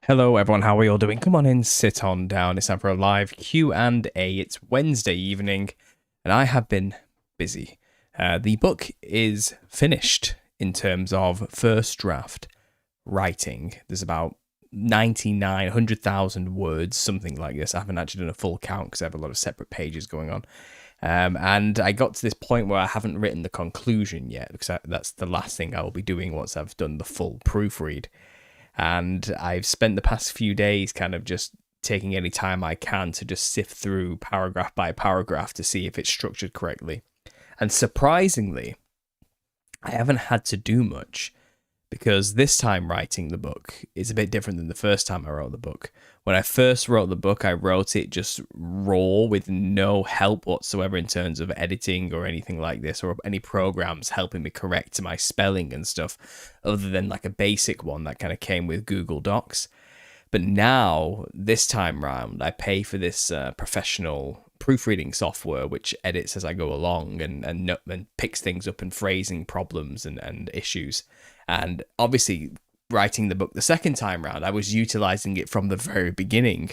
Hello everyone, how are you all doing? Come on in, sit on down. It's time for a live Q&A. It's Wednesday evening, and I have been busy. The book is finished in terms of first draft writing. There's about 100,000 words, something like this. I haven't actually done a full count because I have a lot of separate pages going on. And I got to this point where I haven't written the conclusion yet, because that's the last thing I will be doing once I've done the full proofread. And I've spent the past few days kind of just taking any time I can to just sift through paragraph by paragraph to see if it's structured correctly. And surprisingly, I haven't had to do much, because this time writing the book is a bit different than the first time I wrote the book. When I first wrote the book, I wrote it just raw with no help whatsoever in terms of editing or anything like this, or any programs helping me correct my spelling and stuff, other than like a basic one that kind of came with Google Docs. But now, this time round, I pay for this professional proofreading software which edits as I go along and picks things up in phrasing problems and issues. And obviously, writing the book the second time round, I was utilizing it from the very beginning.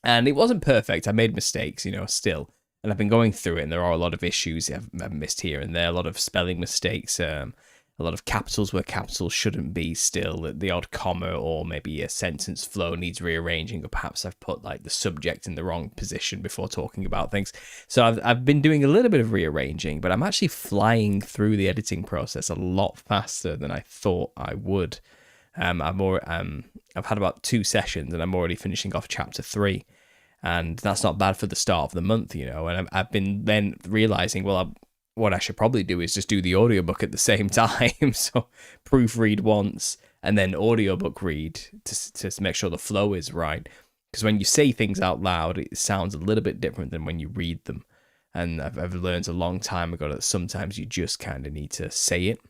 And it wasn't perfect. I made mistakes, still. And I've been going through it, and there are a lot of issues I've missed here and there, a lot of spelling mistakes, a lot of capitals where capitals shouldn't be still, the odd comma, or maybe a sentence flow needs rearranging, or perhaps I've put like the subject in the wrong position before talking about things. So I've been doing a little bit of rearranging, but I'm actually flying through the editing process a lot faster than I thought I would. I've had about 2 sessions, and I'm already finishing off chapter 3. And that's not bad for the start of the month, and I've been then realizing, well, what I should probably do is just do the audiobook at the same time. So proofread once and then audiobook read to make sure the flow is right. Because when you say things out loud, it sounds a little bit different than when you read them. And I've learned a long time ago that sometimes you just kind of need to say it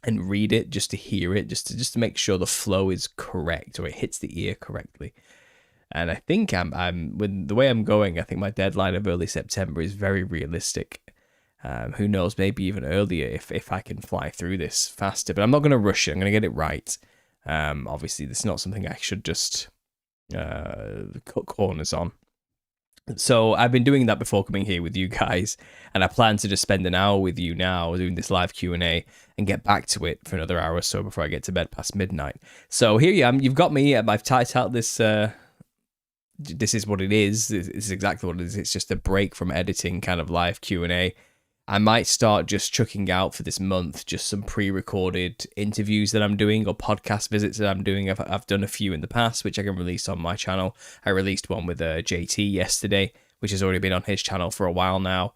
and read it just to hear it, just to make sure the flow is correct or it hits the ear correctly. And I think I'm with the way I'm going, I think my deadline of early September is very realistic. Who knows, maybe even earlier if I can fly through this faster. But I'm not going to rush it. I'm going to get it right. Obviously, this is not something I should just cut corners on. So I've been doing that before coming here with you guys, and I plan to just spend an hour with you now doing this live Q&A and get back to it for another hour or so before I get to bed past midnight. So here you am. You've got me. I've typed out this. This is what it is. This is exactly what it is. It's just a break from editing, kind of live Q&A. I might start just chucking out for this month just some pre-recorded interviews that I'm doing, or podcast visits that I'm doing. I've done a few in the past, which I can release on my channel. I released one with JT yesterday, which has already been on his channel for a while now.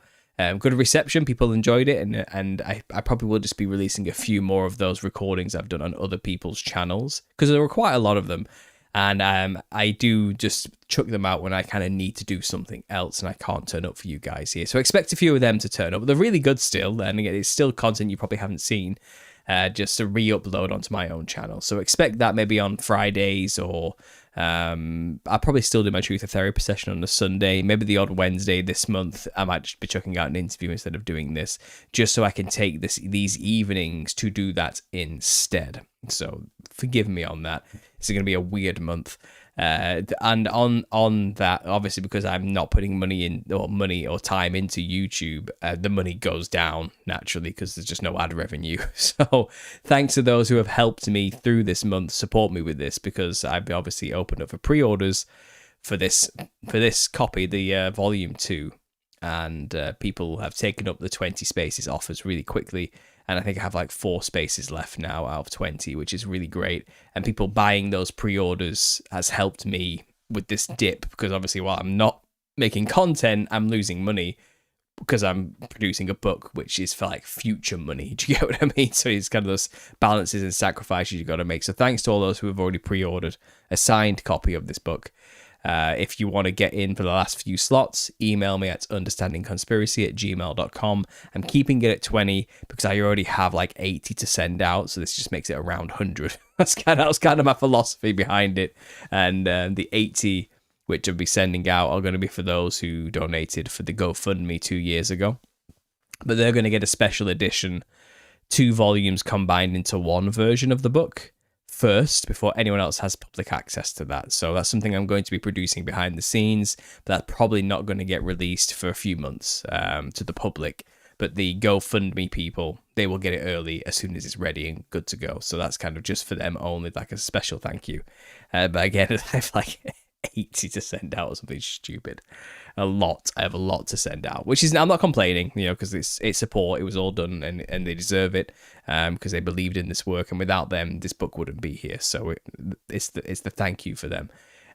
Good reception, people enjoyed it, and I probably will just be releasing a few more of those recordings I've done on other people's channels, because there were quite a lot of them. And I do just chuck them out when I kind of need to do something else and I can't turn up for you guys here. So expect a few of them to turn up. They're really good still, and again, it's still content you probably haven't seen, just to re-upload onto my own channel. So expect that maybe on Fridays, or I'll probably still do my Truth or Therapy session on a Sunday, maybe the odd Wednesday this month. I might just be chucking out an interview instead of doing this, just so I can take these evenings to do that instead. So forgive me on that. It's going to be a weird month. And on that, obviously, because I'm not putting money or time into YouTube, the money goes down naturally because there's just no ad revenue. So thanks to those who have helped me through this month, support me with this, because I've obviously opened up for pre-orders for this copy, the volume 2, and people have taken up the 20 spaces offers really quickly. And I think I have like 4 spaces left now out of 20, which is really great. And people buying those pre-orders has helped me with this dip, because obviously while I'm not making content, I'm losing money because I'm producing a book, which is for like future money. Do you get what I mean? So it's kind of those balances and sacrifices you got to make. So thanks to all those who have already pre-ordered a signed copy of this book. If you want to get in for the last few slots, email me at understandingconspiracy@gmail.com. I'm keeping it at 20 because I already have like 80 to send out, so this just makes it around 100. That's kind of my philosophy behind it. And the 80 which I'll be sending out are going to be for those who donated for the GoFundMe 2 years ago. But they're going to get a special edition, 2 volumes combined into one version of the book, first before anyone else has public access to that. So that's something I'm going to be producing behind the scenes, but that's probably not going to get released for a few months to the public. But the GoFundMe people, they will get it early as soon as it's ready and good to go. So that's kind of just for them only, like a special thank you. But again, I have like 80 to send out or something stupid. I have a lot to send out, which is, I'm not complaining, because it's support. It was all done and they deserve it because they believed in this work. And without them, this book wouldn't be here. So it's the thank you for them.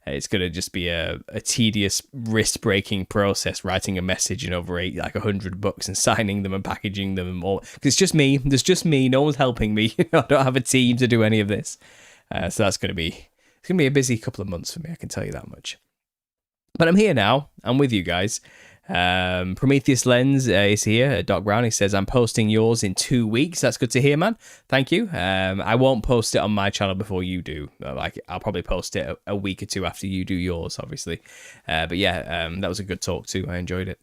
It's going to just be a tedious, wrist-breaking process, writing a message in over 100 books and signing them and packaging them and all. Because it's just me. There's just me. No one's helping me. I don't have a team to do any of this. So that's going to be a busy couple of months for me, I can tell you that much. But I'm here now. I'm with you guys. Prometheus Lens is here. Doc Brown, he says, I'm posting yours in 2 weeks. That's good to hear, man. Thank you. I won't post it on my channel before you do. I'll probably post it a week or two after you do yours, obviously. But yeah, that was a good talk too. I enjoyed it.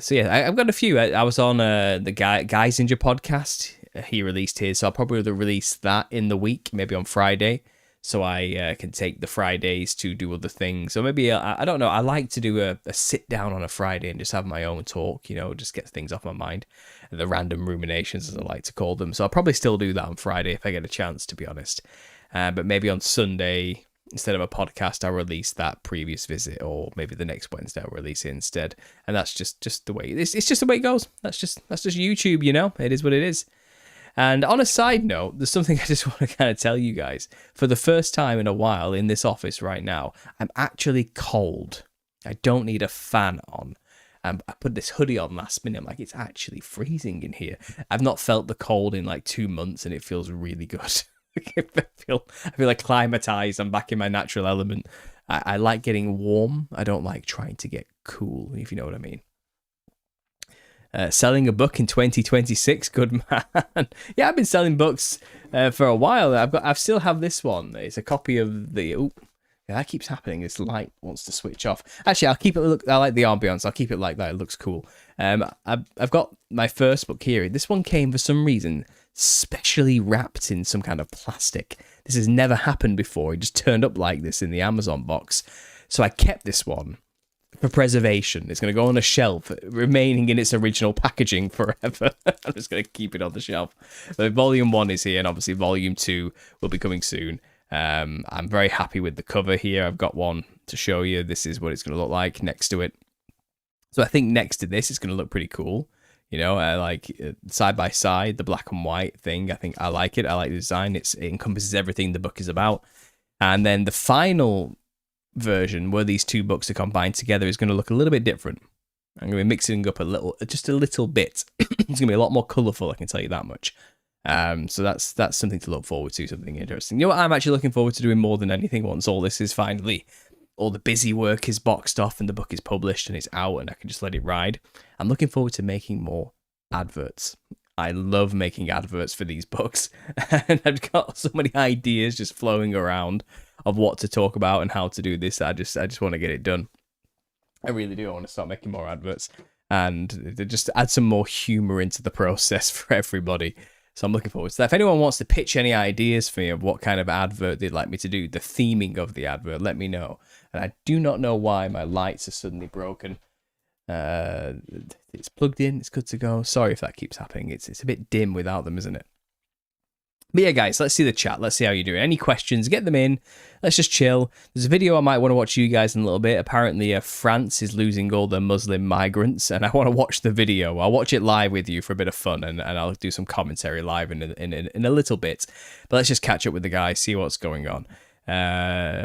So yeah, I've got a few. I was on the Guys Ninja podcast. He released his, so I'll probably release that in the week, maybe on Friday. So I can take the Fridays to do other things. So maybe, I don't know, I like to do a sit down on a Friday and just have my own talk, just get things off my mind. The random ruminations, as I like to call them. So I'll probably still do that on Friday if I get a chance, to be honest. But maybe on Sunday, instead of a podcast, I'll release that previous visit, or maybe the next Wednesday I'll release it instead. And that's just the way, it's just the way it goes. That's just YouTube, It is what it is. And on a side note, there's something I just want to kind of tell you guys. For the first time in a while in this office right now, I'm actually cold. I don't need a fan on. I put this hoodie on last minute. I'm like, it's actually freezing in here. I've not felt the cold in like 2 months, and it feels really good. I feel acclimatized. I'm back in my natural element. I like getting warm. I don't like trying to get cool, if you know what I mean. Selling a book in 2026, good man. Yeah, I've been selling books for a while. I still have this one. It's a copy of the. Oh, yeah, that keeps happening. This light wants to switch off. Actually, I'll keep it. Look, I like the ambiance. I'll keep it like that. It looks cool. I've got my first book here. This one came for some reason specially wrapped in some kind of plastic. This has never happened before. It just turned up like this in the Amazon box. So I kept this one for preservation. It's going to go on a shelf, remaining in its original packaging forever. I'm just going to keep it on the shelf. But volume 1 is here, and obviously volume 2 will be coming soon. I'm very happy with the cover here. I've got one to show you. This is what it's going to look like next to it. So I think next to this, it's going to look pretty cool. Side by side, the black and white thing. I think I like it. I like the design. It encompasses everything the book is about. And then the final version, where these two books are combined together, is going to look a little bit different. I'm going to be mixing up just a little bit. It's going to be a lot more colourful, I can tell you that much. So that's something to look forward to, something interesting. You know what I'm actually looking forward to doing more than anything once all this is finally, all the busy work is boxed off and the book is published and it's out and I can just let it ride. I'm looking forward to making more adverts. I love making adverts for these books, and I've got so many ideas just flowing around of what to talk about and how to do this. I just want to get it done. I really do. I want to start making more adverts and just add some more humor into the process for everybody. So I'm looking forward to that. If anyone wants to pitch any ideas for me of what kind of advert they'd like me to do, the theming of the advert, let me know. And I do not know why my lights are suddenly broken. It's plugged in, it's good to go. Sorry if that keeps happening. It's a bit dim without them, isn't it? But yeah, guys, let's see the chat. Let's see how you're doing. Any questions, get them in. Let's just chill. There's a video I might want to watch you guys in a little bit. Apparently, France is losing all the Muslim migrants, and I want to watch the video. I'll watch it live with you for a bit of fun, and I'll do some commentary live in a little bit. But let's just catch up with the guys, see what's going on.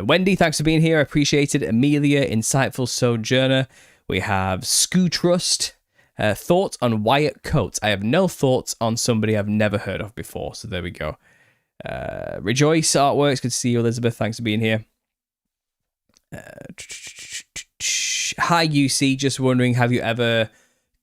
Wendy, thanks for being here. I appreciate it. Amelia, insightful sojourner. We have Scoo Trust. Thoughts on Wyatt Coates. I have no thoughts on somebody I've never heard of before, so there we go. Rejoice Artworks, good to see you, Elizabeth. Thanks for being here. Hi, UC. Just wondering, have you ever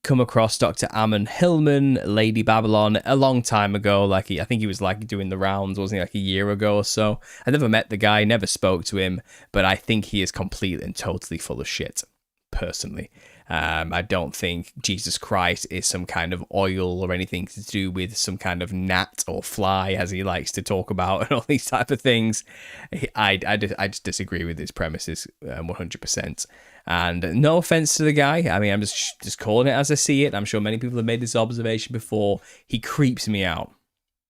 come across Dr. Ammon Hillman, Lady Babylon, a long time ago? I think he was doing the rounds, wasn't he, like a year ago or so? I never met the guy, never spoke to him, but I think he is completely and totally full of shit, personally. I don't think Jesus Christ is some kind of oil or anything to do with some kind of gnat or fly, as he likes to talk about, and all these type of things. I just disagree with his premises 100%. And no offense to the guy. I mean, I'm just calling it as I see it. I'm sure many people have made this observation before. He creeps me out.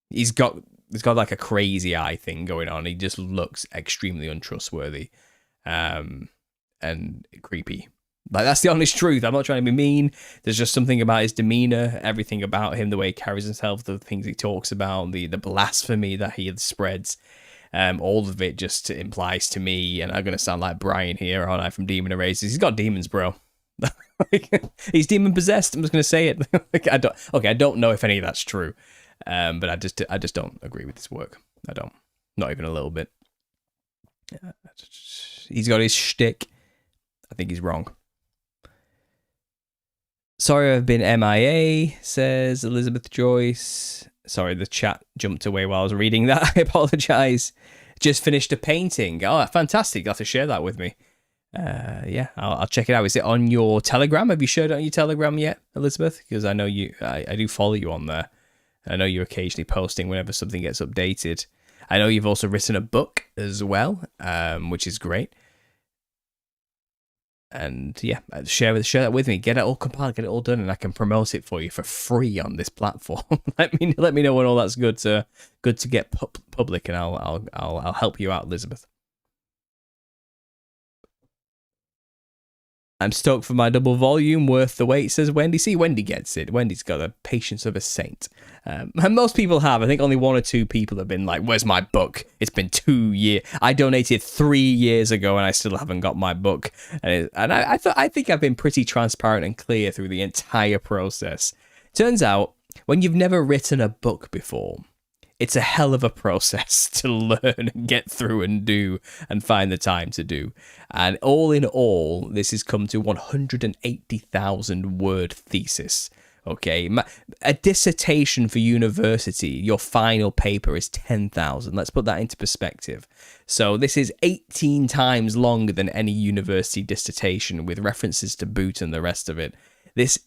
He's got like a crazy eye thing going on. He just looks extremely untrustworthy, and creepy. Like, that's the honest truth. I'm not trying to be mean. There's just something about his demeanor, everything about him, the way he carries himself, the things he talks about, the blasphemy that he spreads. All of it just implies to me, and I'm going to sound like Brian here, aren't I, from Demon Erasers? He's got demons, bro. He's demon possessed. I'm just going to say it. I don't know if any of that's true, but I just don't agree with his work. I don't. Not even a little bit. He's got his shtick. I think he's wrong. Sorry I've been MIA, says Elizabeth Joyce. Sorry, the chat jumped away while I was reading that. I apologise. Just finished a painting. Oh, fantastic. You'll have to share that with me. Yeah, I'll check it out. Is it on your Telegram? Have you shared it on your Telegram yet, Elizabeth? Because I know I do follow you on there. I know you're occasionally posting whenever something gets updated. I know you've also written a book as well, which is great. And yeah, share that with me. Get it all compiled, get it all done, and I can promote it for you for free on this platform. let me know when all that's good to get public, and I'll help you out, Elizabeth. I'm stoked for my double volume, worth the wait, says Wendy. See, Wendy gets it. Wendy's got the patience of a saint. And most people have. I think only one or two people have been like, where's my book? It's been 2 years. I donated 3 years ago and I still haven't got my book. And I think I've been pretty transparent and clear through the entire process. Turns out, when you've never written a book before, it's a hell of a process to learn and get through and do and find the time to do. And all in all, this has come to 180,000 word thesis. Okay, a dissertation for university, your final paper is 10,000. Let's put that into perspective. So this is 18 times longer than any university dissertation with references to boot and the rest of it. Is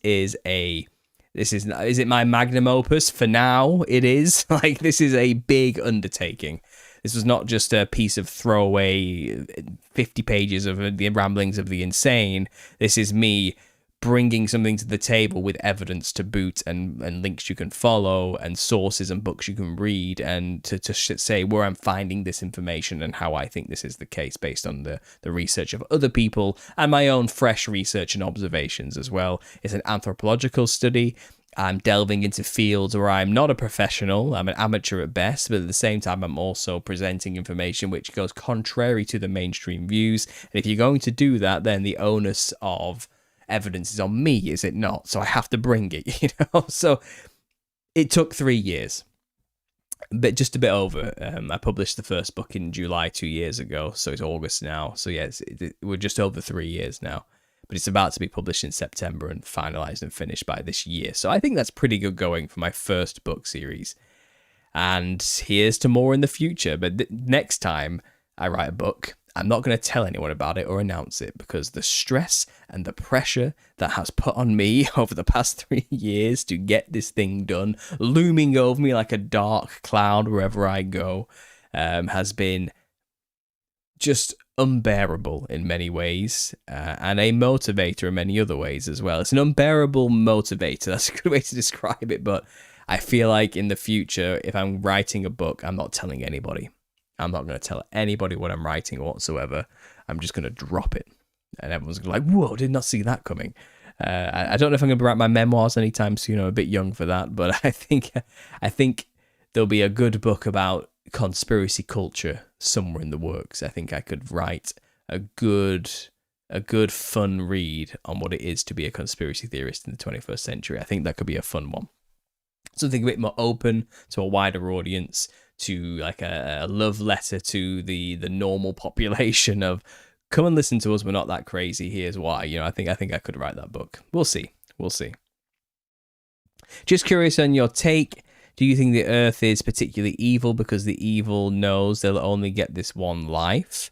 it my magnum opus? For now, it is. Like, this is a big undertaking. This was not just a piece of throwaway 50 pages of the ramblings of the insane. This is me bringing something to the table with evidence to boot and links you can follow and sources and books you can read, and to say where I'm finding this information and how I think this is the case based on the research of other people and my own fresh research and observations as well. It's an anthropological study. I'm delving into fields where I'm not a professional, I'm an amateur at best, but at the same time I'm also presenting information which goes contrary to the mainstream views. And if you're going to do that, then the onus of evidence is on me, is it not? So I have to bring it, you know? So it took 3 years, but just a bit over. I published the first book in July 2 years ago, so it's August now. So yeah, we're just over 3 years now, but it's about to be published in September and finalized and finished by this year. So I think that's pretty good going for my first book series. And here's to more in the future. But next time I write a book, I'm not going to tell anyone about it or announce it, because the stress and the pressure that has put on me over the past 3 years to get this thing done, looming over me like a dark cloud wherever I go, has been just unbearable in many ways, and a motivator in many other ways as well. It's an unbearable motivator. That's a good way to describe it, but I feel like in the future, if I'm writing a book, I'm not telling anybody. I'm not going to tell anybody what I'm writing whatsoever. I'm just going to drop it. And everyone's going to be like, whoa, did not see that coming. I don't know if I'm going to write my memoirs anytime soon. I'm a bit young for that. But I think there'll be a good book about conspiracy culture somewhere in the works. I think I could write a good fun read on what it is to be a conspiracy theorist in the 21st century. I think that could be a fun one. Something a bit more open to a wider audience, to like a love letter to the normal population of, come and listen to us, we're not that crazy, here's why. You know, I think I could write that book. We'll see. Just curious on your take. Do you think the Earth is particularly evil because the evil knows they'll only get this one life?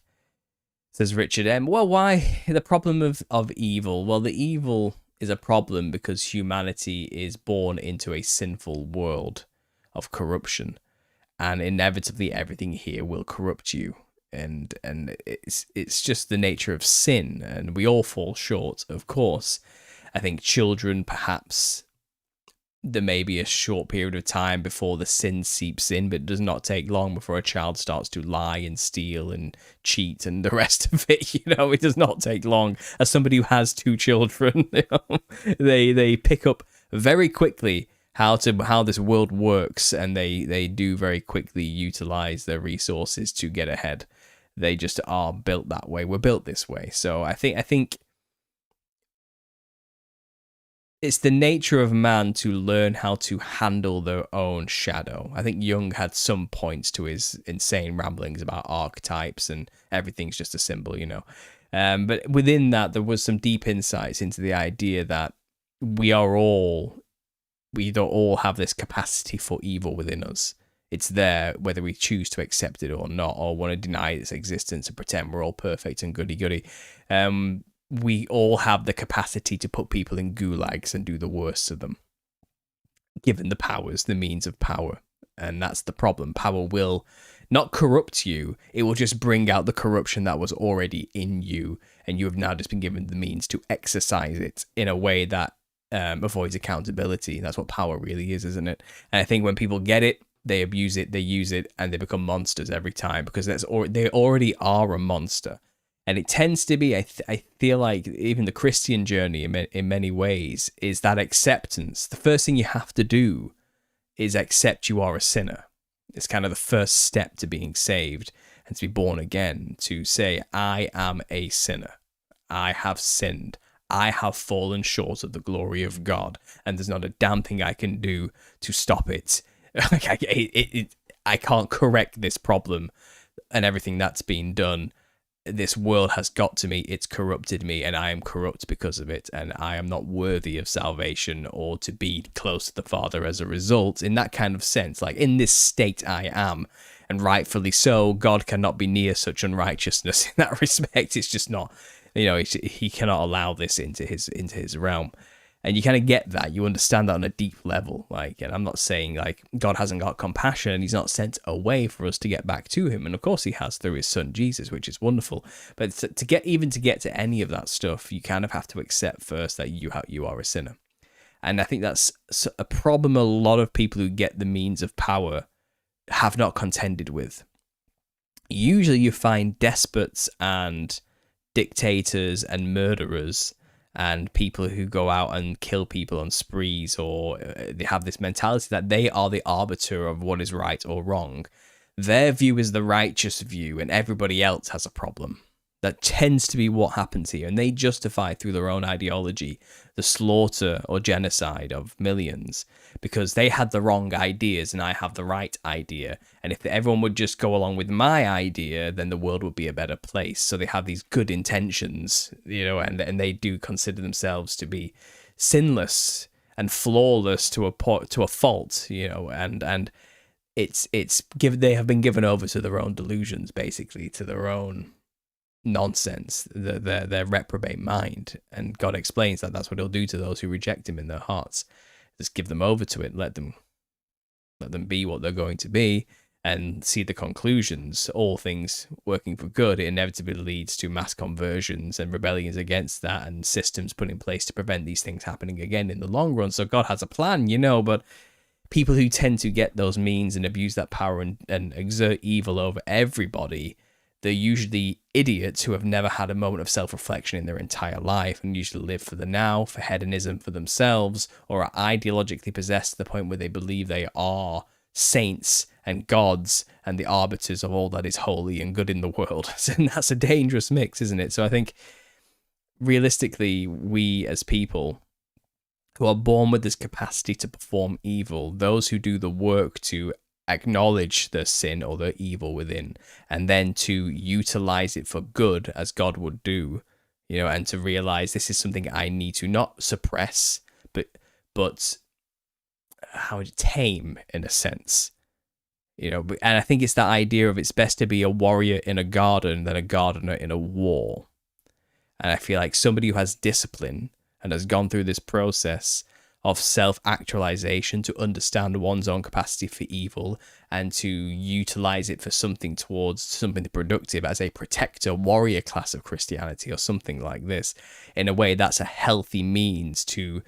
Says Richard M. Well, why the problem of evil? Well, the evil is a problem because humanity is born into a sinful world of corruption, and inevitably everything here will corrupt you. And it's just the nature of sin, and we all fall short, of course. I think children, perhaps there may be a short period of time before the sin seeps in, but it does not take long before a child starts to lie and steal and cheat and the rest of it. It does not take long. As somebody who has two children, they pick up very quickly how this world works, and they do very quickly utilize their resources to get ahead. They just are built that way. We're built this way. So I think it's the nature of man to learn how to handle their own shadow. I think Jung had some points to his insane ramblings about archetypes and everything's just a symbol, But within that, there was some deep insights into the idea that we don't all have this capacity for evil within us. It's there, whether we choose to accept it or not, or want to deny its existence and pretend we're all perfect and goody-goody. We all have the capacity to put people in gulags and do the worst of them, given the powers, the means of power. And that's the problem. Power will not corrupt you. It will just bring out the corruption that was already in you. And you have now just been given the means to exercise it in a way that avoids accountability. That's what power really is, isn't it? And I think when people get it, they abuse it, they use it, and they become monsters every time because they already are a monster. And it tends to be, I feel like, even the Christian journey in many ways is that acceptance. The first thing you have to do is accept you are a sinner. It's kind of the first step to being saved and to be born again, to say, I am a sinner. I have sinned. I have fallen short of the glory of God, and there's not a damn thing I can do to stop it. I can't correct this problem and everything that's been done. This world has got to me, it's corrupted me, and I am corrupt because of it, and I am not worthy of salvation or to be close to the Father as a result. In that kind of sense, like in this state I am, and rightfully so. God cannot be near such unrighteousness in that respect. It's just not, he cannot allow this into his realm. And you kind of get that. You understand that on a deep level. And I'm not saying God hasn't got compassion and he's not sent a way for us to get back to him. And of course he has through his son Jesus, which is wonderful. But to get to any of that stuff, you kind of have to accept first that you are a sinner. And I think that's a problem a lot of people who get the means of power have not contended with. Usually you find despots and dictators and murderers and people who go out and kill people on sprees, or they have this mentality that they are the arbiter of what is right or wrong. Their view is the righteous view, and everybody else has a problem. That tends to be what happens here, and they justify through their own ideology the slaughter or genocide of millions because they had the wrong ideas and I have the right idea. And if everyone would just go along with my idea, then the world would be a better place. So they have these good intentions, and they do consider themselves to be sinless and flawless to a fault, and they have been given over to their own delusions, basically, to their own nonsense, their reprobate mind. And God explains that that's what he'll do to those who reject him in their hearts. Just give them over to it, let them be what they're going to be, and see the conclusions. All things working for good, it inevitably leads to mass conversions and rebellions against that, and systems put in place to prevent these things happening again in the long run. So God has a plan, but people who tend to get those means and abuse that power and exert evil over everybody, they're usually idiots who have never had a moment of self-reflection in their entire life and usually live for the now, for hedonism for themselves, or are ideologically possessed to the point where they believe they are saints and gods and the arbiters of all that is holy and good in the world. And that's a dangerous mix, isn't it? So I think realistically, we as people who are born with this capacity to perform evil, those who do the work to acknowledge the sin or the evil within, and then to utilize it for good as God would do, and to realize this is something I need to not suppress, but tame in a sense. And I think it's that idea of it's best to be a warrior in a garden than a gardener in a war. And I feel like somebody who has discipline and has gone through this process of self-actualization to understand one's own capacity for evil and to utilize it for something towards something productive as a protector warrior class of Christianity or something like this, in a way that's a healthy means to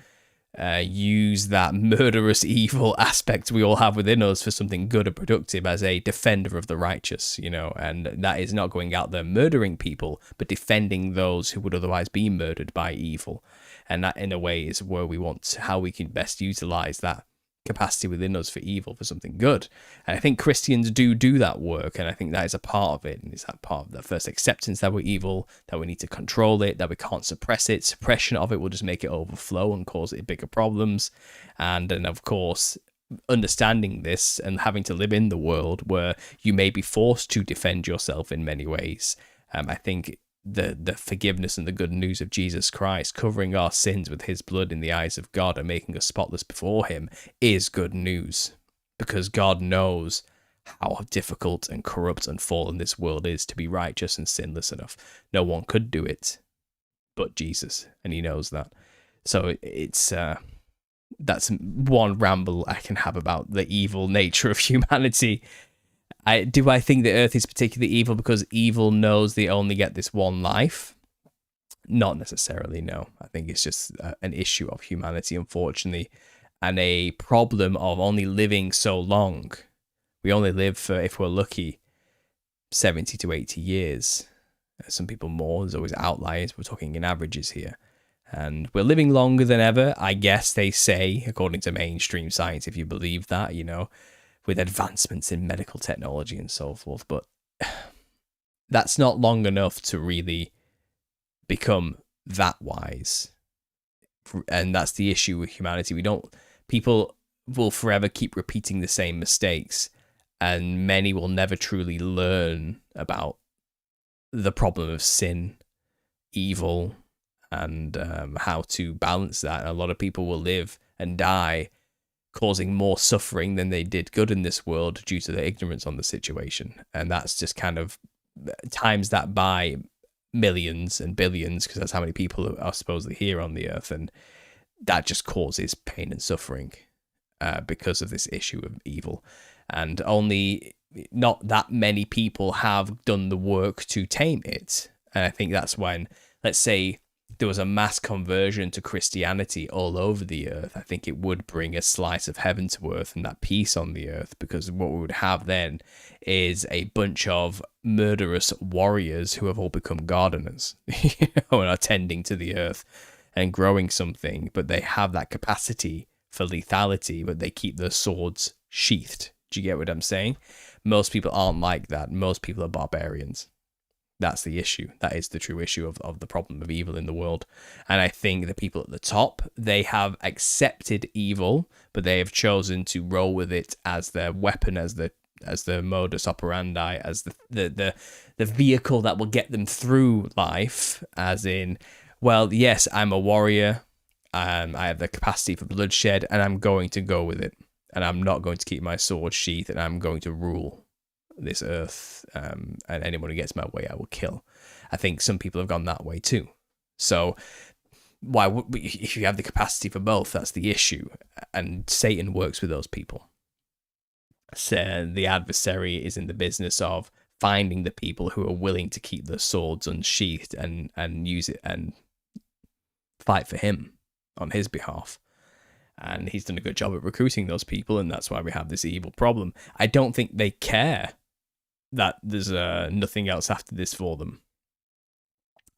use that murderous evil aspect we all have within us for something good and productive as a defender of the righteous, and that is not going out there murdering people, but defending those who would otherwise be murdered by evil. And that, in a way, is where we want, how we can best utilize that capacity within us for evil for something good. And I think Christians do that work, and I think that is a part of it. And it's that part of the first acceptance that we're evil, that we need to control it, that we can't suppress it. Suppression of it will just make it overflow and cause it bigger problems. And then, of course, understanding this and having to live in the world where you may be forced to defend yourself in many ways. I think the forgiveness and the good news of Jesus Christ covering our sins with his blood in the eyes of God and making us spotless before him is good news, because God knows how difficult and corrupt and fallen this world is to be righteous and sinless enough. No one could do it but Jesus, and he knows that. So it's that's one ramble I can have about the evil nature of humanity. I think the earth is particularly evil because evil knows they only get this one life? Not necessarily, no. I think it's just an issue of humanity, unfortunately, and a problem of only living so long. We only live for, if we're lucky, 70 to 80 years. Some people more. There's always outliers. We're talking in averages here. And we're living longer than ever, I guess they say, according to mainstream science, if you believe that, with advancements in medical technology and so forth. But that's not long enough to really become that wise. And that's the issue with humanity. People will forever keep repeating the same mistakes, and many will never truly learn about the problem of sin, evil, and how to balance that. And a lot of people will live and die causing more suffering than they did good in this world due to their ignorance on the situation. And that's just kind of times that by millions and billions, because that's how many people are supposedly here on the earth. And that just causes pain and suffering because of this issue of evil. And only not that many people have done the work to tame it. And I think that's when, let's say, there was a mass conversion to Christianity all over the earth, I think it would bring a slice of heaven to earth and that peace on the earth, because what we would have then is a bunch of murderous warriors who have all become gardeners, and are tending to the earth and growing something, but they have that capacity for lethality, but they keep their swords sheathed. Do you get what I'm saying? Most people aren't like that. Most people are barbarians. That's the issue. That is the true issue of the problem of evil in the world. And I think the people at the top, they have accepted evil, but they have chosen to roll with it as their weapon, as the modus operandi, as the vehicle that will get them through life. As in, well, yes, I'm a warrior. I have the capacity for bloodshed, and I'm going to go with it. And I'm not going to keep my sword sheathed, and I'm going to rule this earth, and anyone who gets my way I will kill. I think some people have gone that way too. So why would we, if you have the capacity for both? That's the issue, and Satan works with those people. So the adversary is in the business of finding the people who are willing to keep their swords unsheathed and use it and fight for him on his behalf. And he's done a good job at recruiting those people, and that's why we have this evil problem. I don't think they care that there's nothing else after this for them.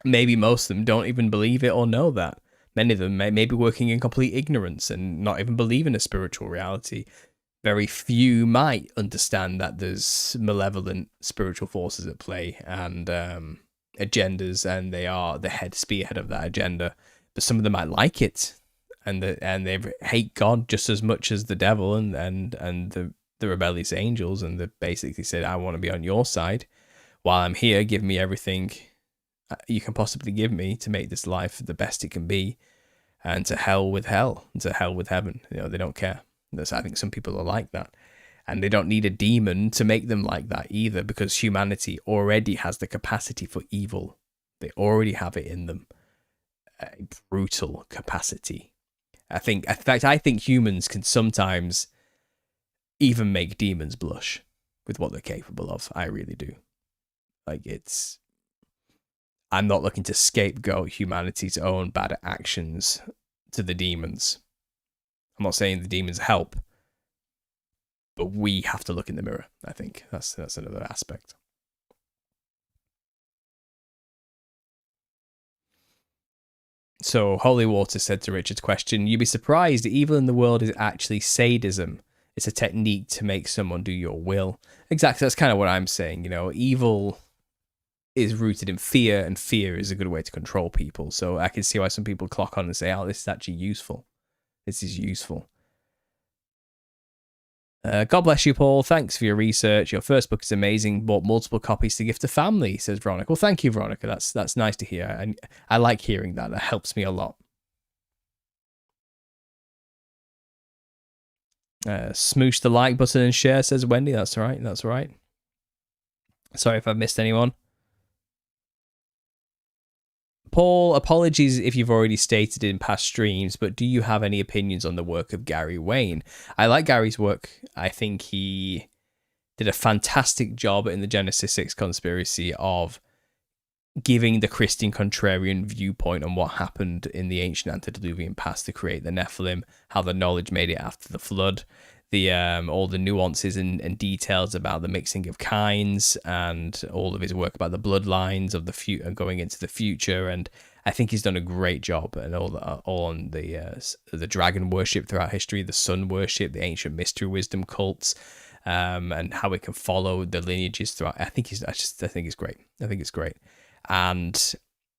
Maybe most of them don't even believe it or know that. Many of them may be working in complete ignorance and not even believe in a spiritual reality. Very few might understand that there's malevolent spiritual forces at play and agendas, and they are the spearhead of that agenda. But some of them might like it, and they hate God just as much as the devil and the rebellious angels, and they basically said, I want to be on your side. While I'm here, give me everything you can possibly give me to make this life the best it can be, and to hell with hell, and to hell with heaven. They don't care. I think some people are like that. And they don't need a demon to make them like that either, because humanity already has the capacity for evil. They already have it in them. A brutal capacity. In fact, I think humans can sometimes even make demons blush with what they're capable of. I really do. Like, I'm not looking to scapegoat humanity's own bad actions to the demons. I'm not saying the demons help, but we have to look in the mirror. I think that's another aspect. So Holy Water said to Richard's question, "You'd be surprised, evil in the world is actually sadism. It's a technique to make someone do your will." Exactly, that's kind of what I'm saying. Evil is rooted in fear, and fear is a good way to control people. So I can see why some people clock on and say, "Oh, this is actually useful. This is useful." God bless you, Paul. Thanks for your research. Your first book is amazing. Bought multiple copies to gift to family, says Veronica. Well, thank you, Veronica. That's nice to hear. And I like hearing that. That helps me a lot. Smoosh the like button and share, says Wendy. That's right. That's right. Sorry if I missed anyone. Paul, apologies if you've already stated in past streams, but do you have any opinions on the work of Gary Wayne? I like Gary's work. I think he did a fantastic job in the Genesis 6 conspiracy of giving the Christian contrarian viewpoint on what happened in the ancient antediluvian past to create the Nephilim, how the knowledge made it after the flood, all the nuances and details about the mixing of kinds, and all of his work about the bloodlines of the future going into the future. And I think he's done a great job, and all on the dragon worship throughout history, the sun worship, the ancient mystery wisdom cults, and how we can follow the lineages throughout. I think it's great. I think it's great, and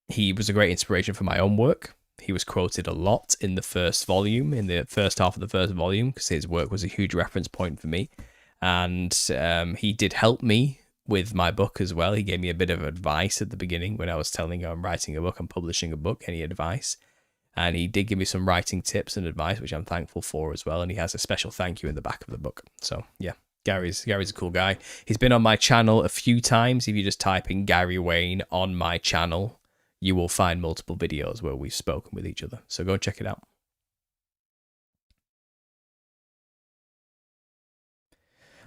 he was a great inspiration for my own work. He was quoted a lot in the first volume, in the first half of the first volume, because his work was a huge reference point for me. And he did help me with my book as well. He gave me a bit of advice at the beginning when I was telling him I'm writing a book, I'm publishing a book, any advice. And he did give me some writing tips and advice, which I'm thankful for as well. And he has a special thank you in the back of the book. So yeah, Gary's a cool guy. He's been on my channel a few times. If you just type in Gary Wayne on my channel, you will find multiple videos where we've spoken with each other. So go and check it out.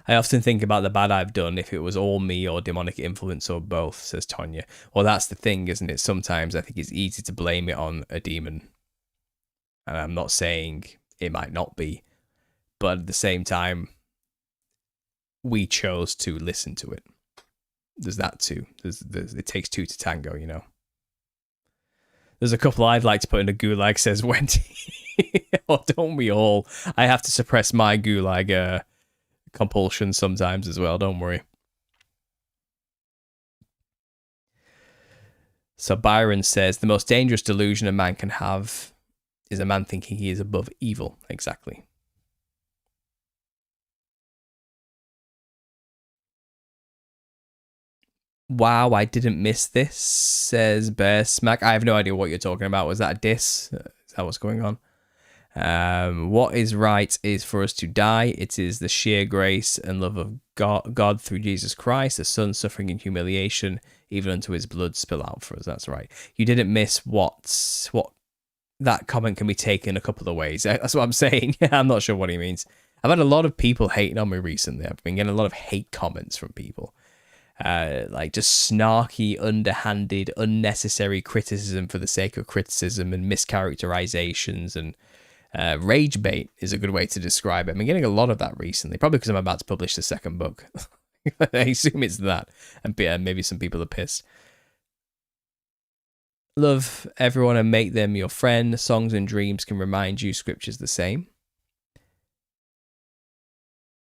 I often think about the bad I've done, if it was all me or demonic influence or both, says Tonya. Well, that's the thing, isn't it? Sometimes I think it's easy to blame it on a demon. And I'm not saying it might not be. But at the same time, we chose to listen to it. There's that too. It takes two to tango, you know. There's a couple I'd like to put in a gulag, says Wendy. Or don't we all? I have to suppress my gulag compulsion sometimes as well, don't worry. So Byron says, the most dangerous delusion a man can have is a man thinking he is above evil. Exactly. Wow, I didn't miss this, says Bear Smack. I have no idea what you're talking about. Was that a diss? Is that what's going on? What is right is for us to die. It is the sheer grace and love of God through Jesus Christ, the Son suffering in humiliation, even unto his blood spill out for us. That's right. You didn't miss what that comment can be taken a couple of ways. That's what I'm saying. I'm not sure what he means. I've had a lot of people hating on me recently. I've been getting a lot of hate comments from people. Like just snarky, underhanded, unnecessary criticism for the sake of criticism and mischaracterizations and rage bait is a good way to describe it. I've been getting a lot of that recently, probably because I'm about to publish the second book. I assume it's that, and maybe some people are pissed. Love everyone and make them your friend. Songs and dreams can remind you scripture's the same.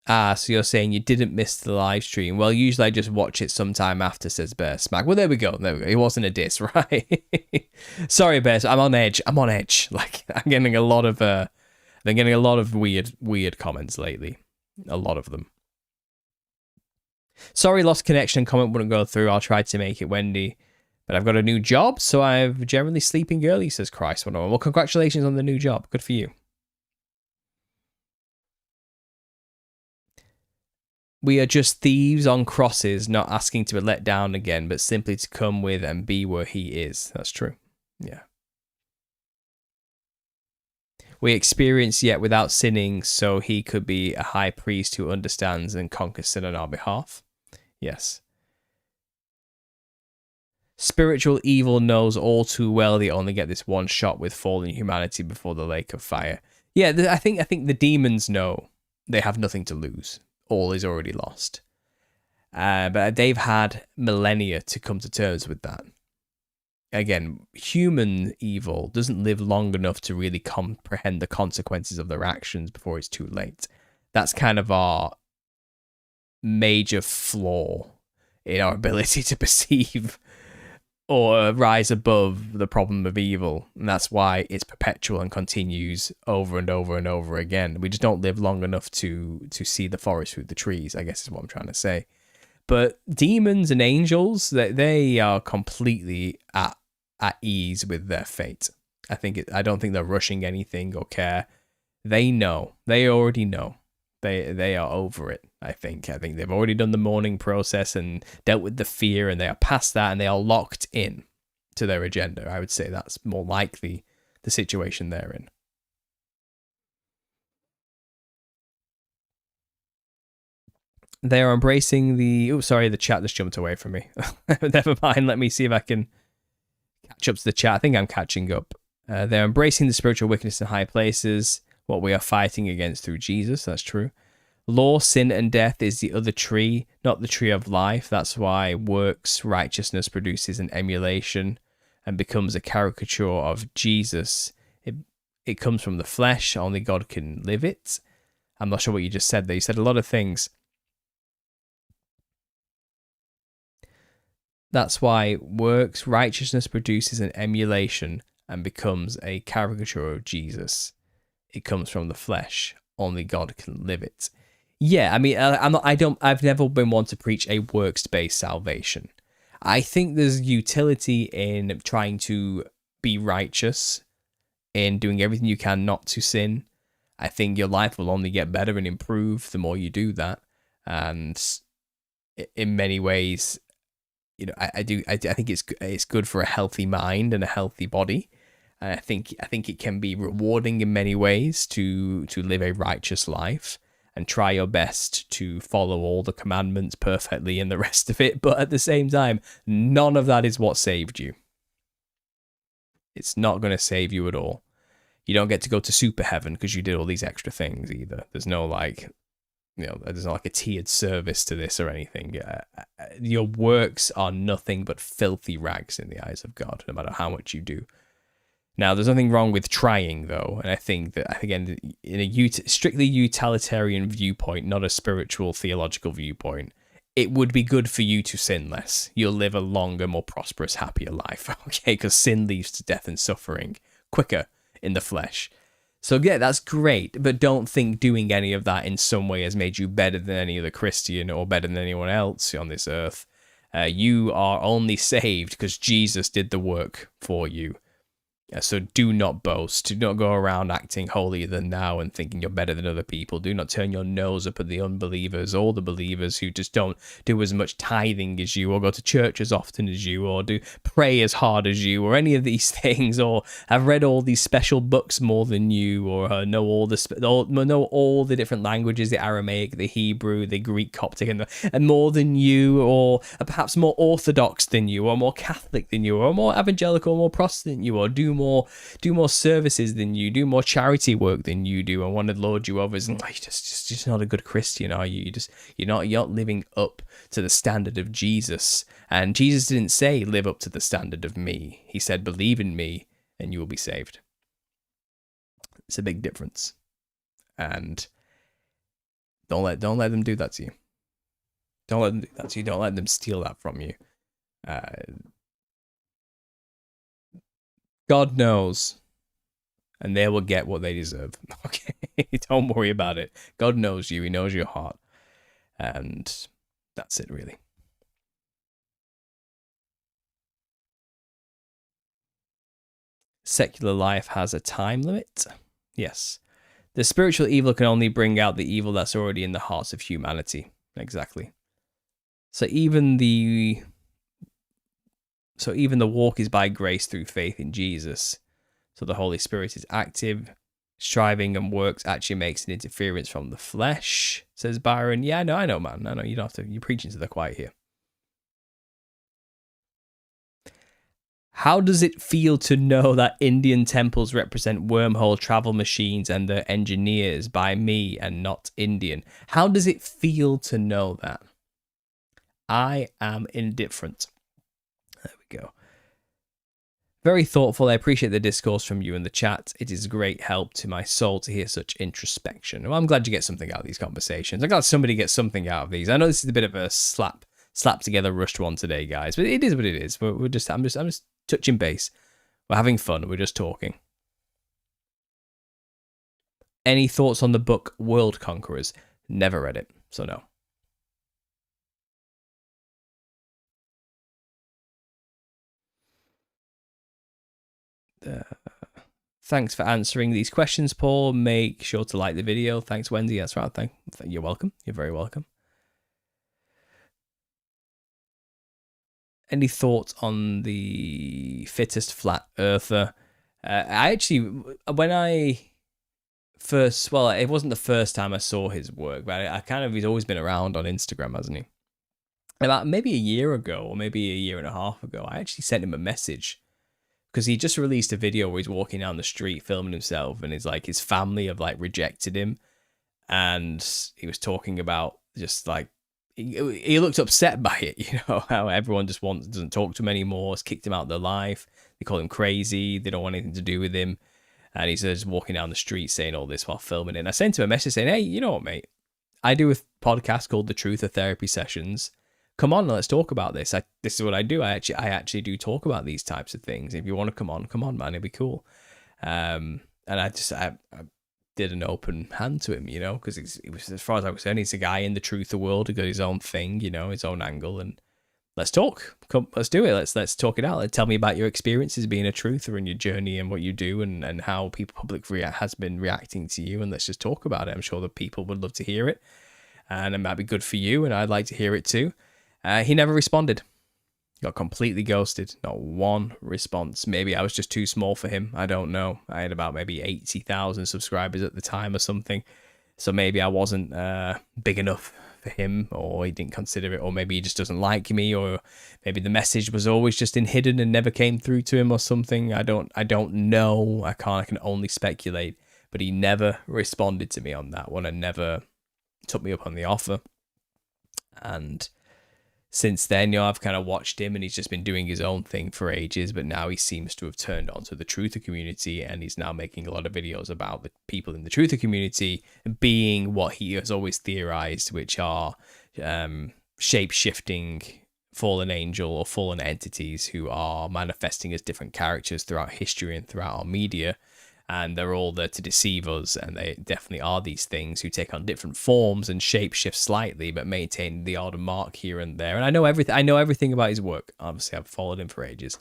Ah, so you're saying you didn't miss the live stream. Well, usually I just watch it sometime after, says Bear Smack. Well, there we go. It wasn't a diss, right? Sorry, Bear. I'm on edge. Like, I'm getting a lot of weird comments lately. A lot of them. Sorry, lost connection. Comment wouldn't go through. I'll try to make it, Wendy. But I've got a new job, so I'm generally sleeping early, says Christ. Well, congratulations on the new job. Good for you. We are just thieves on crosses, not asking to be let down again, but simply to come with and be where he is. That's true. Yeah. We experience yet without sinning, so he could be a high priest who understands and conquers sin on our behalf. Yes. Spiritual evil knows all too well they only get this one shot with fallen humanity before the lake of fire. Yeah, I think the demons know they have nothing to lose. All is already lost. But they've had millennia to come to terms with that. Again, human evil doesn't live long enough to really comprehend the consequences of their actions before it's too late. That's kind of our major flaw in our ability to perceive or rise above the problem of evil. And that's why it's perpetual and continues over and over and over again. We just don't live long enough to see the forest through the trees, I guess is what I'm trying to say. But demons and angels, they are completely at ease with their fate. I don't think they're rushing anything or care. They know. They already know. They are over it, I think. I think they've already done the mourning process and dealt with the fear, and they are past that, and they are locked in to their agenda. I would say that's more likely the situation they're in. They are embracing the... Oh, sorry, the chat just jumped away from me. Never mind, let me see if I can catch up to the chat. I think I'm catching up. They're embracing the spiritual wickedness in high places, what we are fighting against through Jesus. That's true. Law, sin, and death is the other tree, not the tree of life. That's why works righteousness produces an emulation and becomes a caricature of Jesus. It comes from the flesh. Only God can live it. I'm not sure what you just said there. You said a lot of things. That's why works righteousness produces an emulation and becomes a caricature of Jesus. It comes from the flesh. Only God can live it. Yeah, I mean, I've never been one to preach a works-based salvation. I think there's utility in trying to be righteous, in doing everything you can not to sin. I think your life will only get better and improve the more you do that. And in many ways, you know, I think it's good for a healthy mind and a healthy body. I think it can be rewarding in many ways to live a righteous life and try your best to follow all the commandments perfectly and the rest of it. But at the same time, none of that is what saved you. It's not going to save you at all. You don't get to go to super heaven because you did all these extra things either. There's no there's not like a tiered service to this or anything. Your works are nothing but filthy rags in the eyes of God, no matter how much you do. Now, there's nothing wrong with trying, though, and I think that, again, in a strictly utilitarian viewpoint, not a spiritual, theological viewpoint, it would be good for you to sin less. You'll live a longer, more prosperous, happier life, okay? Because sin leads to death and suffering quicker in the flesh. So, yeah, that's great, but don't think doing any of that in some way has made you better than any other Christian or better than anyone else on this earth. You are only saved because Jesus did the work for you. So do not boast. Do not go around acting holier than thou and thinking you're better than other people. Do not turn your nose up at the unbelievers or the believers who just don't do as much tithing as you, or go to church as often as you, or do pray as hard as you, or any of these things, or have read all these special books more than you, or know all the different languages, the Aramaic, the Hebrew, the Greek, Coptic, and more than you, or are perhaps more Orthodox than you, or more Catholic than you, or more evangelical, or more Protestant than you, or do more services than you, do more charity work than you do, and want to lord you over. And you're just not a good Christian, are you? You're not living up to the standard of Jesus. And Jesus didn't say live up to the standard of me. He said believe in me and you will be saved. It's a big difference. And don't let them do that to you. Don't let them do that to you. Don't let them steal that from you. God knows, and they will get what they deserve. Okay, don't worry about it. God knows you. He knows your heart, and that's it, really. Secular life has a time limit. Yes. The spiritual evil can only bring out the evil that's already in the hearts of humanity. exactly. So even the walk is by grace through faith in Jesus. So the Holy Spirit is active. Striving and works actually makes an interference from the flesh, says Byron. Yeah, I know, man. I know. You don't have to. You're preaching to the choir here. How does it feel to know that Indian temples represent wormhole travel machines and they're engineers by me and not Indian? How does it feel to know that? I am indifferent. There we go. Very thoughtful. I appreciate the discourse from you in the chat. It is great help to my soul to hear such introspection. Well, I'm glad you get something out of these conversations. I'm glad somebody gets something out of these. I know this is a bit of a slap together rushed one today, guys, but it is what it is. I'm just touching base. We're having fun. We're just talking. Any thoughts on the book World Conquerors? Never read it, so no. Thanks for answering these questions, Paul. Make sure to like the video. Thanks, Wendy. That's right. You're welcome. You're very welcome. Any thoughts on the fittest flat earther? I actually, when I first, well, it wasn't the first time I saw his work, but he's always been around on Instagram, hasn't he? About maybe a year ago, or maybe a year and a half ago, I actually sent him a message because he just released a video where he's walking down the street filming himself, and it's like his family have like rejected him, and he was talking about just like he looked upset by it, you know, how everyone just doesn't talk to him anymore, has kicked him out of their life, they call him crazy, they don't want anything to do with him, and he's just walking down the street saying all this while filming it. And I sent him a message saying, hey, you know what, mate, I do a podcast called The Truth of Therapy Sessions. Come on, let's talk about this. This is what I do. I actually do talk about these types of things. If you want to come on, man, it'd be cool. And I did an open hand to him, you know, because it was, as far as I was concerned, he's a guy in the truth world who got his own thing, you know, his own angle, and let's talk. Come, let's do it. Let's talk it out. Tell me about your experiences being a truther and your journey and what you do and how public has been reacting to you, and let's just talk about it. I'm sure the people would love to hear it, and it might be good for you, and I'd like to hear it too. He never responded. Got completely ghosted. Not one response. Maybe I was just too small for him. I don't know. I had about maybe 80,000 subscribers at the time or something. So maybe I wasn't big enough for him, or he didn't consider it, or maybe he just doesn't like me, or maybe the message was always just in hidden and never came through to him or something. I don't know. I can only speculate. But he never responded to me on that one and never took me up on the offer. And since then, you know, I've kind of watched him and he's just been doing his own thing for ages, but now he seems to have turned onto the truther community, and he's now making a lot of videos about the people in the truther community being what he has always theorized, which are shape-shifting fallen angel or fallen entities who are manifesting as different characters throughout history and throughout our media. And they're all there to deceive us, and they definitely are these things who take on different forms and shapeshift slightly, but maintain the odd mark here and there. And I know everything about his work. Obviously, I've followed him for ages,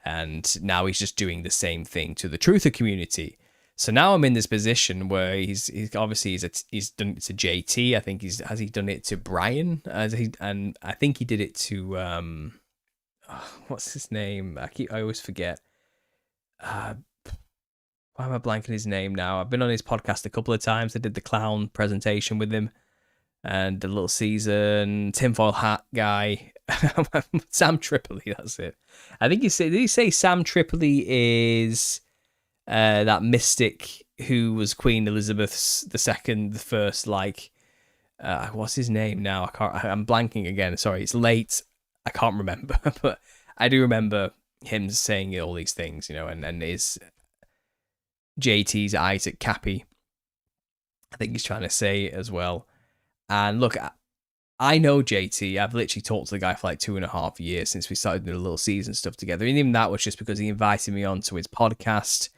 and now he's just doing the same thing to the truther community. So now I'm in this position where he's done it to JT. I think has he done it to Brian? And I think he did it to what's his name? I always forget. Why am I blanking his name now? I've been on his podcast a couple of times. I did the clown presentation with him and the Little Season, tinfoil hat guy. Sam Tripoli, that's it. I think did he say Sam Tripoli is that mystic who was Queen Elizabeth II, the first, like, what's his name now? I'm blanking again. Sorry, it's late. I can't remember, but I do remember him saying all these things, you know, and his JT's Isaac Cappy, I think he's trying to say as well. And look, I know JT. I've literally talked to the guy for like 2.5 years since we started doing the Little Season stuff together. And even that was just because he invited me onto his podcast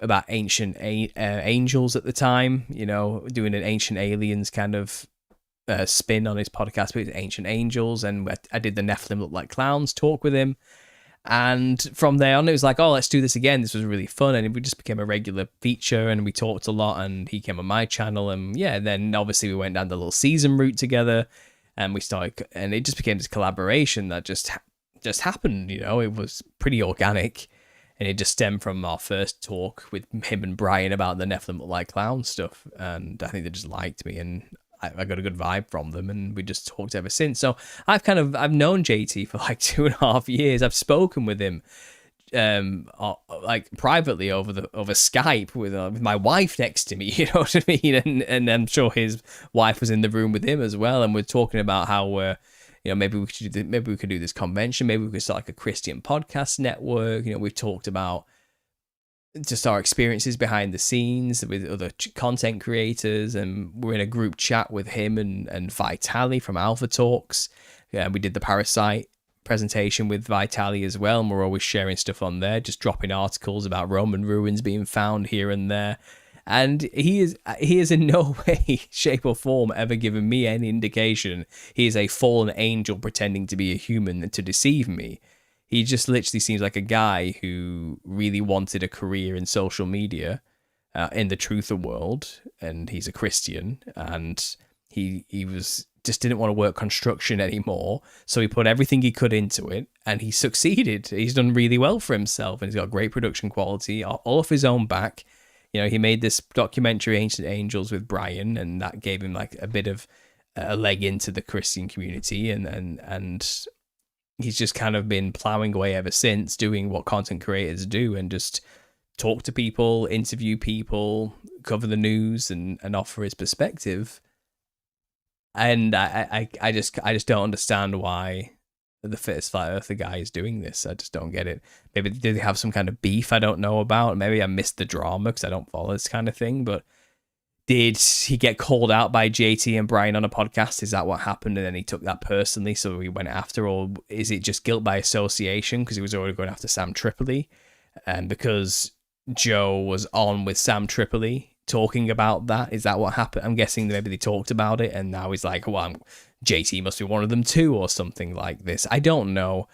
about ancient angels at the time, you know, doing an ancient aliens kind of spin on his podcast, but it's ancient angels. And I did the Nephilim Look Like Clowns talk with him. And from there on, it was like, oh, let's do this again. This was really fun. And we just became a regular feature and we talked a lot and he came on my channel. And yeah, then obviously we went down the little season route together and we started, and it just became this collaboration that just happened, you know. It was pretty organic and it just stemmed from our first talk with him and Brian about the Nephilim Look Like Clown stuff. And I think they just liked me and I got a good vibe from them, and we just talked ever since. So I've known JT for like 2.5 years. I've spoken with him, like privately over Skype with my wife next to me. You know what I mean? And I'm sure his wife was in the room with him as well. And we're talking about how you know, maybe we could do this convention. Maybe we could start like a Christian podcast network. You know, we've talked about just our experiences behind the scenes with other content creators, and we're in a group chat with him and Vitali from Alpha Talks. Yeah, we did the Parasite presentation with Vitali as well, and we're always sharing stuff on there, just dropping articles about Roman ruins being found here and there. And he is in no way, shape or form ever given me any indication he is a fallen angel pretending to be a human to deceive me. He just literally seems like a guy who really wanted a career in social media, in the truther world, and he's a Christian, and he was just didn't want to work construction anymore, so he put everything he could into it, and he succeeded. He's done really well for himself, and he's got great production quality, all off his own back. You know, he made this documentary, Ancient Angels, with Brian, and that gave him like a bit of a leg into the Christian community, and he's just kind of been plowing away ever since, doing what content creators do and just talk to people, interview people, cover the news and offer his perspective. And I just don't understand why the Fittest Flat Earther guy is doing this. I just don't get it. Maybe did they have some kind of beef I don't know about? Maybe I missed the drama because I don't follow this kind of thing, but did he get called out by JT and Brian on a podcast? Is that what happened? And then he took that personally, so he went after, or is it just guilt by association because he was already going after Sam Tripoli? And because Joe was on with Sam Tripoli talking about that, is that what happened? I'm guessing maybe they talked about it and now he's like, well, JT must be one of them too, or something like this. I don't know.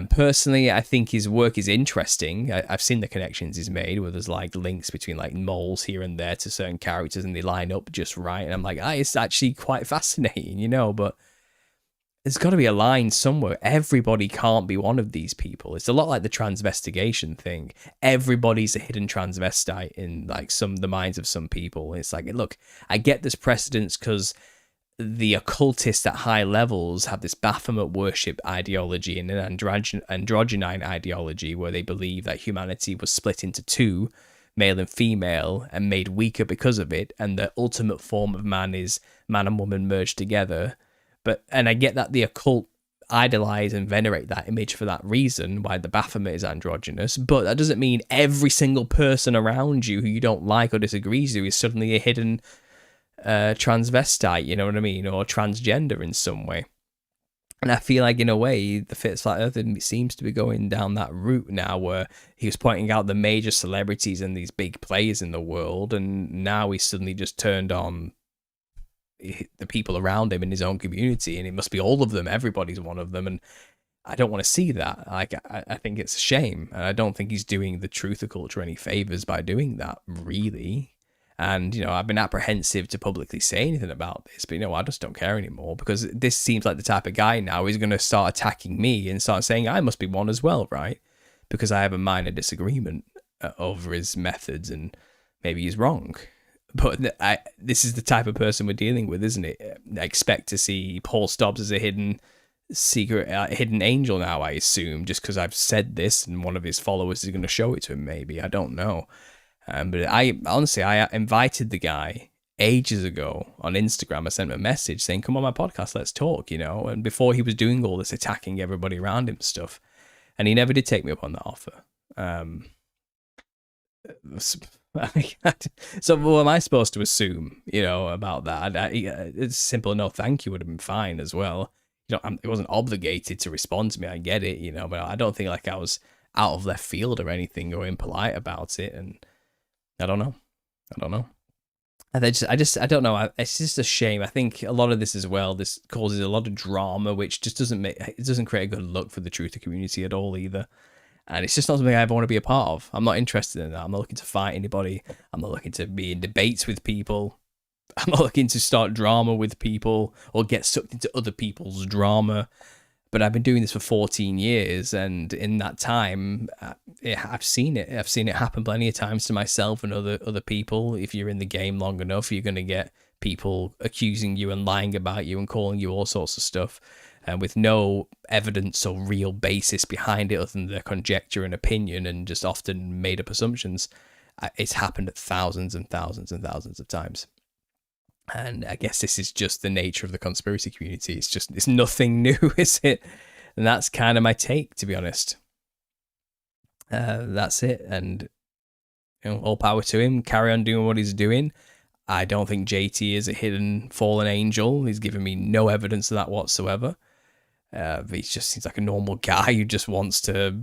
Personally, I think his work is interesting. I've seen the connections he's made where there's like links between like moles here and there to certain characters and they line up just right. And I'm like, it's actually quite fascinating, you know, but there's got to be a line somewhere. Everybody can't be one of these people. It's a lot like the transvestigation thing. Everybody's a hidden transvestite in like the minds of some people. It's like, look, I get this precedence because the occultists at high levels have this Baphomet worship ideology and an androgynine ideology where they believe that humanity was split into two, male and female, and made weaker because of it, and the ultimate form of man is man and woman merged together. And I get that the occult idolize and venerate that image for that reason, why the Baphomet is androgynous, but that doesn't mean every single person around you who you don't like or disagrees with is suddenly a hidden transvestite, you know what I mean, or transgender in some way. And I feel like in a way the Fittest Flat Earther seems to be going down that route now, where he was pointing out the major celebrities and these big players in the world, and now he's suddenly just turned on the people around him in his own community, and it must be all of them, everybody's one of them. And I don't want to see that. Like, I think it's a shame, and I don't think he's doing the truther culture any favors by doing that, really. And, you know, I've been apprehensive to publicly say anything about this, but, you know, I just don't care anymore, because this seems like the type of guy now who's going to start attacking me and start saying I must be one as well, right? Because I have a minor disagreement over his methods, and maybe he's wrong. But this is the type of person we're dealing with, isn't it? I expect to see Paul Stobbs as a hidden angel now, I assume, just because I've said this and one of his followers is going to show it to him, maybe. I don't know. But I invited the guy ages ago on Instagram. I sent him a message saying, come on my podcast, let's talk, you know, and before he was doing all this attacking everybody around him stuff, and he never did take me up on that offer. So what am I supposed to assume, you know, about that? It's simple, no thank you would have been fine as well. You know, it wasn't obligated to respond to me, I get it, you know, but I don't think like I was out of left field or anything or impolite about it, and I don't know. And I don't know. It's just a shame. I think a lot of this as well. This causes a lot of drama, which just doesn't create a good look for the truther community at all either. And it's just not something I ever want to be a part of. I'm not interested in that. I'm not looking to fight anybody. I'm not looking to be in debates with people. I'm not looking to start drama with people or get sucked into other people's drama. But I've been doing this for 14 years, and in that time, I've seen it. I've seen it happen plenty of times to myself and other people. If you're in the game long enough, you're going to get people accusing you and lying about you and calling you all sorts of stuff, and with no evidence or real basis behind it other than their conjecture and opinion and just often made up assumptions. It's happened thousands and thousands and thousands of times. And I guess this is just the nature of the conspiracy community. It's nothing new, is it? And that's kind of my take, to be honest. That's it. And all power to him. Carry on doing what he's doing. I don't think JT is a hidden fallen angel. He's given me no evidence of that whatsoever. He just seems like a normal guy who just wants to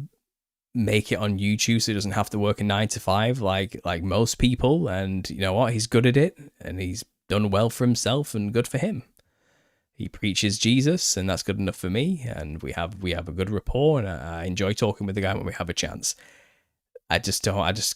make it on YouTube so he doesn't have to work a 9 to 5 like most people. And you know what? He's good at it, and he's done well for himself, and good for him. He preaches Jesus, and that's good enough for me. And we have a good rapport, and I enjoy talking with the guy when we have a chance. I just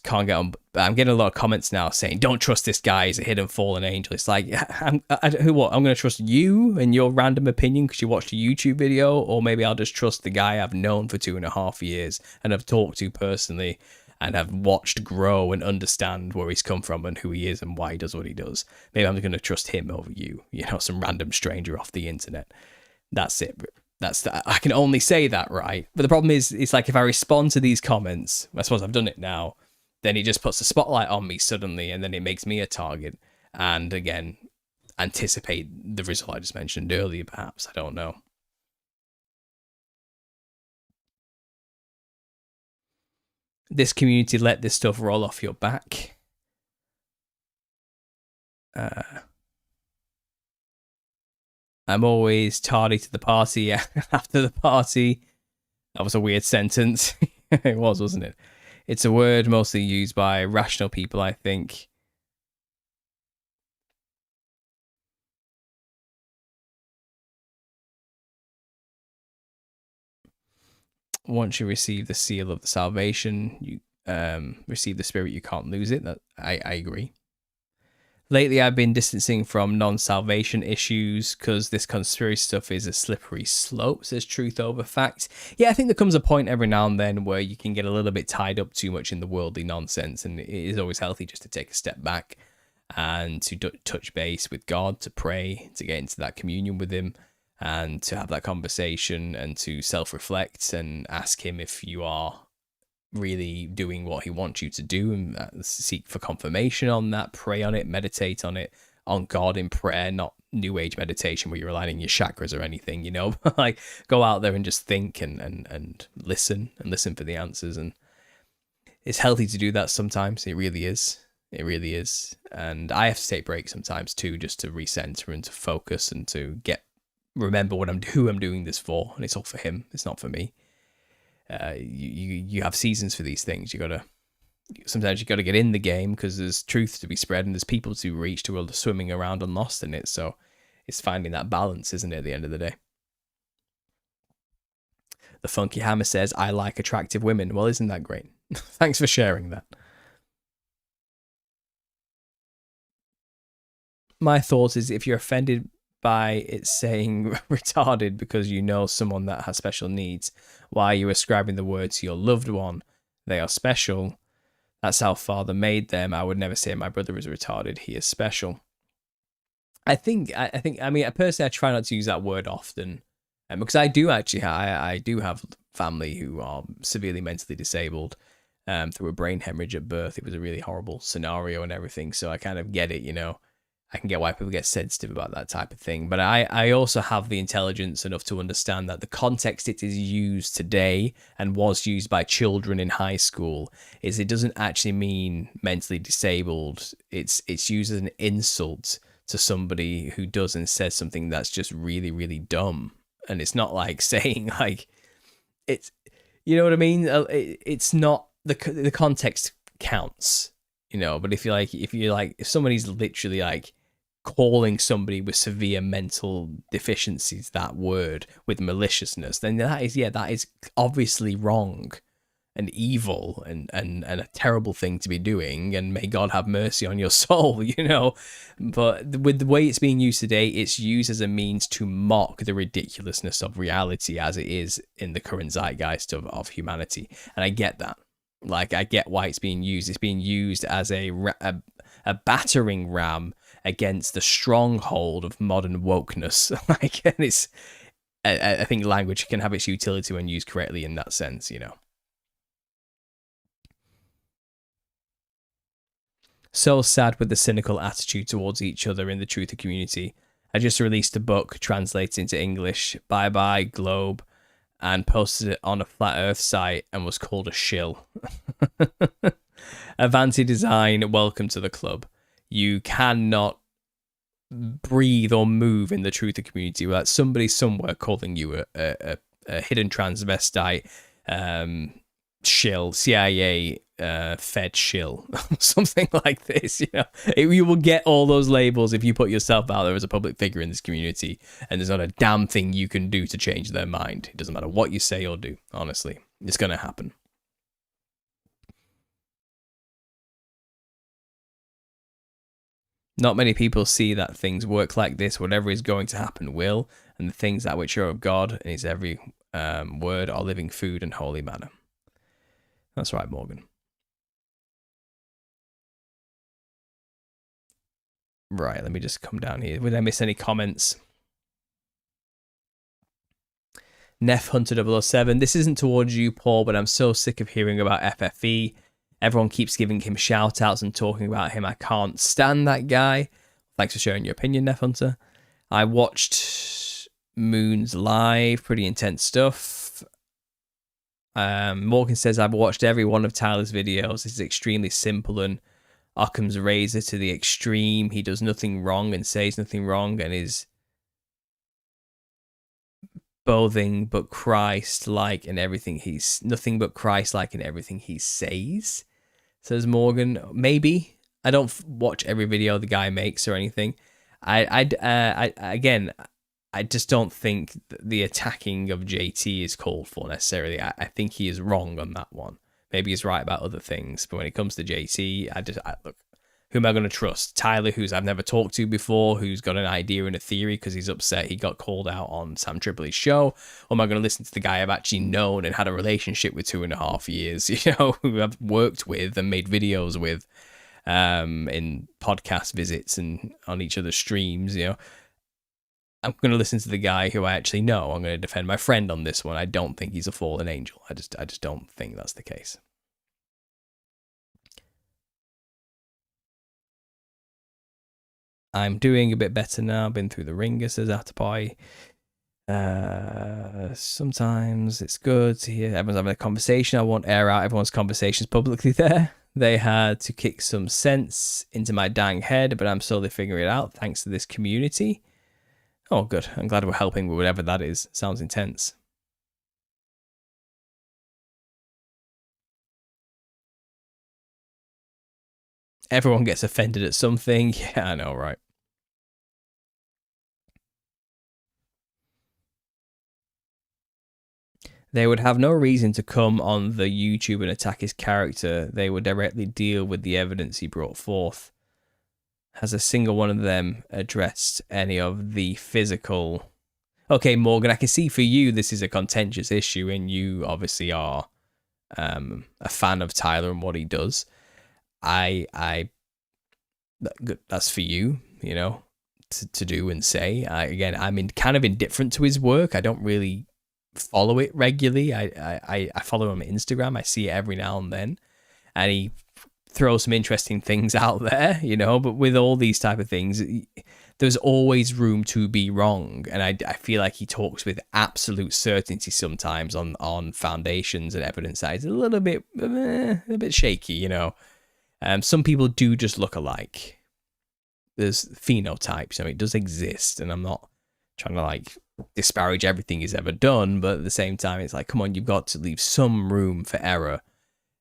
can't get on. I'm getting a lot of comments now saying, "Don't trust this guy. He's a hidden fallen angel." It's like, I'm going to trust you and your random opinion because you watched a YouTube video, or maybe I'll just trust the guy I've known for 2.5 years and have talked to personally, and have watched grow and understand where he's come from and who he is and why he does what he does. Maybe I'm going to trust him over you, some random stranger off the internet. That's it. I can only say that, right? But the problem is, it's like if I respond to these comments, I suppose I've done it now, then he just puts the spotlight on me suddenly, and then it makes me a target. And again, anticipate the result I just mentioned earlier, perhaps. I don't know. This community let this stuff roll off your back. I'm always tardy to the party after the party. That was a weird sentence. It was, wasn't it? It's a word mostly used by rational people, I think. Once you receive the seal of the salvation, you receive the spirit, you can't lose it. That I agree. Lately, I've been distancing from non-salvation issues because this conspiracy stuff is a slippery slope, says Truth Over Fact. Yeah, I think there comes a point every now and then where you can get a little bit tied up too much in the worldly nonsense, and it is always healthy just to take a step back and to touch base with God, to pray, to get into that communion with him, and to have that conversation and to self-reflect and ask him if you are really doing what he wants you to do, and seek for confirmation on that, pray on it, meditate on it, on God in prayer, not new age meditation where you're aligning your chakras or anything, like go out there and just think and listen for the answers. And it's healthy to do that sometimes. It really is. And I have to take breaks sometimes too, just to recenter and to focus and to remember who I'm doing this for. And it's all for him. It's not for me. You have seasons for these things. Sometimes you gotta get in the game because there's truth to be spread and there's people to reach who are swimming around and lost in it. So it's finding that balance, isn't it, at the end of the day? The Funky Hammer says, I like attractive women. Well, isn't that great? Thanks for sharing that. My thought is, if you're offended by it saying retarded because you know someone that has special needs, why are you ascribing the word to your loved one? They are special. That's how Father made them. I would never say my brother is retarded. He is special. I mean, personally, I try not to use that word often, because I do actually, I do have family who are severely mentally disabled through a brain hemorrhage at birth. It was a really horrible scenario and everything. So I kind of get it, I can get why people get sensitive about that type of thing. But I also have the intelligence enough to understand that the context it is used today and was used by children in high school is it doesn't actually mean mentally disabled. It's used as an insult to somebody who does and says something that's just really, really dumb. And it's not like saying like, it's, you know what I mean? It's not, the context counts. you know. But if if somebody's literally like calling somebody with severe mental deficiencies that word with maliciousness, then that is obviously wrong and evil and a terrible thing to be doing, and may God have mercy on your soul, you know. But with the way it's being used today, it's used as a means to mock the ridiculousness of reality as it is in the current zeitgeist of humanity. And I get that. Like, I get why it's being used. It's being used as a battering ram against the stronghold of modern wokeness. Like, and it's, I think language can have its utility when used correctly in that sense, you know. So sad with the cynical attitude towards each other in the truther community. I just released a book translated into English, Bye Bye Globe, and posted it on a Flat Earth site and was called a shill. Avanti Design, welcome to the club. You cannot breathe or move in the truther community without somebody somewhere calling you a hidden transvestite, shill, CIA fed shill, something like this. You know, you will get all those labels if you put yourself out there as a public figure in this community, and there's not a damn thing you can do to change their mind. It doesn't matter what you say or do. Honestly, it's going to happen. Not many people see that things work like this. Whatever is going to happen will, and the things that which are of God and His every word are living food and holy manna. That's right, Morgan. Right, let me just come down here. Did I miss any comments? Neff Hunter 007. This isn't towards you, Paul, but I'm so sick of hearing about FFE. Everyone keeps giving him shout outs and talking about him. I can't stand that guy. Thanks for sharing your opinion, Neff Hunter. I watched Moon's live, pretty intense stuff. Morgan says, I've watched every one of Tyler's videos. This is extremely simple and Occam's razor to the extreme. He does nothing wrong and says nothing wrong and is bothing but Christ-like in everything he's... Nothing but Christ-like in everything he says, says Morgan. Maybe. I don't watch every video the guy makes or anything. Again, I just don't think the attacking of JT is called for necessarily. I think he is wrong on that one. Maybe he's right about other things, but when it comes to JT, look, who am I going to trust? Tyler, who's I've never talked to before, who's got an idea and a theory because he's upset he got called out on Sam Tripoli's show? Or am I going to listen to the guy I've actually known and had a relationship with 2.5 years, you know, who I've worked with and made videos with in podcast visits and on each other's streams, you know? I'm going to listen to the guy who I actually know. I'm going to defend my friend on this one. I don't think he's a fallen angel. I just don't think that's the case. I'm doing a bit better now. Been through the ringer, says Atapai. Sometimes it's good to hear everyone's having a conversation. I won't air out everyone's conversations publicly there. They had to kick some sense into my dang head, but I'm slowly figuring it out thanks to this community. Oh, good. I'm glad we're helping with whatever that is. Sounds intense. Everyone gets offended at something. Yeah, I know, right? They would have no reason to come on the YouTube and attack his character. They would directly deal with the evidence he brought forth. Has a single one of them addressed any of the physical... Okay, Morgan, I can see for you this is a contentious issue, and you obviously are a fan of Tyler and what he does. That's for you, you know, to do and say. I'm kind of indifferent to his work. I don't really follow it regularly. I follow him on Instagram. I see it every now and then, and he throw some interesting things out there, you know, but with all these type of things, there's always room to be wrong. And I feel like he talks with absolute certainty sometimes on foundations and evidence that is a little bit shaky, you know. Some people do just look alike. There's phenotypes, I mean, it does exist, and I'm not trying to like disparage everything he's ever done, but at the same time, it's like, come on, you've got to leave some room for error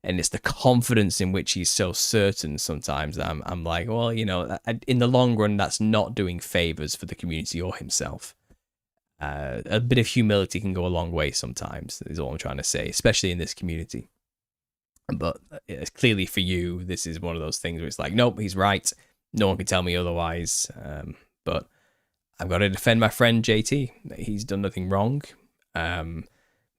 And it's the confidence in which he's so certain sometimes that I'm like, well, in the long run, that's not doing favors for the community or himself. A bit of humility can go a long way sometimes, is all I'm trying to say, especially in this community. But clearly for you, this is one of those things where it's like, nope, he's right. No one can tell me otherwise. But I've got to defend my friend JT. He's done nothing wrong.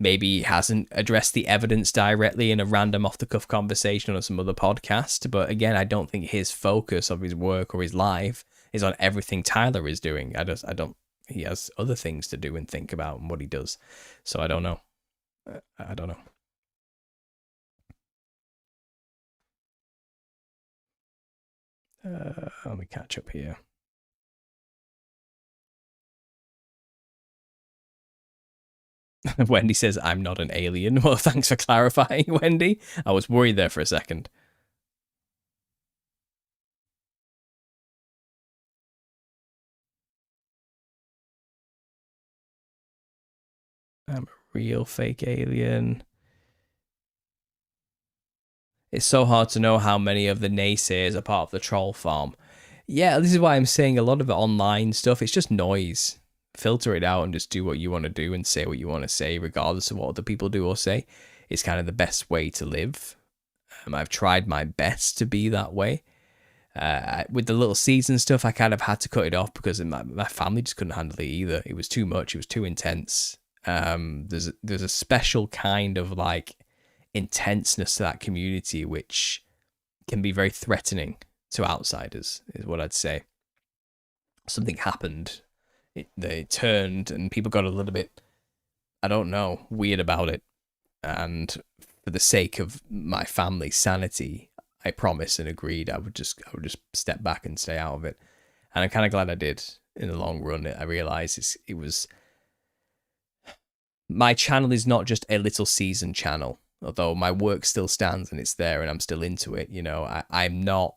Maybe he hasn't addressed the evidence directly in a random off-the-cuff conversation on some other podcast. But again, I don't think his focus of his work or his life is on everything Tyler is doing. I don't. He has other things to do and think about and what he does. So I don't know. I don't know. Let me catch up here. Wendy says, I'm not an alien. Well, thanks for clarifying, Wendy. I was worried there for a second. I'm a real fake alien. It's so hard to know how many of the naysayers are part of the troll farm. Yeah, this is why I'm saying a lot of the online stuff, it's just noise. Filter it out and just do what you want to do and say what you want to say, regardless of what other people do or say. It's kind of the best way to live. I've tried my best to be that way. With the little season stuff, I kind of had to cut it off because my family just couldn't handle it either. It was too much. It was too intense. There's a special kind of like intenseness to that community which can be very threatening to outsiders, is what I'd say. Something happened. They turned and people got a little bit, I don't know, weird about it. And for the sake of my family's sanity, I promised and agreed I would just step back and stay out of it. And I'm kind of glad I did in the long run. I realized it was, my channel is not just a little season channel, although my work still stands and it's there and I'm still into it. I'm not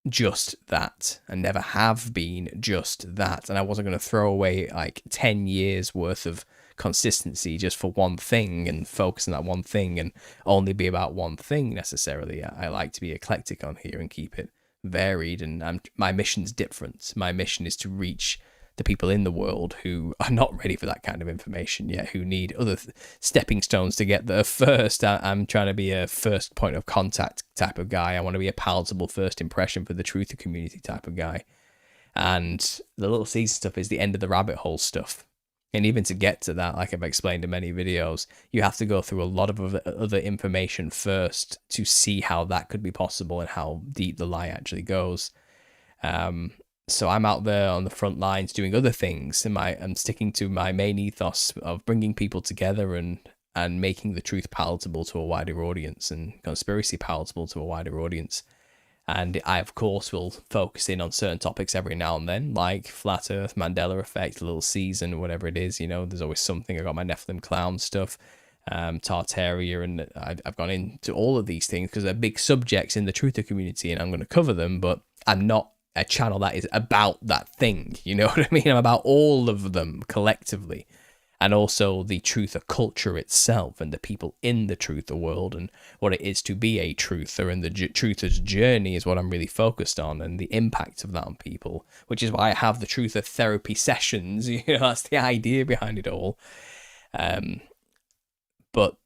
just that and never have been just that. And I wasn't going to throw away like 10 years worth of consistency just for one thing and focus on that one thing and only be about one thing necessarily. I like to be eclectic on here and keep it varied, and my mission's different. My mission is to reach the people in the world who are not ready for that kind of information yet, who need other stepping stones to get there first. I'm trying to be a first point of contact type of guy. I want to be a palatable first impression for the truther community type of guy. And the little season stuff is the end of the rabbit hole stuff. And even to get to that, like I've explained in many videos, you have to go through a lot of other information first to see how that could be possible and how deep the lie actually goes. So I'm out there on the front lines doing other things, and I'm sticking to my main ethos of bringing people together and making the truth palatable to a wider audience and conspiracy palatable to a wider audience. And I, of course, will focus in on certain topics every now and then, like Flat Earth, Mandela Effect, Little Season, whatever it is. There's always something. I got my Nephilim Clown stuff, Tartaria, and I've gone into all of these things because they're big subjects in the truther community, and I'm going to cover them, but I'm not a channel that is about that thing. You know what I mean? I'm about all of them collectively. And also the truther culture itself and the people in the truther world and what it is to be a truther, and the truther's journey is what I'm really focused on, and the impact of that on people, which is why I have the truther therapy sessions. That's the idea behind it all. But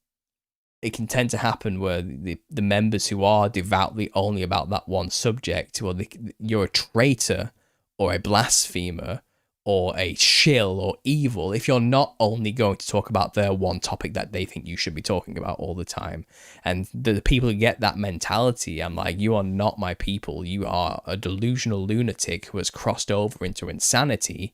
it can tend to happen where the members who are devoutly only about that one subject, well, you're a traitor or a blasphemer or a shill or evil if you're not only going to talk about their one topic that they think you should be talking about all the time. And the people who get that mentality, I'm like, you are not my people. You are a delusional lunatic who has crossed over into insanity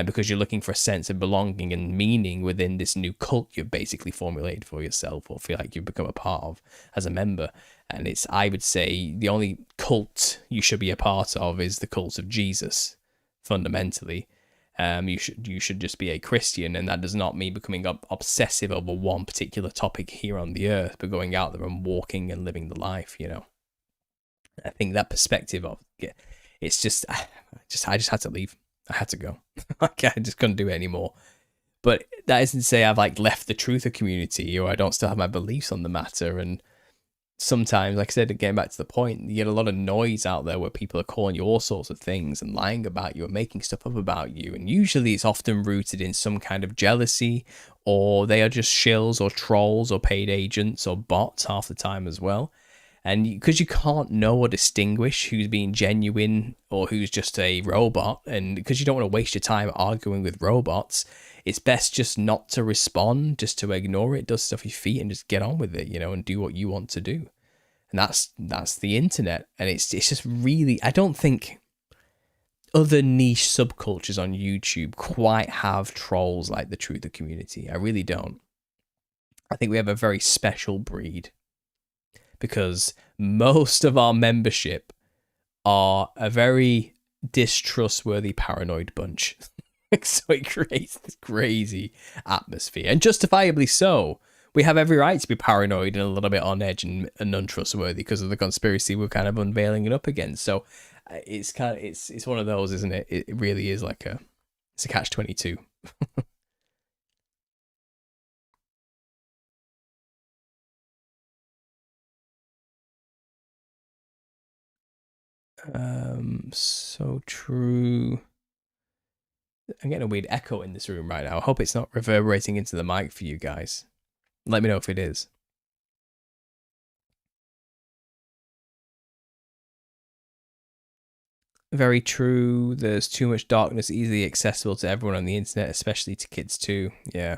because you're looking for a sense of belonging and meaning within this new cult you've basically formulated for yourself or feel like you've become a part of as a member. And it's, I would say, the only cult you should be a part of is the cult of Jesus, fundamentally. You should just be a Christian, and that does not mean becoming obsessive over one particular topic here on the earth, but going out there and walking and living the life. I think that perspective of it's just I just had to leave. I had to go. I just couldn't do it anymore. But that isn't to say I've left the truther community or I don't still have my beliefs on the matter. And sometimes, like I said, getting back to the point, you get a lot of noise out there where people are calling you all sorts of things and lying about you and making stuff up about you. And usually it's often rooted in some kind of jealousy, or they are just shills or trolls or paid agents or bots half the time as well. And because you can't know or distinguish who's being genuine or who's just a robot, and because you don't want to waste your time arguing with robots, it's best just not to respond, just to ignore it, dust off your feet, and just get on with it, and do what you want to do. And that's the internet. And it's just really, I don't think other niche subcultures on YouTube quite have trolls like the Truther community. I really don't. I think we have a very special breed, because most of our membership are a very distrustworthy, paranoid bunch. So it creates this crazy atmosphere, and justifiably so. We have every right to be paranoid and a little bit on edge and untrustworthy because of the conspiracy we're kind of unveiling it up against. So it's one of those, isn't it? It really is like it's a catch-22. So true. I'm getting a weird echo in this room right now. I hope it's not reverberating into the mic for you guys. Let me know if it is. Very true. There's too much darkness easily accessible to everyone on the internet, especially to kids too. Yeah.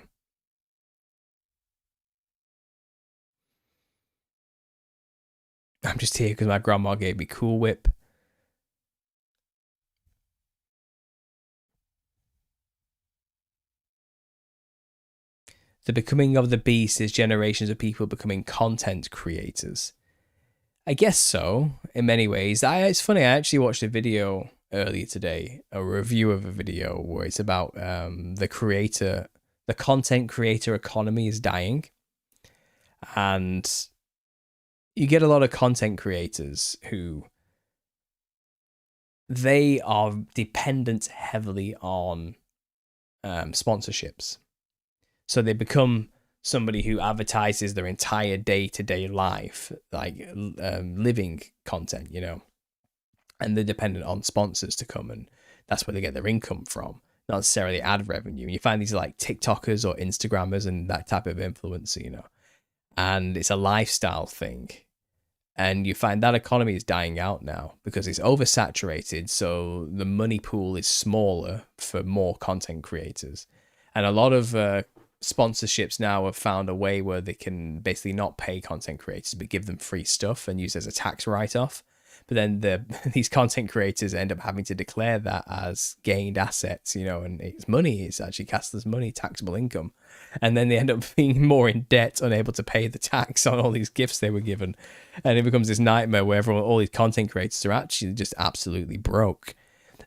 I'm just here because my grandma gave me Cool Whip. The becoming of the beast is generations of people becoming content creators. I guess so, in many ways. It's funny, I actually watched a video earlier today, a review of a video where it's about the content creator economy is dying. And you get a lot of content creators who they are dependent heavily on sponsorships. So they become somebody who advertises their entire day-to-day life, like living content, and they're dependent on sponsors to come, and that's where they get their income from, not necessarily ad revenue. And you find these like TikTokers or Instagrammers and that type of influencer, and it's a lifestyle thing. And you find that economy is dying out now because it's oversaturated, so the money pool is smaller for more content creators. And a lot of sponsorships now have found a way where they can basically not pay content creators but give them free stuff and use it as a tax write-off. But then these content creators end up having to declare that as gained assets, and it's money. It's actually cast as money, taxable income. And then they end up being more in debt, unable to pay the tax on all these gifts they were given. And it becomes this nightmare where all these content creators are actually just absolutely broke.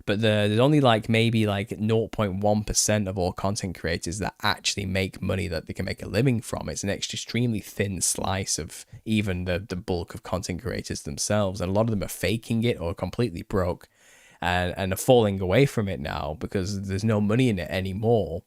But there's only maybe 0.1% of all content creators that actually make money that they can make a living from. It's an extremely thin slice of even the bulk of content creators themselves. And a lot of them are faking it or completely broke and are falling away from it now because there's no money in it anymore.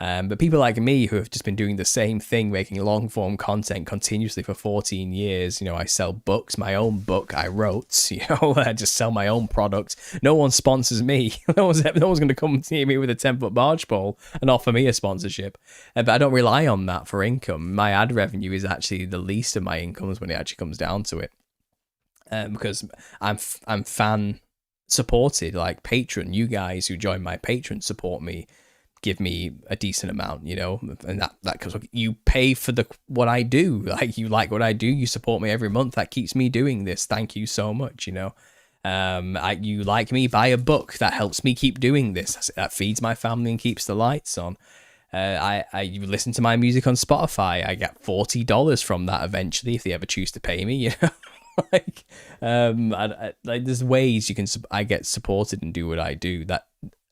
But people like me who have just been doing the same thing, making long form content continuously for 14 years, I sell books, my own book I wrote, I just sell my own product. No one sponsors me. No one's going to come to me with a 10-foot barge pole and offer me a sponsorship. But I don't rely on that for income. My ad revenue is actually the least of my incomes when it actually comes down to it. Because I'm fan supported, like Patreon. You guys who join my Patreon support me, give me a decent amount, and that because you pay for what I do. Like, you like what I do, you support me every month. That keeps me doing this. Thank you so much. You like me, buy a book. That helps me keep doing this. That feeds my family and keeps the lights on. You listen to my music on Spotify. I get $40 from that eventually if they ever choose to pay me. There's ways I get supported and do what I do that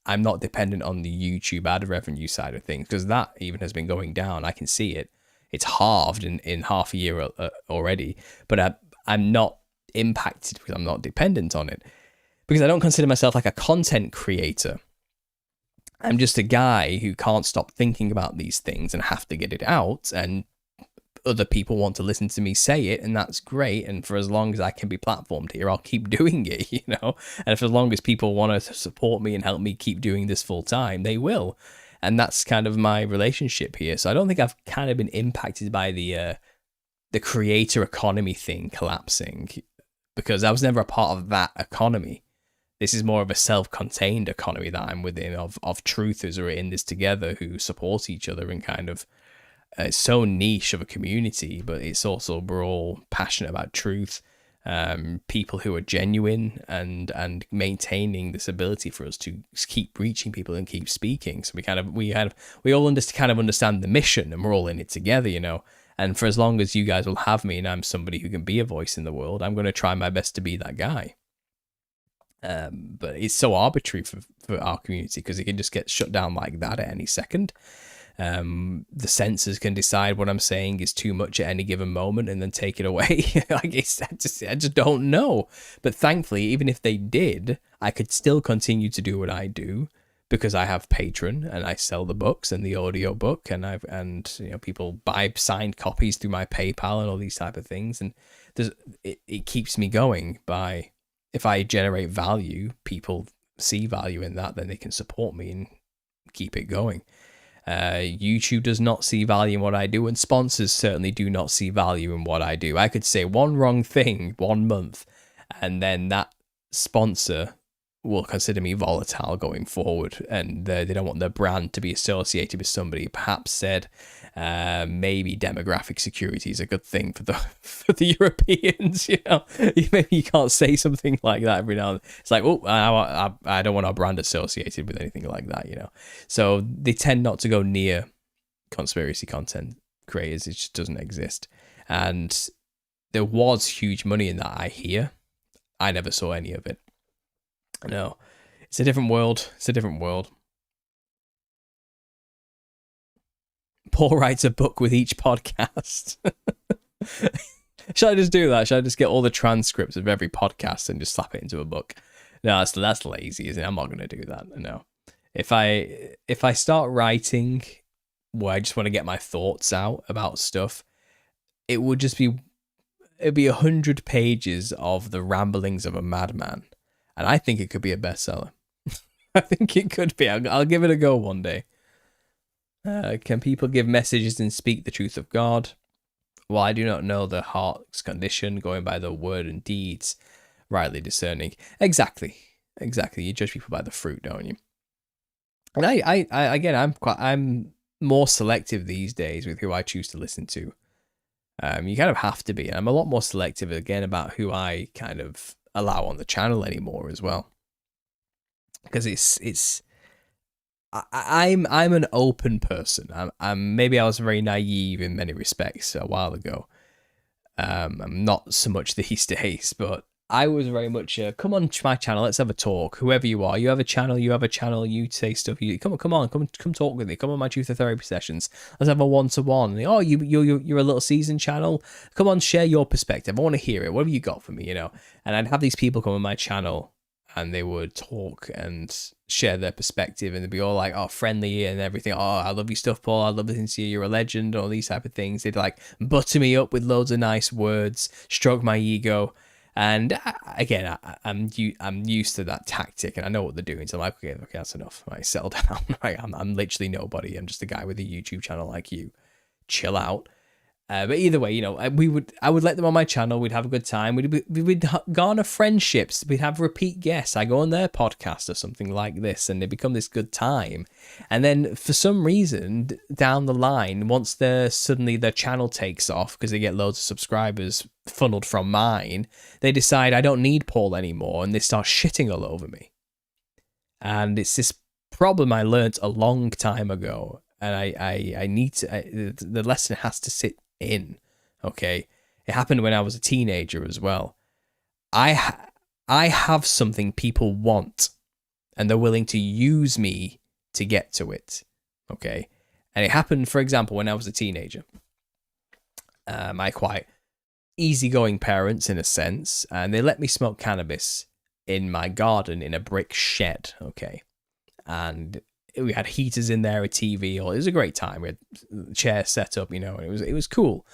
I'm not dependent on the YouTube ad revenue side of things, because that even has been going down. I can see it. It's halved in half a year already, but I'm not impacted because I'm not dependent on it, because I don't consider myself like a content creator. I'm just a guy who can't stop thinking about these things and have to get it out. And other people want to listen to me say it, and that's great. And for as long as I can be platformed here, I'll keep doing it, you know. And for as long as people want to support me and help me keep doing this full time, they will. And that's kind of my relationship here. So I don't think I've kind of been impacted by the creator economy thing collapsing, because I was never a part of that economy. This is more of a self-contained economy that I'm within, of truthers who are in this together, who support each other, and kind of, it's so niche of a community, but it's also, we're all passionate about truth. People who are genuine and maintaining this ability for us to keep reaching people and keep speaking. So we all understand the mission, and we're all in it together, you know. And for as long as you guys will have me, and I'm somebody who can be a voice in the world, I'm going to try my best to be that guy. But it's so arbitrary for our community, because it can just get shut down like that at any second. The censors can decide what I'm saying is too much at any given moment and then take it away. I just don't know. But thankfully, even if they did, I could still continue to do what I do, because I have Patreon and I sell the books and the audio book, and you know, people buy signed copies through my PayPal and all these type of things, and it keeps me going. By, if I generate value, people see value in that, then they can support me and keep it going. YouTube does not see value in what I do, and sponsors certainly do not see value in what I do. I could say one wrong thing 1 month, and then that sponsor will consider me volatile going forward, and they don't want their brand to be associated with somebody. Perhaps said, maybe demographic security is a good thing for the Europeans. You know, maybe you can't say something like that every now and then. It's like, oh, I don't want our brand associated with anything like that. You know, so they tend not to go near conspiracy content creators. It just doesn't exist. And there was huge money in that, I hear. I never saw any of it. No, it's a different world. It's a different world. Paul writes a book with each podcast. Should I just do that? Should I just get all the transcripts of every podcast and just slap it into a book? No, that's lazy, isn't it? I'm not going to do that. No. If I start writing where I just want to get my thoughts out about stuff, it'd be 100 pages of the ramblings of a madman. And I think it could be a bestseller. I think it could be. I'll give it a go one day. Can people give messages and speak the truth of God? Well, I do not know the heart's condition, going by the word and deeds, rightly discerning. Exactly. You judge people by the fruit, don't you? And I'm more selective these days with who I choose to listen to. You kind of have to be. I'm a lot more selective again about who I kind of allow on the channel anymore as well, because I'm an open person. I'm maybe I was very naive in many respects a while ago. I'm not so much these days, but I was very much come on to my channel, let's have a talk. Whoever you are, you have a channel, you say stuff. You come talk with me. Come on my Truth or Therapy sessions. Let's have a one-to-one. Oh, you're a little seasoned channel. Come on, share your perspective. I want to hear it. What have you got for me? You know. And I'd have these people come on my channel, and they would talk and share their perspective, and they'd be all like, oh, friendly and everything. Oh, I love your stuff, Paul. I love listening to you. You're a legend. All these type of things. They'd like butter me up with loads of nice words, stroke my ego. And again, I'm used to that tactic, and I know what they're doing. So I'm like, okay, that's enough. Right, settle down. Right, I'm literally nobody. I'm just a guy with a YouTube channel like you. Chill out. But either way, you know, I would let them on my channel. We'd have a good time. We'd garner friendships. We'd have repeat guests. I go on their podcast or something like this, and they become this good time. And then for some reason down the line, once their channel takes off because they get loads of subscribers funneled from mine, they decide I don't need Paul anymore, and they start shitting all over me. And it's this problem I learnt a long time ago, and I need to. The lesson has to sit in. Okay, it happened when I was a teenager as well. I have something people want, and they're willing to use me to get to it. Okay, and it happened, for example, when I was a teenager. My quite easygoing parents, in a sense, and they let me smoke cannabis in my garden in a brick shed. Okay, and we had heaters in there, a TV. It was a great time. We had chairs set up, you know, and it was cool.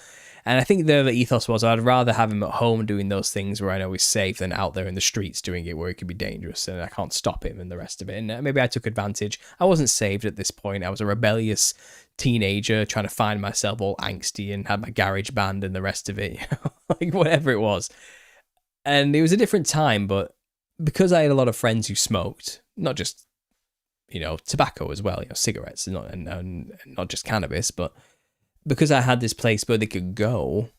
And I think the ethos was I'd rather have him at home doing those things where I know he's safe than out there in the streets doing it where it could be dangerous and I can't stop him and the rest of it. And maybe I took advantage. I wasn't saved at this point. I was a rebellious teenager trying to find myself, all angsty, and had my garage band and the rest of it, like whatever it was. And it was a different time, but because I had a lot of friends who smoked, not just, tobacco as well, cigarettes, and not just cannabis, but because I had this place where they could go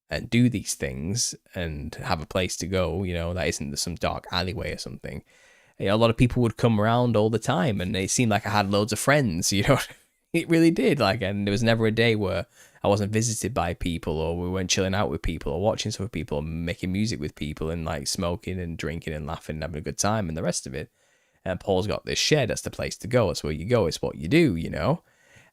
and do these things and have a place to go, that isn't some dark alleyway or something. A lot of people would come around all the time, and it seemed like I had loads of friends, It really did. And there was never a day where I wasn't visited by people, or we weren't chilling out with people, or watching stuff with people, or making music with people, and smoking and drinking and laughing and having a good time and the rest of it. And Paul's got this shed. That's the place to go. That's where you go. It's what you do,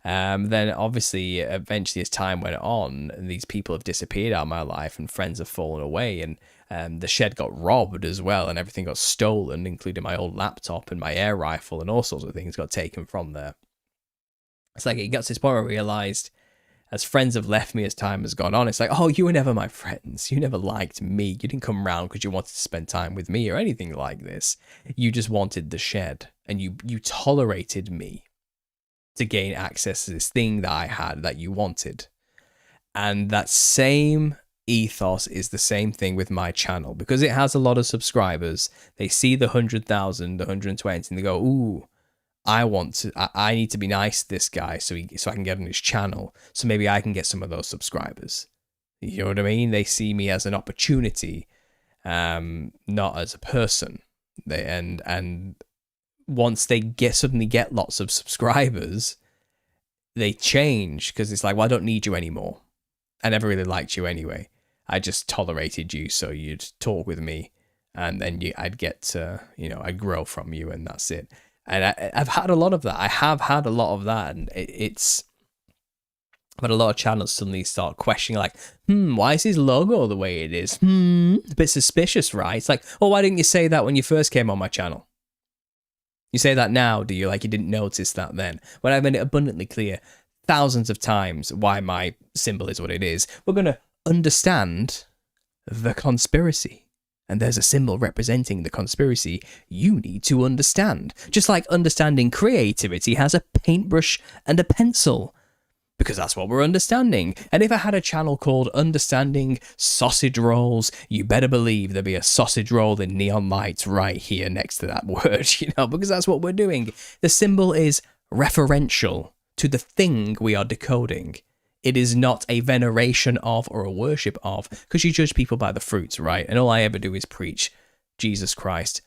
Then obviously, eventually, as time went on, these people have disappeared out of my life, and friends have fallen away, and the shed got robbed as well, and everything got stolen, including my old laptop and my air rifle, and all sorts of things got taken from there. It's it got to this point where I realized, as friends have left me as time has gone on, it's oh, you were never my friends. You never liked me. You didn't come round because you wanted to spend time with me or anything like this. You just wanted the shed, and you tolerated me to gain access to this thing that I had that you wanted. And that same ethos is the same thing with my channel, because it has a lot of subscribers. They see the 100,000, the 120, and they go, ooh, I need to be nice to this guy so I can get on his channel, so maybe I can get some of those subscribers. You know what I mean? They see me as an opportunity, not as a person. And once they suddenly get lots of subscribers, they change, because it's well, I don't need you anymore. I never really liked you anyway. I just tolerated you so you'd talk with me, and then I'd get to, I'd grow from you, and that's it. And I've had a lot of that. I have had a lot of that, and it's... But a lot of channels suddenly start questioning, why is his logo the way it is? It's a bit suspicious, right? It's why didn't you say that when you first came on my channel? You say that now, do you? You didn't notice that then. When I've made it abundantly clear thousands of times why my symbol is what it is, we're going to understand the conspiracy. And there's a symbol representing the conspiracy you need to understand. Just like understanding creativity has a paintbrush and a pencil. Because that's what we're understanding. And if I had a channel called Understanding Sausage Rolls, you better believe there'd be a sausage roll in neon lights right here next to that word, because that's what we're doing. The symbol is referential to the thing we are decoding. It is not a veneration of or a worship of, because you judge people by the fruits, right? And all I ever do is preach Jesus Christ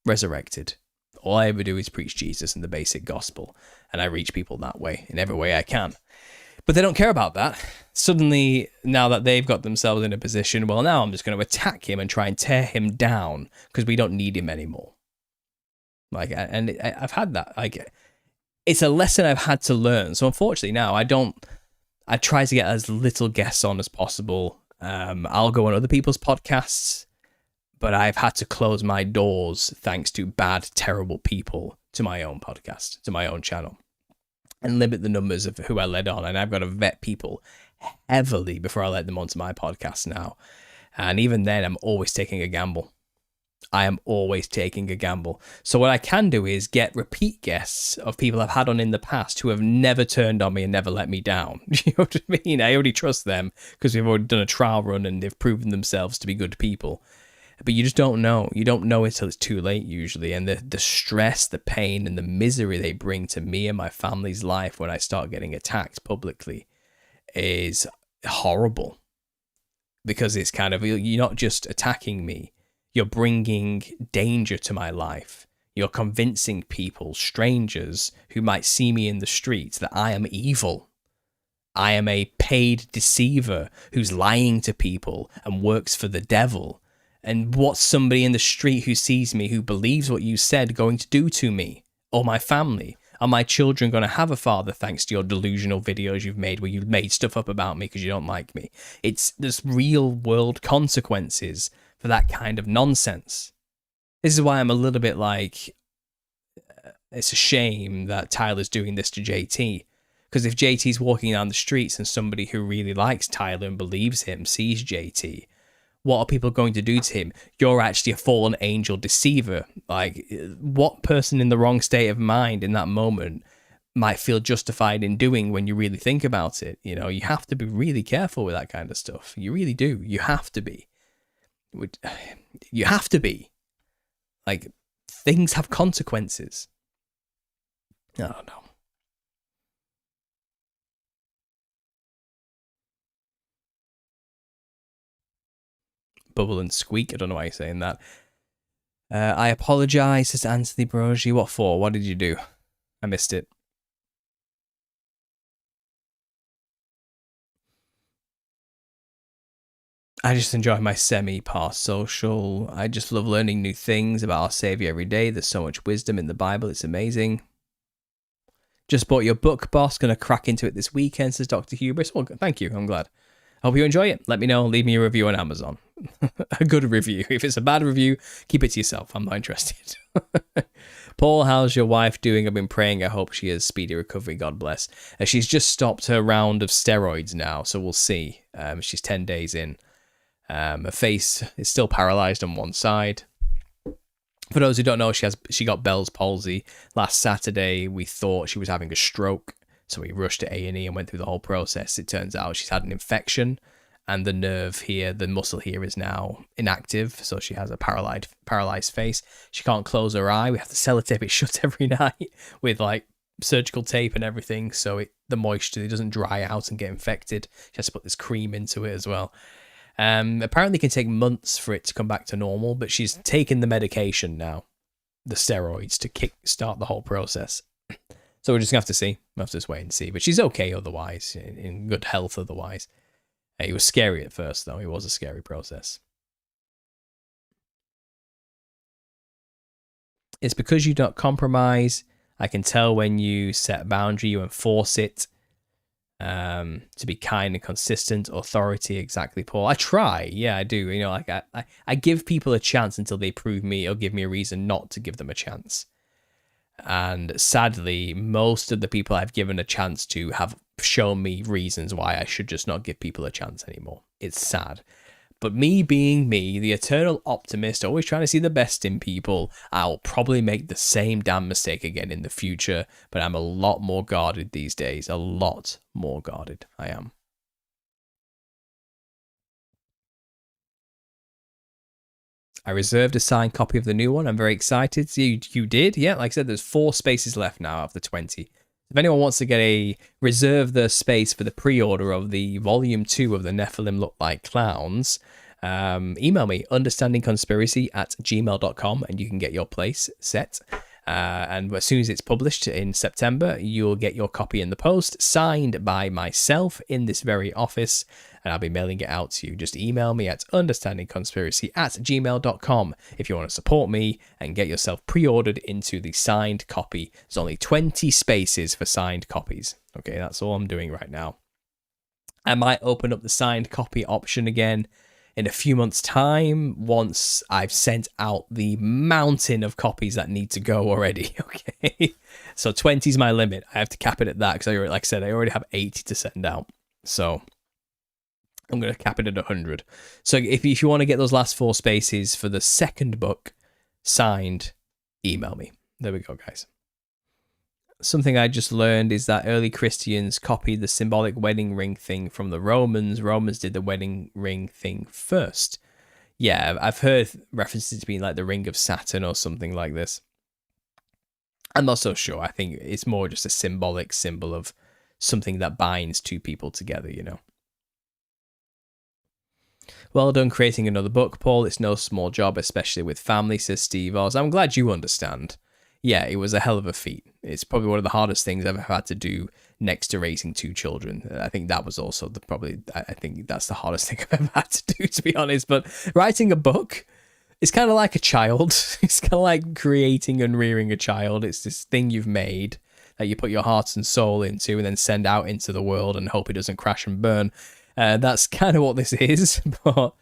resurrected. All I ever do is preach Jesus and the basic gospel, and I reach people that way in every way I can. But they don't care about that. Suddenly, now that they've got themselves in a position, well, now I'm just going to attack him and try and tear him down because we don't need him anymore. And I've had that. It's a lesson I've had to learn. So unfortunately now I try to get as little guests on as possible. I'll go on other people's podcasts, but I've had to close my doors thanks to bad, terrible people to my own podcast, to my own channel, and limit the numbers of who I let on. And I've got to vet people heavily before I let them onto my podcast now. And even then, I'm always taking a gamble. I am always taking a gamble. So what I can do is get repeat guests of people I've had on in the past who have never turned on me and never let me down. You know what I mean? I already trust them because we've already done a trial run and they've proven themselves to be good people. But you just don't know. You don't know until it's too late usually. And the stress, the pain, and the misery they bring to me and my family's life when I start getting attacked publicly is horrible. Because it's kind of, you're not just attacking me. You're bringing danger to my life. You're convincing people, strangers who might see me in the streets, that I am evil. I am a paid deceiver who's lying to people and works for the devil. And what's somebody in the street who sees me, who believes what you said, going to do to me or my family? Are my children going to have a father thanks to your delusional videos you've made where you've made stuff up about me because you don't like me? There's real world consequences for that kind of nonsense. This is why I'm a little bit it's a shame that Tyler's doing this to JT, Because if JT's walking down the streets and somebody who really likes Tyler and believes him sees JT, what are people going to do to him? You're actually a fallen angel deceiver. Like, what person in the wrong state of mind in that moment might feel justified in doing when you really think about it? You know, you have to be really careful with that kind of stuff. You really do. You have to be. You have to be. Like, things have consequences. I don't know. Bubble and squeak. I don't know why you're saying that. I apologise, says Anthony Brogy. What for? What did you do? I missed it. I just enjoy my semi-parsocial. I just love learning new things about our Saviour every day. There's so much wisdom in the Bible. It's amazing. Just bought your book, boss. Gonna crack into it this weekend, says Dr. Hubris. Well, thank you. I'm glad. Hope you enjoy it. Let me know. Leave me a review on Amazon. A good review. If it's a bad review, keep it to yourself. I'm not interested. Paul, how's your wife doing? I've been praying. I hope she has speedy recovery. God bless. She's just stopped her round of steroids now, so we'll see. She's 10 days in. Her face is still paralyzed on one side. For those who don't know, she got Bell's palsy. Last Saturday, we thought she was having a stroke, so we rushed to A&E and went through the whole process. It turns out she's had an infection, and the nerve here, the muscle here, is now inactive, so she has a paralyzed face. She can't close her eye. We have to sellotape it shut every night with like surgical tape and everything, so the moisture doesn't dry out and get infected. She has to put this cream into it as well. Apparently it can take months for it to come back to normal, but she's taken the medication now, the steroids, to kick-start the whole process. So we're just going to have to see. We'll have to just wait and see. But she's okay otherwise, in good health otherwise. It was scary at first, though. It was a scary process. It's because you don't compromise. I can tell when you set a boundary, you enforce it. To be kind and consistent. Authority, exactly, Paul. I try. Yeah, I do. You know, like I give people a chance until they prove me or give me a reason not to give them a chance. And sadly, most of the people I've given a chance to have shown me reasons why I should just not give people a chance anymore. It's sad. But me being me, the eternal optimist, always trying to see the best in people, I'll probably make the same damn mistake again in the future, but I'm a lot more guarded these days. A lot more guarded, I am. I reserved a signed copy of the new one. I'm very excited. So you did? Yeah, like I said, there's 4 spaces left now out of the 20. If anyone wants to reserve the space for the pre-order of the volume 2 of the Nephilim Look Like Clowns, email me, understandingconspiracy@gmail.com, and you can get your place set. And as soon as it's published in September, you'll get your copy in the post, signed by myself in this very office, and I'll be mailing it out to you. Just email me at understandingconspiracy@gmail.com if you want to support me and get yourself pre-ordered into the signed copy. There's only 20 spaces for signed copies. Okay, that's all I'm doing right now. I might open up the signed copy option again in a few months' time, once I've sent out the mountain of copies that need to go already, okay? So 20 is my limit. I have to cap it at that, because like I said, I already have 80 to send out. So I'm going to cap it at 100. So if you want to get those last 4 spaces for the second book signed, email me. There we go, guys. Something I just learned is that early Christians copied the symbolic wedding ring thing from the Romans. Romans did the wedding ring thing first. Yeah, I've heard references to being like the ring of Saturn or something like this. I'm not so sure. I think it's more just a symbolic symbol of something that binds 2 people together, you know. Well done creating another book, Paul. It's no small job, especially with family, says Steve Oz. I'm glad you understand. Yeah, it was a hell of a feat. It's probably one of the hardest things I've ever had to do next to raising 2 children. I think that was also I think that's the hardest thing I've ever had to do, to be honest. But writing a book, it's kind of like a child. It's kind of like creating and rearing a child. It's this thing you've made that you put your heart and soul into and then send out into the world and hope it doesn't crash and burn. That's kind of what this is, but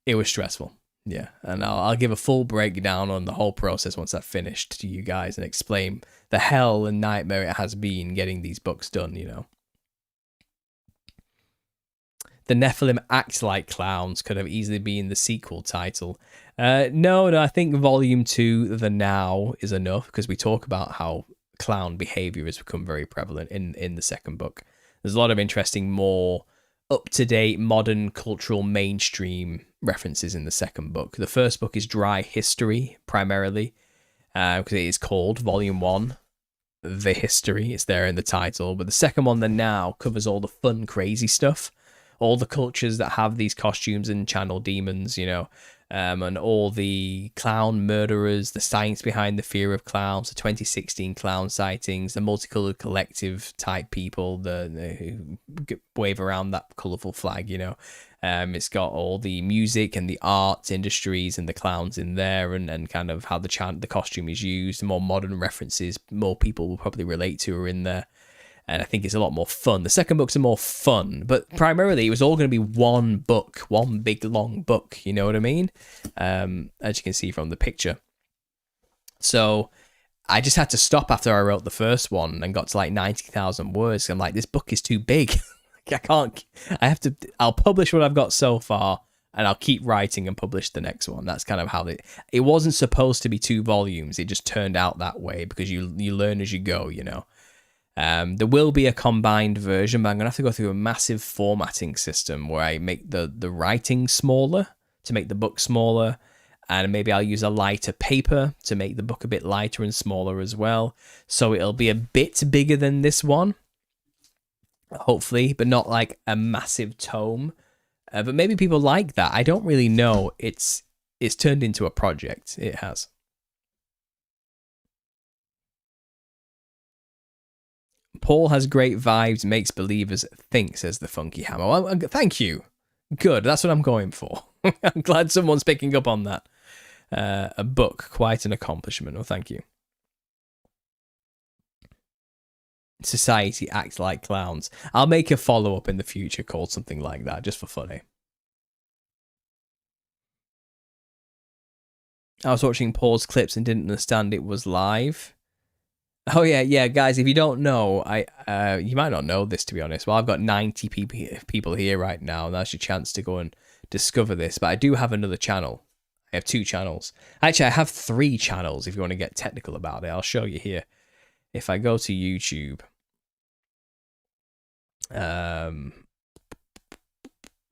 it was stressful. Yeah, and I'll give a full breakdown on the whole process once I've finished to you guys and explain the hell and nightmare it has been getting these books done, you know. The Nephilim Act Like Clowns could have easily been the sequel title. No, I think Volume 2, The Now, is enough, because we talk about how clown behavior has become very prevalent in the second book. There's a lot of interesting, more up-to-date, modern, cultural, mainstream references in the second book. The first book is dry history, primarily, because it is called Volume 1, The History. It's there in the title. But the second one, The Now, covers all the fun, crazy stuff. All the cultures that have these costumes and channel demons, you know, and all the clown murderers, the science behind the fear of clowns, the 2016 clown sightings, the multicolored collective type people who wave around that colorful flag, you know. It's got all the music and the art industries and the clowns in there, and kind of how the costume is used. The more modern references more people will probably relate to are in there. And I think it's a lot more fun. The second book's are more fun, but primarily it was all going to be one book, one big long book. You know what I mean? As you can see from the picture. So I just had to stop after I wrote the first one and got to like 90,000 words. I'm like, this book is too big. I'll publish what I've got so far, and I'll keep writing and publish the next one. That's kind of how it wasn't supposed to be 2 volumes. It just turned out that way because you learn as you go, you know. There will be a combined version, but I'm going to have to go through a massive formatting system where I make the writing smaller to make the book smaller, and maybe I'll use a lighter paper to make the book a bit lighter and smaller as well. So it'll be a bit bigger than this one, hopefully, but not like a massive tome. But maybe people like that. I don't really know. It's turned into a project. It has. Paul has great vibes, makes believers think, says the Funky Hammer. Well, thank you. Good, that's what I'm going for. I'm glad someone's picking up on that. A book, quite an accomplishment. Well, thank you. Society acts like clowns. I'll make a follow-up in the future called something like that, just for funny. I was watching Paul's clips and didn't understand it was live. Oh yeah, guys. If you don't know, you might not know this, to be honest. Well, I've got 90 people here right now, and that's your chance to go and discover this. But I do have another channel. I have 2 channels. Actually, I have 3 channels. If you want to get technical about it, I'll show you here. If I go to YouTube, and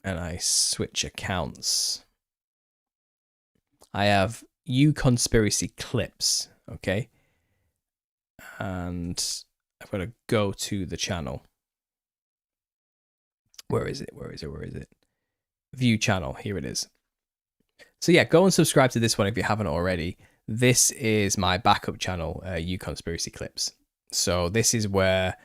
I switch accounts, I have Conspiracy Clips. Okay. And I've got to go to the channel. Where is it? View channel. Here it is. So yeah, go and subscribe to this one if you haven't already. This is my backup channel, Conspiracy Clips. So this is where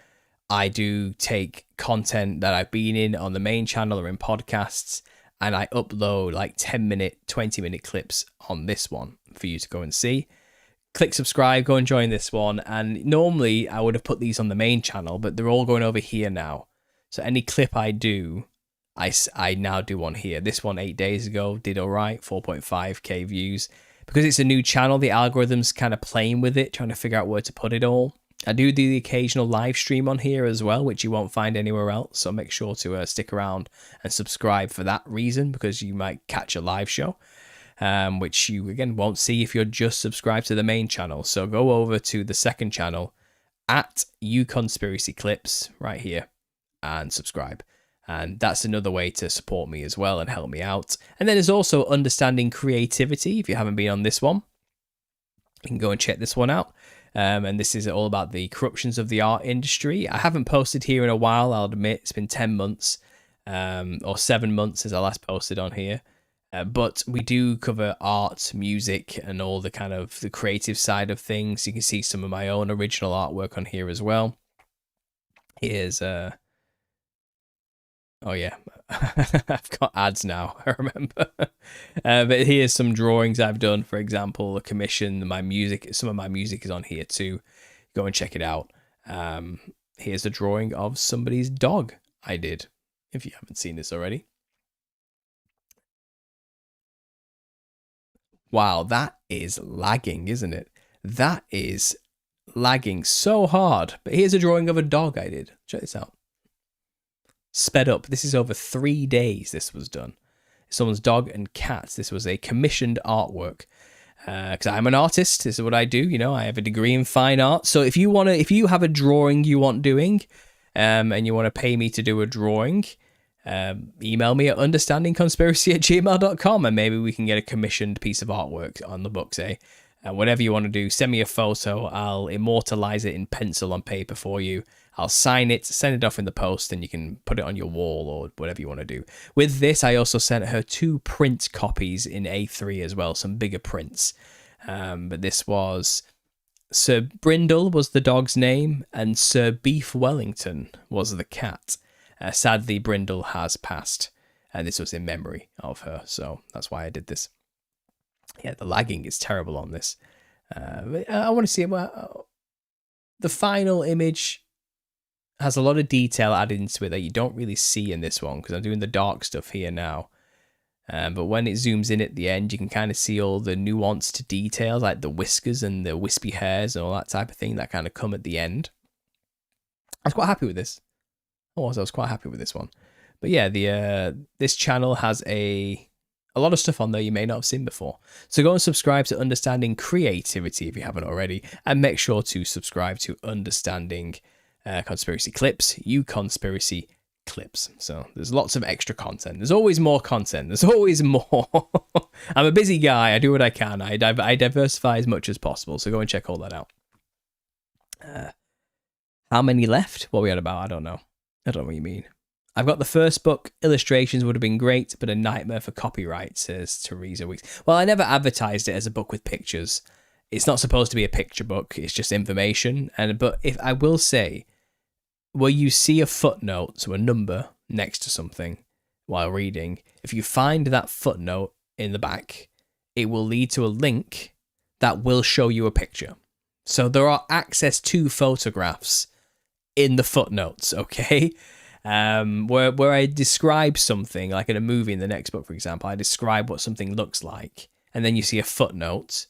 I do take content that I've been in on the main channel or in podcasts, and I upload like 10-minute, 20-minute clips on this one for you to go and see. Click subscribe, go and join this one. And normally I would have put these on the main channel, but they're all going over here now. So any clip I do, I now do on here. This one 8 days ago did all right, 4.5k views. Because it's a new channel, the algorithm's kind of playing with it, trying to figure out where to put it all. I do the occasional live stream on here as well, which you won't find anywhere else. So make sure to stick around and subscribe for that reason, because you might catch a live show. Which you, again, won't see if you're just subscribed to the main channel. So go over to the second channel, at Conspiracy Clips, right here, and subscribe. And that's another way to support me as well and help me out. And then there's also Understanding Creativity. If you haven't been on this one, you can go and check this one out. And this is all about the corruptions of the art industry. I haven't posted here in a while, I'll admit. It's been 10 months, or 7 months since I last posted on here. But we do cover art, music, and all the kind of the creative side of things. You can see some of my own original artwork on here as well. Here's oh yeah, I've got ads now, I remember. But here's some drawings I've done, for example, a commission. My music, some of my music is on here too. Go and check it out. Here's a drawing of somebody's dog I did, if you haven't seen this already. Wow, that is lagging, isn't it? That is lagging so hard. But here's a drawing of a dog I did. Check this out. Sped up. This is over 3 days this was done. Someone's dog and cat. This was a commissioned artwork. Because I'm an artist. This is what I do. You know, I have a degree in fine art. So if you have a drawing you want doing, and you want to pay me to do a drawing, email me at understandingconspiracy@gmail.com, and maybe we can get a commissioned piece of artwork on the books, eh? Whatever you want to do, send me a photo. I'll immortalize it in pencil on paper for you. I'll sign it, send it off in the post, and you can put it on your wall or whatever you want to do. With this, I also sent her 2 print copies in A3 as well, some bigger prints. But this was Sir Brindle was the dog's name, and Sir Beef Wellington was the cat. Sadly, Brindle has passed, and this was in memory of her, so that's why I did this. Yeah, the lagging is terrible on this. I want to see the final image has a lot of detail added into it that you don't really see in this one, because I'm doing the dark stuff here now. But when it zooms in at the end, you can kind of see all the nuanced details, like the whiskers and the wispy hairs and all that type of thing that kind of come at the end. I was quite happy with this. I was quite happy with this one. But yeah, this channel has a lot of stuff on there you may not have seen before. So go and subscribe to Understanding Creativity if you haven't already, and make sure to subscribe to Understanding Conspiracy Clips, Conspiracy Clips. So there's lots of extra content. There's always more content. There's always more. I'm a busy guy. I do what I can. I diversify as much as possible. So go and check all that out. How many left? What are we at about? I don't know. I don't know what you mean. I've got the first book. Illustrations would have been great, but a nightmare for copyright, says Teresa Weeks. Well, I never advertised it as a book with pictures. It's not supposed to be a picture book. It's just information. But if I will say, where you see a footnote, so a number next to something while reading, if you find that footnote in the back, it will lead to a link that will show you a picture. So there are access to photographs in the footnotes, okay? Where I describe something, like in a movie in the next book, for example, I describe what something looks like, and then you see a footnote,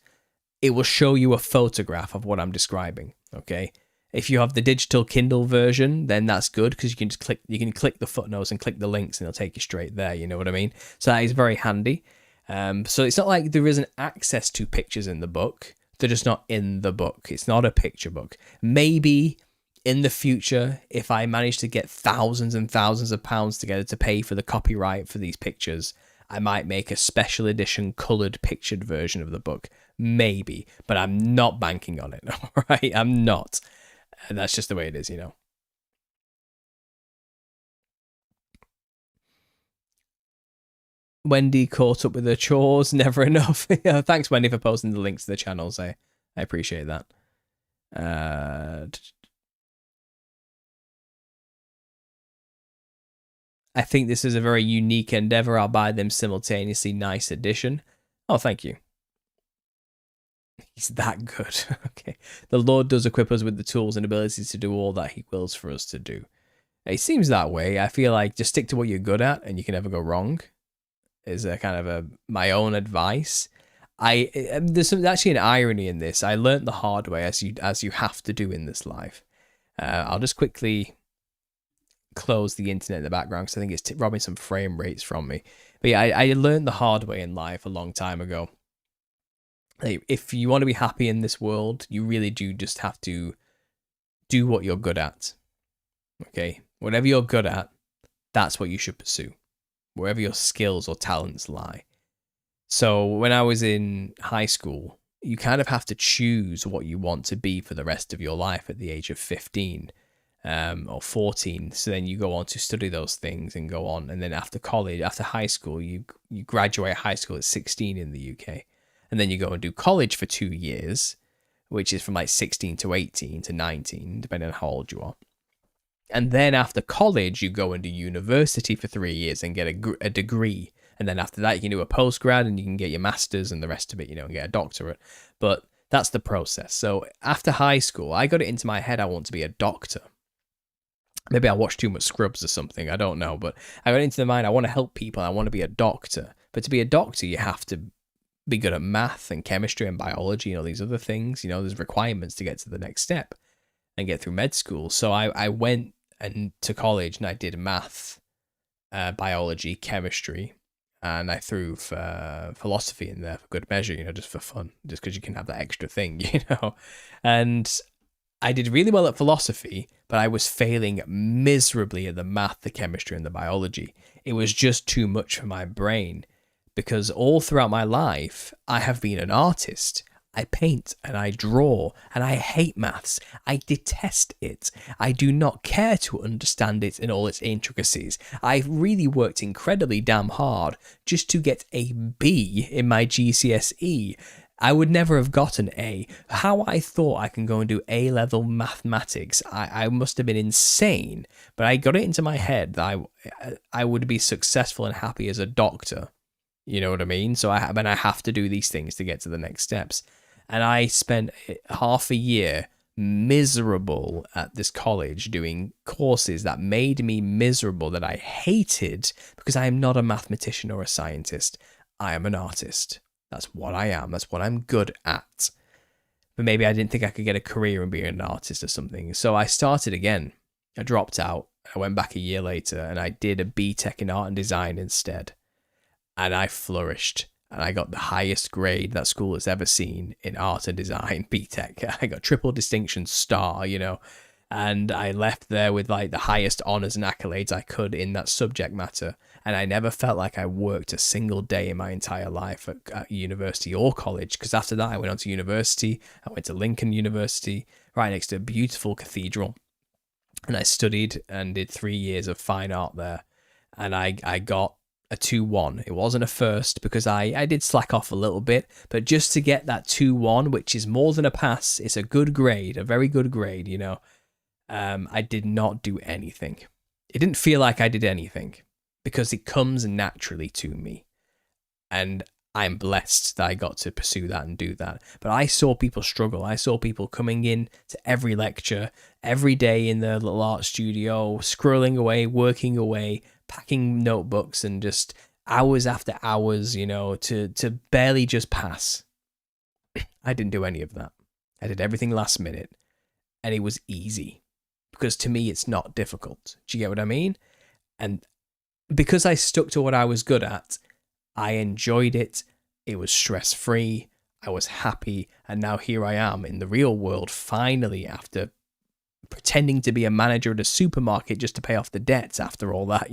it will show you a photograph of what I'm describing, okay? If you have the digital Kindle version, then that's good, because you can click the footnotes and click the links, and it'll take you straight there, you know what I mean? So that is very handy. So it's not like there isn't access to pictures in the book, they're just not in the book. It's not a picture book. Maybe in the future, if I manage to get thousands and thousands of pounds together to pay for the copyright for these pictures, I might make a special edition coloured pictured version of the book. Maybe, but I'm not banking on it, all right? I'm not. And that's just the way it is, you know. Wendy caught up with her chores, never enough. Yeah, thanks, Wendy, for posting the links to the channels. I appreciate that. I think this is a very unique endeavor. I'll buy them simultaneously. Nice addition. Oh, thank you. He's that good. Okay. The Lord does equip us with the tools and abilities to do all that he wills for us to do. It seems that way. I feel like just stick to what you're good at and you can never go wrong is a kind of my own advice. There's actually an irony in this. I learned the hard way, as you have to do in this life. I'll just quickly close the internet in the background because I think it's robbing some frame rates from me. But yeah, I learned the hard way in life a long time ago. If you want to be happy in this world, you really do just have to do what you're good at. Okay? Whatever you're good at, that's what you should pursue. Wherever your skills or talents lie. So when I was in high school, you kind of have to choose what you want to be for the rest of your life at the age of 15 or 14. So then you go on to study those things and go on. And then after college, after high school, you graduate high school at 16 in the UK. And then you go and do college for 2 years, which is from like 16 to 18 to 19, depending on how old you are. And then after college, you go and do university for 3 years and get a degree. And then after that, you can do a postgrad and you can get your master's and the rest of it, and get a doctorate. But that's the process. So after high school, I got it into my head I want to be a doctor. Maybe I watched too much Scrubs or something. I don't know. But I got into the mind I want to help people. I want to be a doctor. But to be a doctor, you have to be good at math and chemistry and biology and all these other things. There's requirements to get to the next step and get through med school. So I went to college and I did math, biology, chemistry, and I threw philosophy in there for good measure, just for fun, just because you can have that extra thing, And I did really well at philosophy, but I was failing miserably at the math, the chemistry, and the biology. It was just too much for my brain, because all throughout my life, I have been an artist. I paint and I draw, and I hate maths. I detest it. I do not care to understand it in all its intricacies. I've really worked incredibly damn hard just to get a B in my GCSE. I would never have got an A. How I thought I can go and do A-level mathematics, I must have been insane. But I got it into my head that I would be successful and happy as a doctor. You know what I mean? So I have to do these things to get to the next steps. And I spent half a year miserable at this college doing courses that made me miserable, that I hated, because I am not a mathematician or a scientist. I am an artist. That's what I am. That's what I'm good at. But maybe I didn't think I could get a career in being an artist or something. So I started again. I dropped out. I went back a year later and I did a BTEC in art and design instead. And I flourished. And I got the highest grade that school has ever seen in art and design, BTEC. I got triple distinction star, and I left there with like the highest honors and accolades I could in that subject matter. And I never felt like I worked a single day in my entire life at university or college, because after that I went on to university. I went to Lincoln University, right next to a beautiful cathedral. And I studied and did 3 years of fine art there. And I got a 2-1. It wasn't a first because I did slack off a little bit, but just to get that 2-1, which is more than a pass, it's a good grade, a very good grade, I did not do anything. It didn't feel like I did anything because it comes naturally to me. And I'm blessed that I got to pursue that and do that. But I saw people struggle. I saw people coming in to every lecture, every day in their little art studio, scrolling away, working away, packing notebooks, and just hours after hours, to barely just pass. I didn't do any of that. I did everything last minute, and it was easy because to me, it's not difficult. Do you get what I mean? And because I stuck to what I was good at, I enjoyed it. It was stress-free. I was happy. And now here I am in the real world, finally, after pretending to be a manager at a supermarket just to pay off the debts after all that,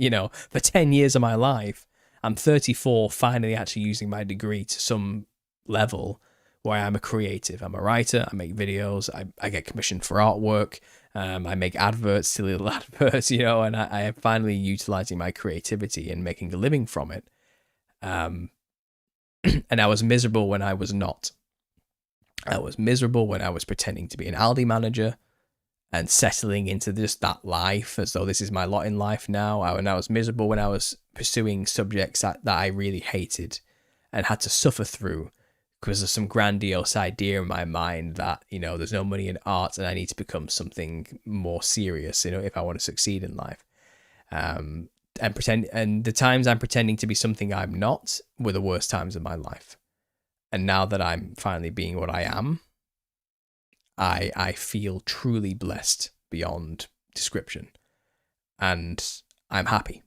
for 10 years of my life. I'm 34, finally actually using my degree to some level where I'm a creative. I'm a writer. I make videos. I get commissioned for artwork. I make adverts, silly little adverts, and I am finally utilizing my creativity and making a living from it. And I was miserable when I was not. I was miserable when I was pretending to be an Aldi manager and settling into just that life as though this is my lot in life now. And I was miserable when I was pursuing subjects that I really hated and had to suffer through because of some grandiose idea in my mind that, there's no money in art and I need to become something more serious, if I want to succeed in life. And the times I'm pretending to be something I'm not were the worst times of my life. And now that I'm finally being what I am, I feel truly blessed beyond description, and I'm happy.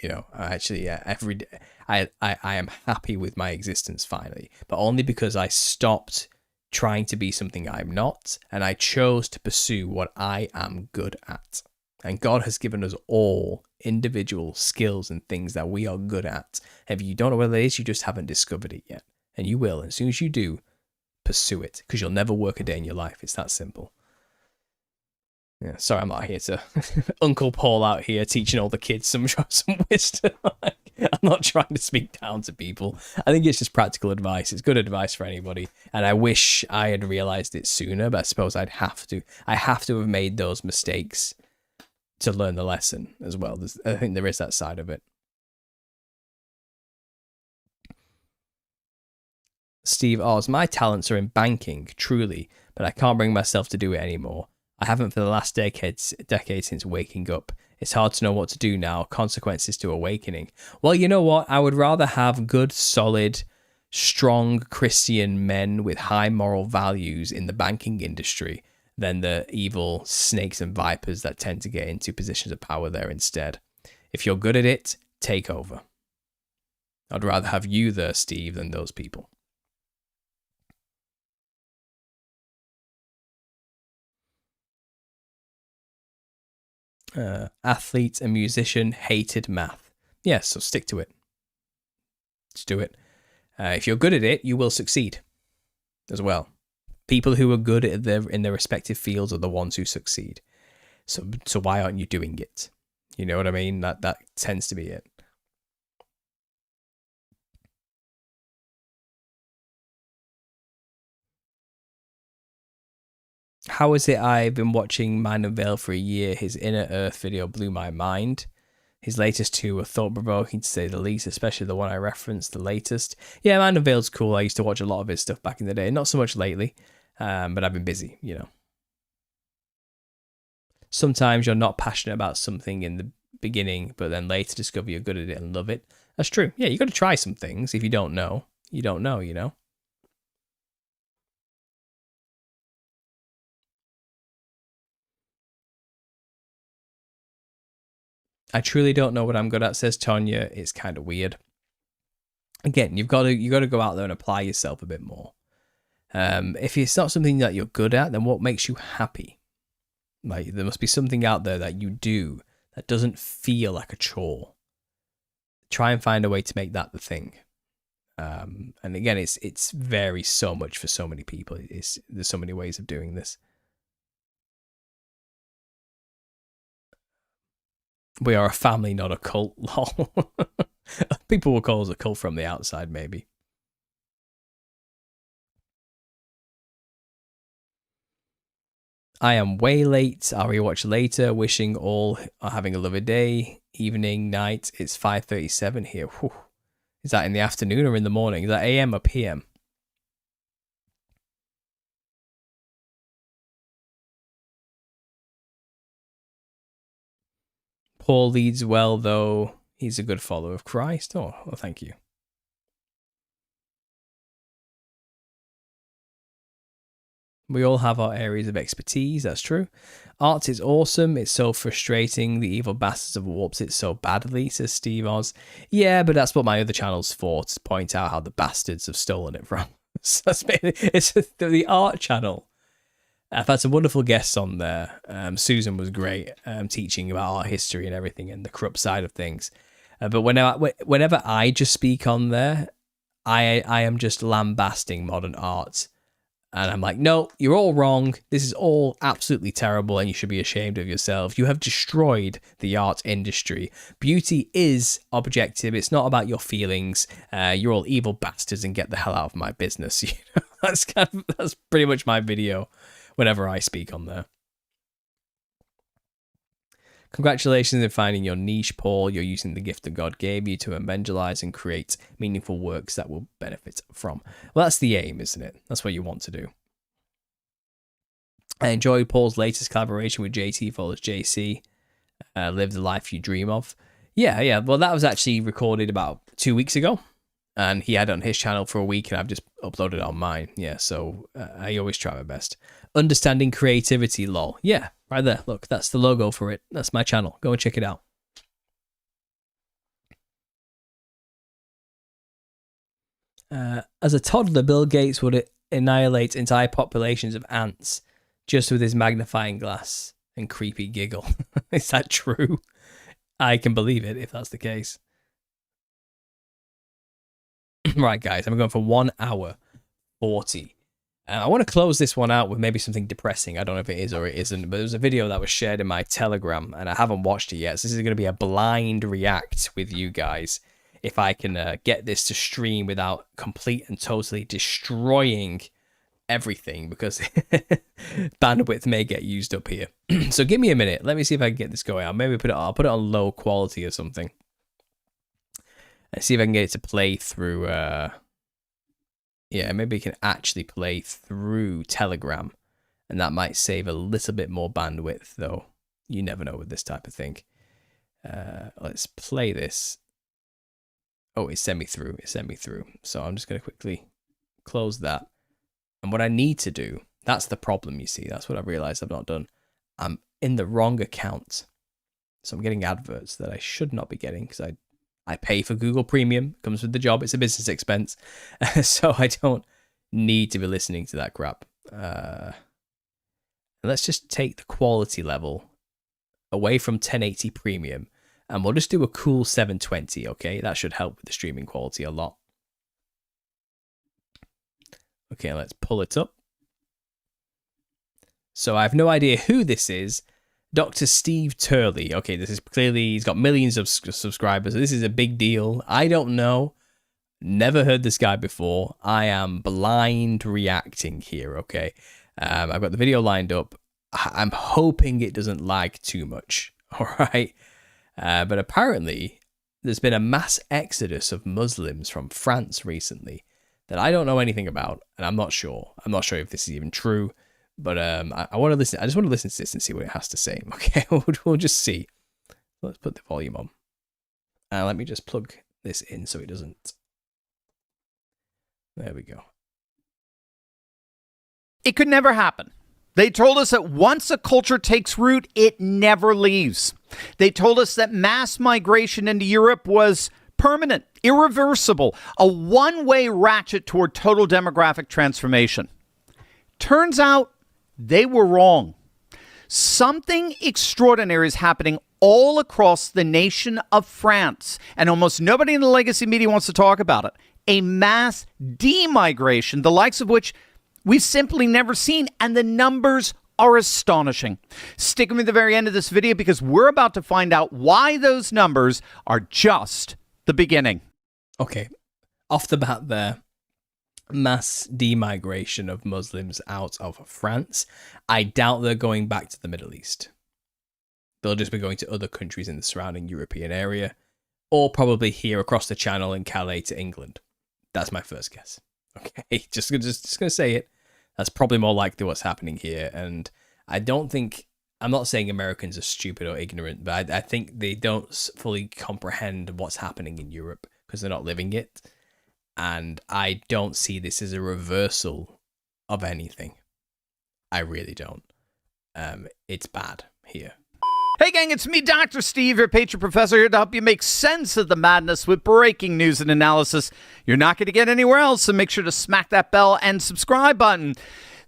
Every day I am happy with my existence finally, but only because I stopped trying to be something I'm not, and I chose to pursue what I am good at. And God has given us all individual skills and things that we are good at. If you don't know what it is, you just haven't discovered it yet, and you will. And as soon as you do, pursue it, because you'll never work a day in your life. It's that simple. Yeah, sorry, I'm not here to Uncle Paul out here teaching all the kids some wisdom. I'm not trying to speak down to people. I think it's just practical advice. It's good advice for anybody. And I wish I had realized it sooner, but I suppose I'd have to. I have to have made those mistakes to learn the lesson as well. I think there is that side of it. Steve Oz, my talents are in banking, truly, but I can't bring myself to do it anymore. I haven't for the last decade since waking up. It's hard to know what to do now. Consequences to awakening. Well, you know what? I would rather have good, solid, strong Christian men with high moral values in the banking industry than the evil snakes and vipers that tend to get into positions of power there instead. If you're good at it, take over. I'd rather have you there, Steve, than those people. Athlete and musician hated math. Yes, so stick to it. Just do it. If you're good at it, you will succeed as well. People who are good at in their respective fields are the ones who succeed. So why aren't you doing it? You know what I mean? That tends to be it. How is it I've been watching Mind Unveiled for a year? His Inner Earth video blew my mind. His latest two were thought-provoking to say the least, especially the one I referenced, the latest. Yeah, Mind Unveiled's cool. I used to watch a lot of his stuff back in the day. Not so much lately, but I've been busy, you know. Sometimes you're not passionate about something in the beginning, but then later discover you're good at it and love it. That's true. Yeah, you got to try some things. If you don't know, you don't know, you know. I truly don't know what I'm good at, says Tonya. It's kind of weird. Again, you got to go out there and apply yourself a bit more. If it's not something that you're good at, then what makes you happy? Like, there must be something out there that you do that doesn't feel like a chore. Try and find a way to make that the thing. And again, it's varies so much for so many people. There's so many ways of doing this. We are a family, not a cult. Lol. People will call us a cult from the outside, maybe. I am way late. I'll rewatch later. Wishing all are having a lovely day, evening, night. It's 5:37 here. Whew. Is that in the afternoon or in the morning? Is that AM or PM? Paul leads well, though. He's a good follower of Christ. Oh, well, thank you. We all have our areas of expertise, that's true. Art is awesome, it's so frustrating. The evil bastards have warped it so badly, says Steve Oz. Yeah, but that's what my other channel's for, to point out how the bastards have stolen it from. It's the art channel. I've had some wonderful guests on there. Susan was great, teaching about art history and everything and the corrupt side of things. But whenever I just speak on there, I am just lambasting modern art. And I'm like, no, you're all wrong. This is all absolutely terrible and you should be ashamed of yourself. You have destroyed the art industry. Beauty is objective. It's not about your feelings. You're all evil bastards and get the hell out of my business. You know, that's pretty much my video whenever I speak on there. Congratulations in finding your niche, Paul. You're using the gift that God gave you to evangelize and create meaningful works that will benefit from. Well, that's the aim, isn't it? That's what you want to do. I enjoyed Paul's latest collaboration with JT Follows JC, Live the Life You Dream of. Yeah. Well, that was actually recorded about 2 weeks ago, and he had it on his channel for a week, and I've just uploaded it on mine. Yeah, so I always try my best. Understanding creativity, lol. Yeah, right there. Look, that's the logo for it. That's my channel. Go and check it out. As a toddler, Bill Gates would annihilate entire populations of ants just with his magnifying glass and creepy giggle. Is that true? I can believe it if that's the case. Right, guys, I'm going for 1 hour 40. I want to close this one out with maybe something depressing. I don't know if it is or it isn't, but there was a video that was shared in my Telegram, and I haven't watched it yet. So this is going to be a blind react with you guys. If I can get this to stream without complete and totally destroying everything, because bandwidth may get used up here. So give me a minute. Let me see if I can get this going. I'll put it on low quality or something. And see if I can get it to play through. Yeah, maybe it can actually play through Telegram, and that might save a little bit more bandwidth, though. You never know with this type of thing. Let's play this. Oh, it sent me through. It sent me through. So I'm just going to quickly close that. And what I need to do, that's the problem, you see. That's what I've realized I've not done. I'm in the wrong account. So I'm getting adverts that I should not be getting because I pay for Google Premium. It comes with the job. It's a business expense. So I don't need to be listening to that crap. Let's just take the quality level away from 1080 Premium. And we'll just do a cool 720, okay? That should help with the streaming quality a lot. Okay, let's pull it up. So I have no idea who this is. Dr. Steve Turley. Okay, this is clearly, he's got millions of subscribers. So this is a big deal. I don't know. Never heard this guy before. I am blind reacting here, okay? I've got the video lined up. I'm hoping it doesn't lag too much, all right? But apparently, there's been a mass exodus of Muslims from France recently that I don't know anything about, and I'm not sure. I'm not sure if this is even true, but I want to listen. I just want to listen to this and see what it has to say. Okay, we'll just see. Let's put the volume on. Let me just plug this in so it doesn't. There we go. It could never happen. They told us that once a culture takes root, it never leaves. They told us that mass migration into Europe was permanent, irreversible, a one-way ratchet toward total demographic transformation. Turns out they were wrong. Something extraordinary is happening all across the nation of France, and almost nobody in the legacy media wants to talk about it. A mass demigration, the likes of which we've simply never seen, and the numbers are astonishing. Stick with me at the very end of this video because we're about to find out why those numbers are just the beginning. Okay, off the bat there, mass demigration of Muslims out of France. I doubt they're going back to the Middle East. They'll just be going to other countries in the surrounding European area, or probably here across the channel in Calais to England. That's my first guess. Okay, just gonna say it. That's probably more likely what's happening here. And I don't think, I'm not saying Americans are stupid or ignorant, but I think they don't fully comprehend what's happening in Europe because they're not living it. And I don't see this as a reversal of anything. I really don't. It's bad here. Hey gang, it's me, Dr. Steve, your Patriot Professor, here to help you make sense of the madness with breaking news and analysis you're not going to get anywhere else, so make sure to smack that bell and subscribe button.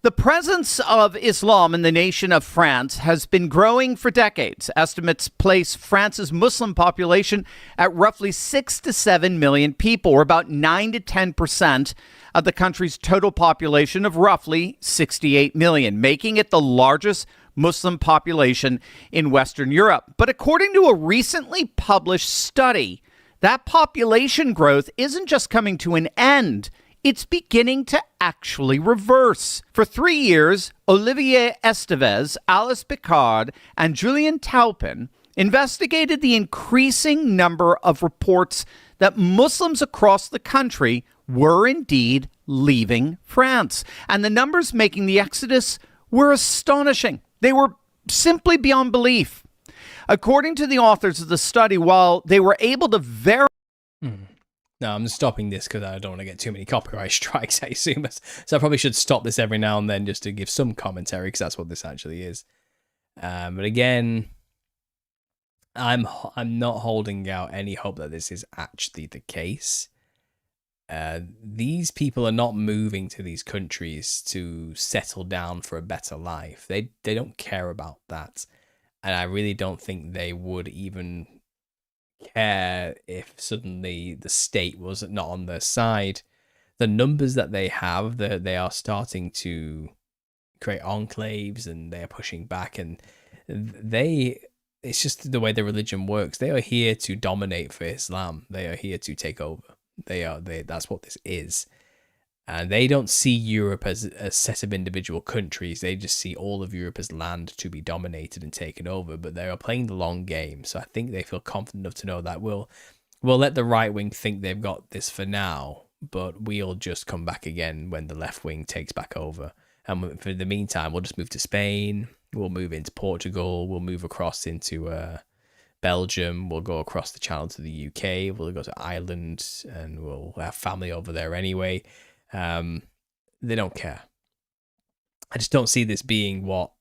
The presence of Islam in the nation of France has been growing for decades. Estimates place France's Muslim population at roughly 6 to 7 million people, or about 9 to 10% of the country's total population of roughly 68 million, making it the largest Muslim population in Western Europe. But according to a recently published study, that population growth isn't just coming to an end, it's beginning to actually reverse. For 3 years, Olivier Estevez, Alice Picard, and Julien Taupin investigated the increasing number of reports that Muslims across the country were indeed leaving France. And the numbers making the exodus were astonishing. They were simply beyond belief. According to the authors of the study, while they were able to verify... No, I'm stopping this because I don't want to get too many copyright strikes, I assume. So I probably should stop this every now and then just to give some commentary because that's what this actually is. But again, I'm not holding out any hope that this is actually the case. These people are not moving to these countries to settle down for a better life. They don't care about that. And I really don't think they would even care if suddenly the state was not on their side. The numbers that they have, they are starting to create enclaves and they are pushing back, and it's just the way the religion works. They are here to dominate for Islam. They are here to take over. That's what this is. And they don't see Europe as a set of individual countries. They just see all of Europe as land to be dominated and taken over. But they are playing the long game. So I think they feel confident enough to know that we'll let the right wing think they've got this for now, but we'll just come back again when the left wing takes back over. And for the meantime, we'll just move to Spain. We'll move into Portugal. We'll move across into Belgium. We'll go across the channel to the UK. We'll go to Ireland, and we'll have family over there anyway. They don't care. I just don't see this being what,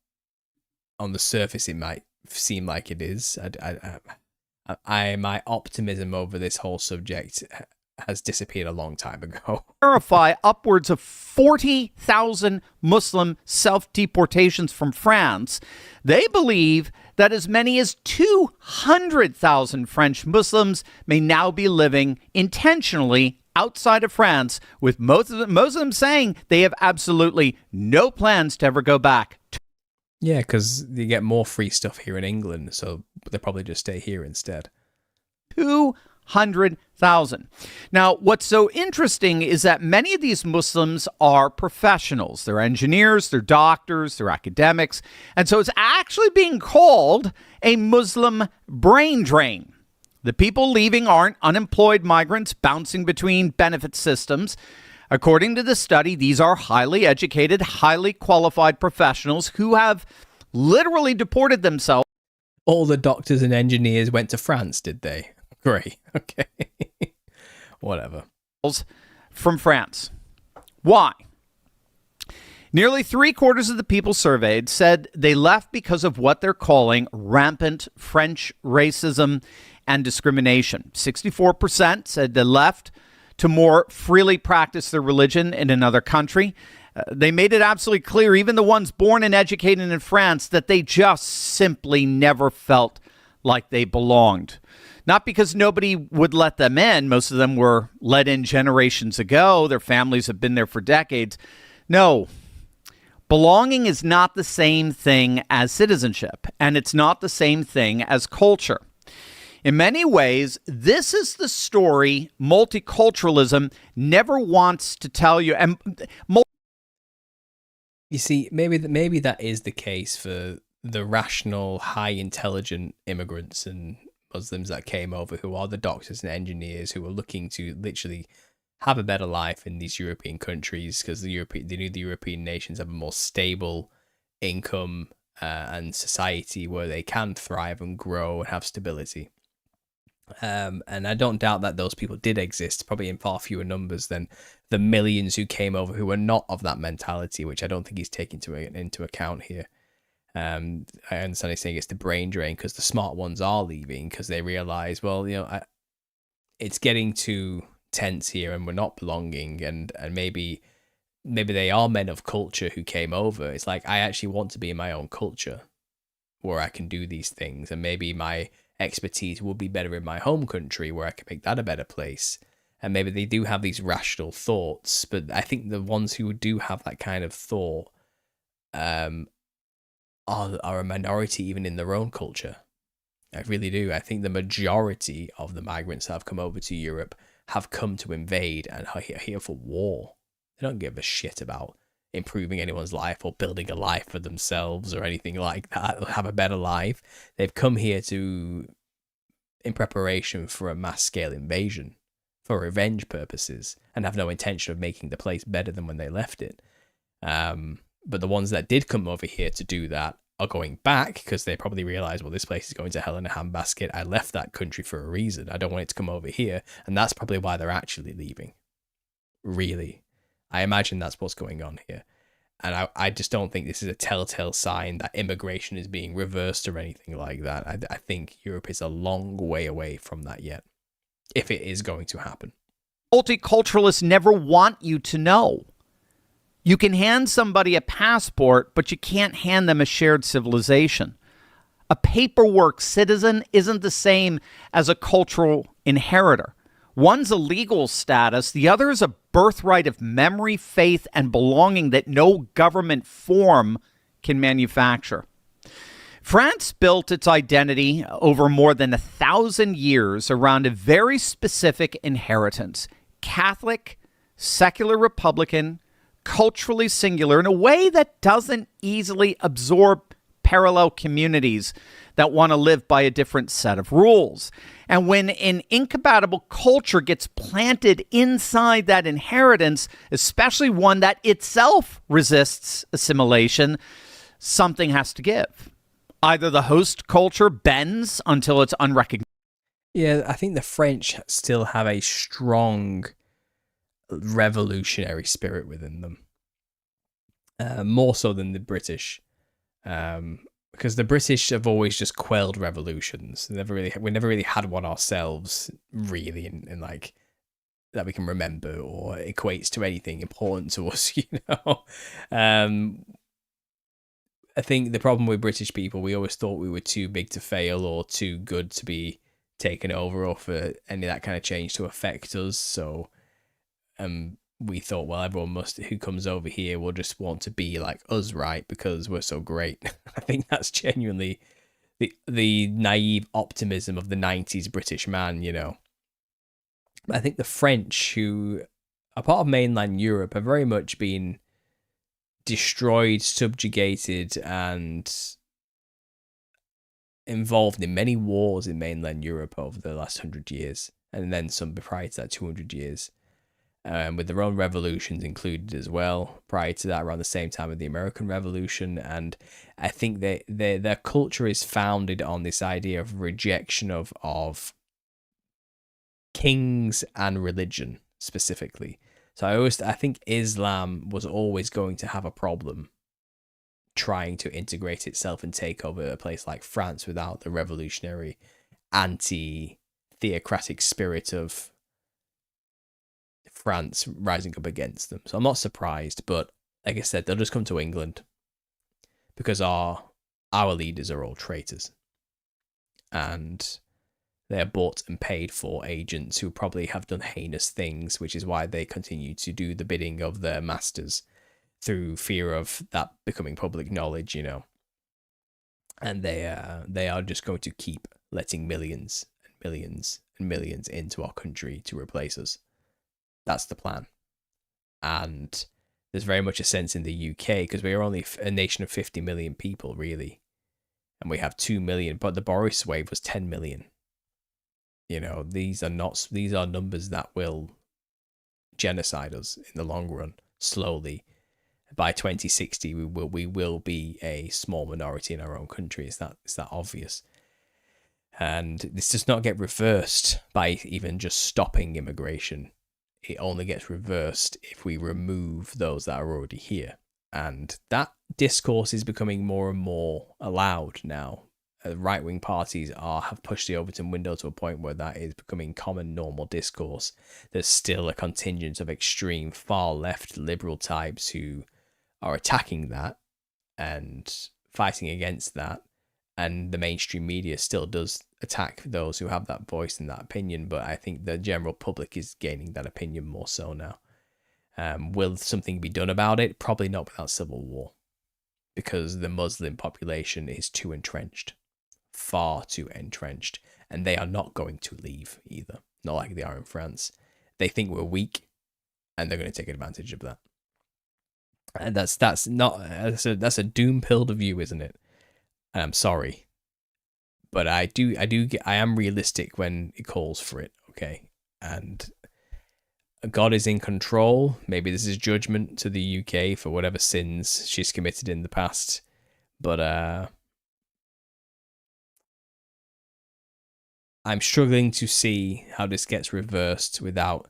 on the surface, it might seem like it is. My optimism over this whole subject has disappeared a long time ago. Verify upwards of 40,000 Muslim self-deportations from France. They believe that as many as 200,000 French Muslims may now be living intentionally outside of France, with most of them saying they have absolutely no plans to ever go back. Yeah, because you get more free stuff here in England, so they'll probably just stay here instead. 200,000. Now, what's so interesting is that many of these Muslims are professionals. They're engineers, they're doctors, they're academics. And so it's actually being called a Muslim brain drain. The people leaving aren't unemployed migrants bouncing between benefit systems. According to the study, these are highly educated, highly qualified professionals who have literally deported themselves. All the doctors and engineers went to France, did they? Great. Okay. Whatever. From France. Why? Nearly 3/4 of the people surveyed said they left because of what they're calling rampant French racism and discrimination. 64% said they left to more freely practice their religion in another country. They made it absolutely clear, even the ones born and educated in France, that they just simply never felt like they belonged. Not because nobody would let them in. Most of them were let in generations ago. Their families have been there for decades. No, belonging is not the same thing as citizenship, and it's not the same thing as culture. In many ways, this is the story multiculturalism never wants to tell you. And you see, maybe that is the case for the rational, high intelligent immigrants and Muslims that came over, who are the doctors and engineers who are looking to literally have a better life in these European countries, because the European nations have a more stable income and society where they can thrive and grow and have stability. And I don't doubt that those people did exist, probably in far fewer numbers than the millions who came over who were not of that mentality, which I don't think he's taken into account here. I understand he's saying it's the brain drain because the smart ones are leaving because they realize, well, it's getting too tense here and we're not belonging, and maybe they are men of culture who came over. It's like, I actually want to be in my own culture where I can do these things, and maybe my expertise will be better in my home country where I can make that a better place. And maybe they do have these rational thoughts, but I think the ones who do have that kind of thought are a minority even in their own culture. I really do. I think the majority of the migrants that have come over to Europe have come to invade and are here for war. They don't give a shit about improving anyone's life or building a life for themselves or anything like that, or have a better life. They've come here in preparation for a mass scale invasion, for revenge purposes, and have no intention of making the place better than when they left it. But the ones that did come over here to do that are going back because they probably realize, well, this place is going to hell in a handbasket. I left that country for a reason. I don't want it to come over here. And that's probably why they're actually leaving. Really. I imagine that's what's going on here. And I just don't think this is a telltale sign that immigration is being reversed or anything like that. I think Europe is a long way away from that yet, if it is going to happen. Multiculturalists never want you to know. You can hand somebody a passport, but you can't hand them a shared civilization. A paperwork citizen isn't the same as a cultural inheritor. One's a legal status, the other is a birthright of memory, faith, and belonging that no government form can manufacture. France built its identity over more than 1,000 years around a very specific inheritance: Catholic, secular Republican, culturally singular, in a way that doesn't easily absorb parallel communities that want to live by a different set of rules. And when an incompatible culture gets planted inside that inheritance, especially one that itself resists assimilation, something has to give. Either the host culture bends until it's unrecognizable. Yeah, I think the French still have a strong revolutionary spirit within them, more so than the British, because the British have always just quelled revolutions. We never really had one ourselves, really, in like that we can remember or equates to anything important to us, I think the problem with British people, we always thought we were too big to fail or too good to be taken over or for any of that kind of change to affect us. So we thought, well, everyone who comes over here will just want to be like us, right? Because we're so great. I think that's genuinely the naive optimism of the 90s British man, I think the French, who are part of mainland Europe, have very much been destroyed, subjugated, and involved in many wars in mainland Europe over the last 100 years, and then some prior to that 200 years, with their own revolutions included as well, prior to that, around the same time of the American Revolution. And I think their culture is founded on this idea of rejection of kings and religion specifically. So I think Islam was always going to have a problem trying to integrate itself and take over a place like France without the revolutionary, anti-theocratic spirit of France rising up against them. So I'm not surprised, but like I said, they'll just come to England because our leaders are all traitors. And they're bought and paid for agents who probably have done heinous things, which is why they continue to do the bidding of their masters through fear of that becoming public knowledge, And they are just going to keep letting millions and millions and millions into our country to replace us. That's the plan. And there's very much a sense in the UK, because we are only a nation of 50 million people, really. And we have 2 million, but the Boris wave was 10 million. These are numbers that will genocide us in the long run, slowly. By 2060, we will be a small minority in our own country. It's that obvious. And this does not get reversed by even just stopping immigration. It only gets reversed if we remove those that are already here. And that discourse is becoming more and more allowed now. Right-wing parties have pushed the Overton window to a point where that is becoming common, normal discourse. There's still a contingent of extreme far-left liberal types who are attacking that and fighting against that. And the mainstream media still does attack those who have that voice and that opinion. But I think the general public is gaining that opinion more so now. Will something be done about it? Probably not without civil war, because the Muslim population is too entrenched. Far too entrenched, and they are not going to leave either, not like they are in France. They think we're weak, and they're going to take advantage of that. And that's a doom-pilled view, isn't it? And I'm sorry, but I am realistic when it calls for it, okay? And God is in control. Maybe this is judgment to the UK for whatever sins she's committed in the past, but I'm struggling to see how this gets reversed without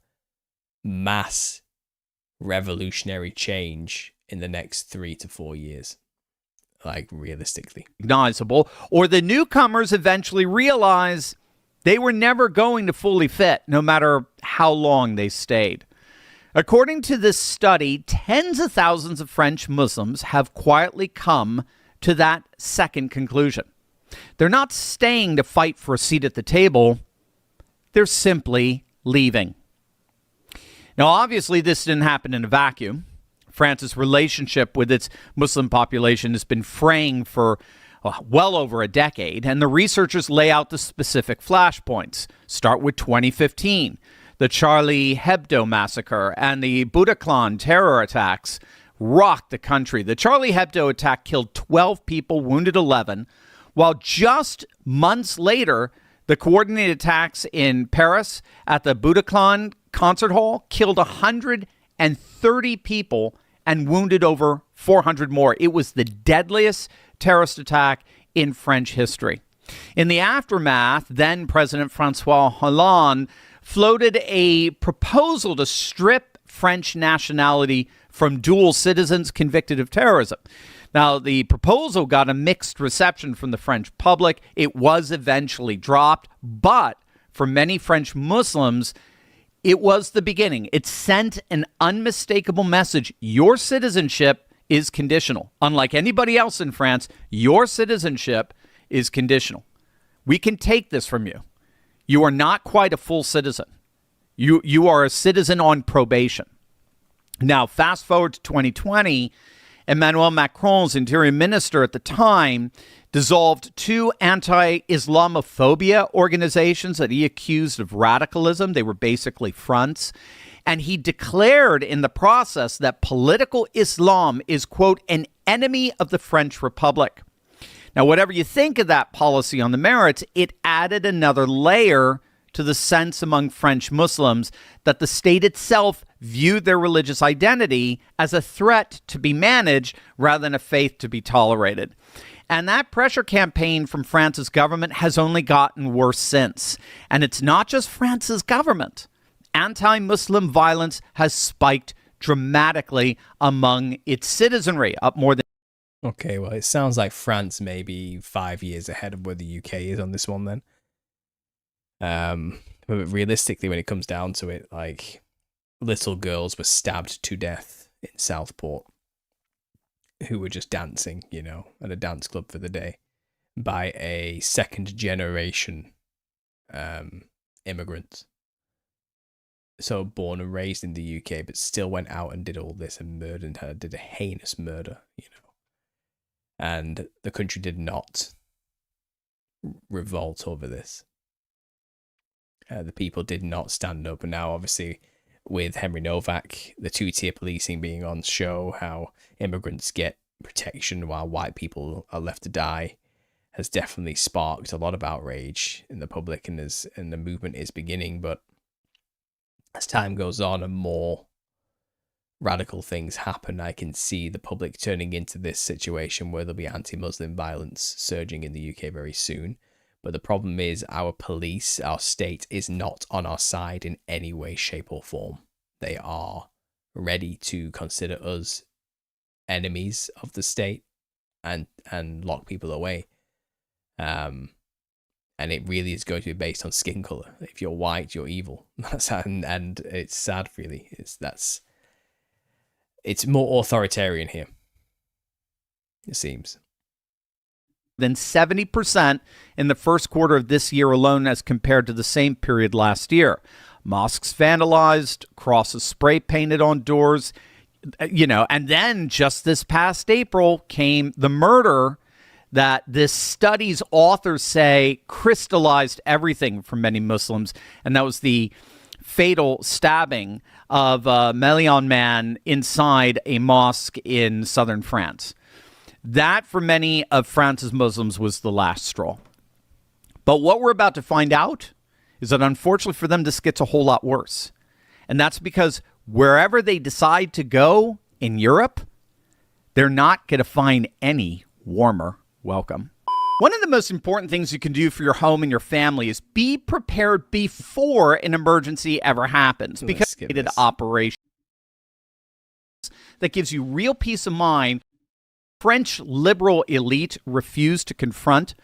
mass revolutionary change in the next 3 to 4 years. Like, realistically. Recognizable, or the newcomers eventually realize they were never going to fully fit, no matter how long they stayed. According to this study, tens of thousands of French Muslims have quietly come to that second conclusion. They're not staying to fight for a seat at the table. They're simply leaving. Now, obviously, this didn't happen in a vacuum. France's relationship with its Muslim population has been fraying for well over a decade, and the researchers lay out the specific flashpoints. Start with 2015, the Charlie Hebdo massacre and the Bataclan terror attacks rocked the country. The Charlie Hebdo attack killed 12 people, wounded 11, while just months later, the coordinated attacks in Paris at the Bataclan concert hall killed 130 people and wounded over 400 more. It was the deadliest terrorist attack in French history. In the aftermath, then President Francois Hollande floated a proposal to strip French nationality from dual citizens convicted of terrorism. Now, the proposal got a mixed reception from the French public. It was eventually dropped, but for many French Muslims, it was the beginning. It sent an unmistakable message. Your citizenship is conditional. Unlike anybody else in France, your citizenship is conditional. We can take this from you. You are not quite a full citizen. You are a citizen on probation. Now, fast forward to 2020, Emmanuel Macron's interior minister at the time dissolved 2 anti-Islamophobia organizations that he accused of radicalism. They were basically fronts. And he declared in the process that political Islam is, quote, an enemy of the French Republic. Now, whatever you think of that policy on the merits, it added another layer to the sense among French Muslims that the state itself viewed their religious identity as a threat to be managed rather than a faith to be tolerated. And that pressure campaign from France's government has only gotten worse since. And it's not just France's government. Anti-Muslim violence has spiked dramatically among its citizenry, up more than... Okay, well, it sounds like France may be 5 years ahead of where the UK is on this one then. But realistically, when it comes down to it, like, little girls were stabbed to death in Southport who were just dancing, you know, at a dance club for the day by a second generation immigrant. So born and raised in the UK, but still went out and did all this and murdered her, did a heinous murder, you know. And the country did not revolt over this. The people did not stand up. And now, obviously, with Henry Novak, the two-tier policing being on show, how immigrants get protection while white people are left to die, has definitely sparked a lot of outrage in the public, and the movement is beginning. But as time goes on and more radical things happen, I can see the public turning into this situation where there'll be anti-Muslim violence surging in the UK very soon. But the problem is our police, our state, is not on our side in any way, shape or form. They are ready to consider us enemies of the state and lock people away. And it really is going to be based on skin color. If you're white, you're evil. And it's sad, really. It's more authoritarian here, it seems. Than 70% in the first quarter of this year alone as compared to the same period last year. Mosques vandalized, crosses spray painted on doors, you know, and then just this past April came the murder that this study's authors say crystallized everything for many Muslims, and that was the fatal stabbing of a Melian man inside a mosque in southern France. That, for many of France's Muslims, was the last straw. But what we're about to find out is that, unfortunately for them, this gets a whole lot worse. And that's because wherever they decide to go in Europe, they're not going to find any warmer welcome. One of the most important things you can do for your home and your family is be prepared before an emergency ever happens. Because it's operation that gives you real peace of mind. French liberal elite refused to confront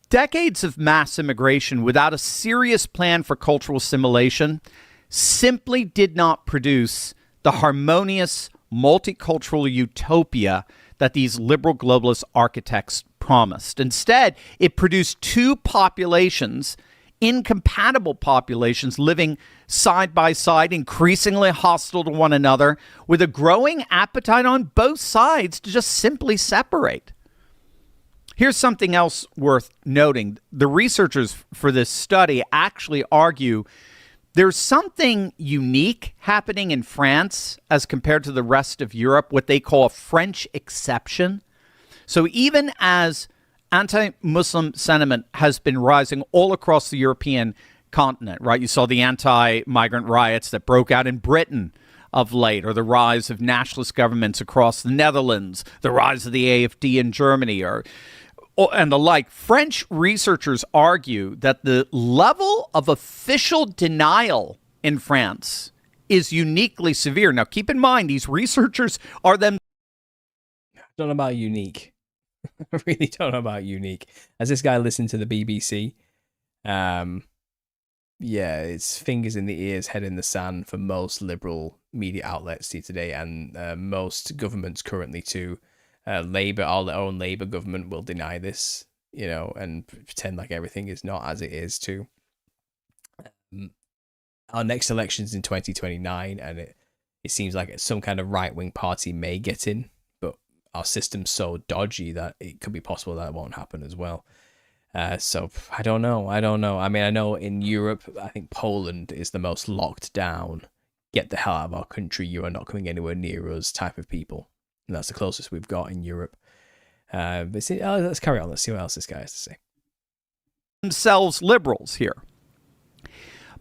decades of mass immigration without a serious plan for cultural assimilation, simply did not produce the harmonious multicultural utopia that these liberal globalist architects promised. Instead, it produced two populations, incompatible populations, living side by side, increasingly hostile to one another, with a growing appetite on both sides to just simply separate. Here's something else worth noting. The researchers for this study actually argue there's something unique happening in France as compared to the rest of Europe, what they call a French exception. So even as anti-Muslim sentiment has been rising all across the European continent, right? You saw the anti-migrant riots that broke out in Britain of late, or the rise of nationalist governments across the Netherlands, the rise of the AfD in Germany, or and the like. French researchers argue that the level of official denial in France is uniquely severe. Now, keep in mind, these researchers are them. I don't know about unique. I really don't know about unique. As this guy listened to the BBC, yeah, it's fingers in the ears, head in the sand for most liberal media outlets today, and most governments currently too. Labour, our own Labour government will deny this, and pretend like everything is not as it is too. Our next election's in 2029, and it seems like some kind of right-wing party may get in, but our system's so dodgy that it could be possible that won't happen as well. So I don't know. I mean, I know in Europe, I think Poland is the most locked down, get the hell out of our country, you are not coming anywhere near us type of people. And that's the closest we've got in Europe. But let's carry on. Let's see what else this guy has to say. Themselves liberals here.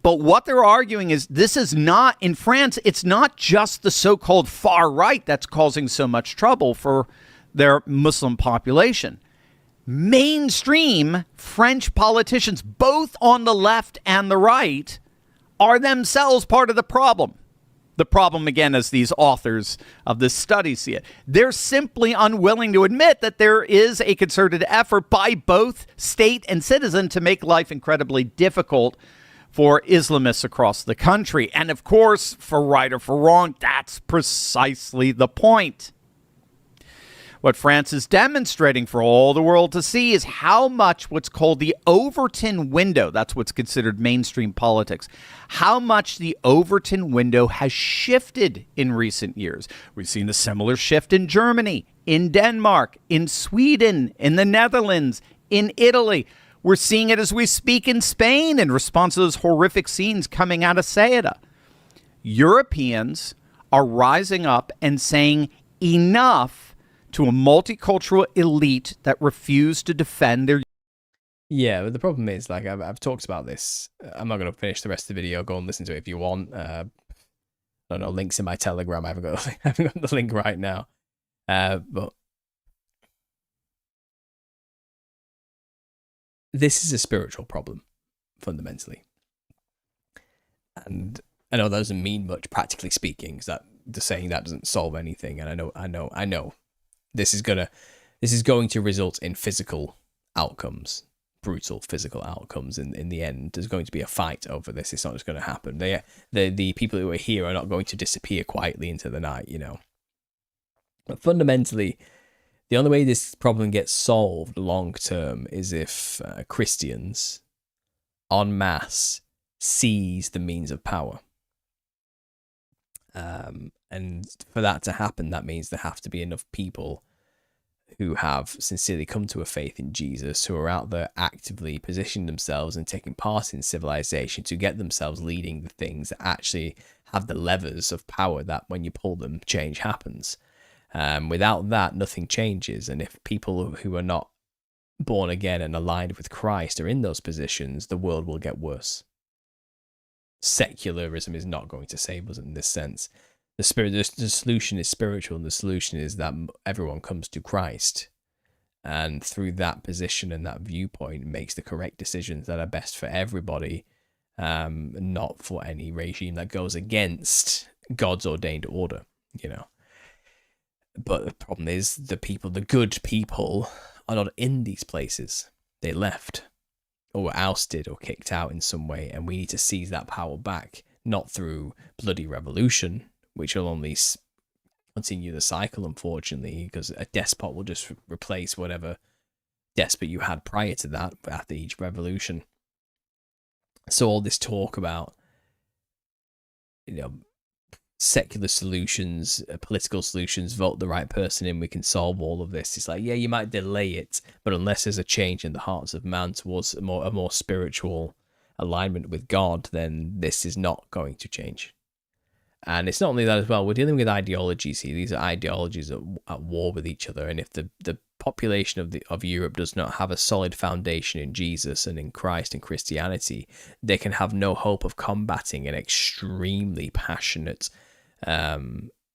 But what they're arguing is this is not, in France, it's not just the so-called far right that's causing so much trouble for their Muslim population. Mainstream French politicians, both on the left and the right, are themselves part of the problem. The problem, again, as these authors of this study see it, they're simply unwilling to admit that there is a concerted effort by both state and citizen to make life incredibly difficult for Islamists across the country. And of course, for right or for wrong, that's precisely the point. What France is demonstrating for all the world to see is how much what's called the Overton window, that's what's considered mainstream politics, how much the Overton window has shifted in recent years. We've seen a similar shift in Germany, in Denmark, in Sweden, in the Netherlands, in Italy. We're seeing it as we speak in Spain in response to those horrific scenes coming out of Ceuta. Europeans are rising up and saying enough to a multicultural elite that refuse to defend their... Yeah, but the problem is, like, I've talked about this. I'm not going to finish the rest of the video. Go and listen to it if you want. I don't know, links in my Telegram. I haven't got the link right now. But this is a spiritual problem, fundamentally. And I know that doesn't mean much, practically speaking, because the saying that doesn't solve anything. And I know. This is going to result in physical outcomes, brutal physical outcomes. In the end, there's going to be a fight over this. It's not just going to happen. The people who are here are not going to disappear quietly into the night, But fundamentally, the only way this problem gets solved long term is if Christians en masse seize the means of power. And for that to happen, that means there have to be enough people who have sincerely come to a faith in Jesus, who are out there actively positioning themselves and taking part in civilization to get themselves leading the things that actually have the levers of power that when you pull them, change happens. Without that, nothing changes. And if people who are not born again and aligned with Christ are in those positions, the world will get worse. Secularism is not going to save us in this sense. The solution is spiritual, and the solution is that everyone comes to Christ, and through that position and that viewpoint makes the correct decisions that are best for everybody, not for any regime that goes against God's ordained order, But the problem is the good people are not in these places. They left, or were ousted or kicked out in some way, and we need to seize that power back, not through bloody revolution, which will only continue the cycle, unfortunately, because a despot will just replace whatever despot you had prior to that after each revolution. So all this talk about, secular solutions, political solutions, vote the right person in, we can solve all of this. It's like, yeah, you might delay it, but unless there's a change in the hearts of man towards a more spiritual alignment with God, then this is not going to change. And it's not only that as well, we're dealing with ideologies here. These are ideologies at war with each other. And if the population of Europe does not have a solid foundation in Jesus and in Christ and Christianity, they can have no hope of combating an extremely passionate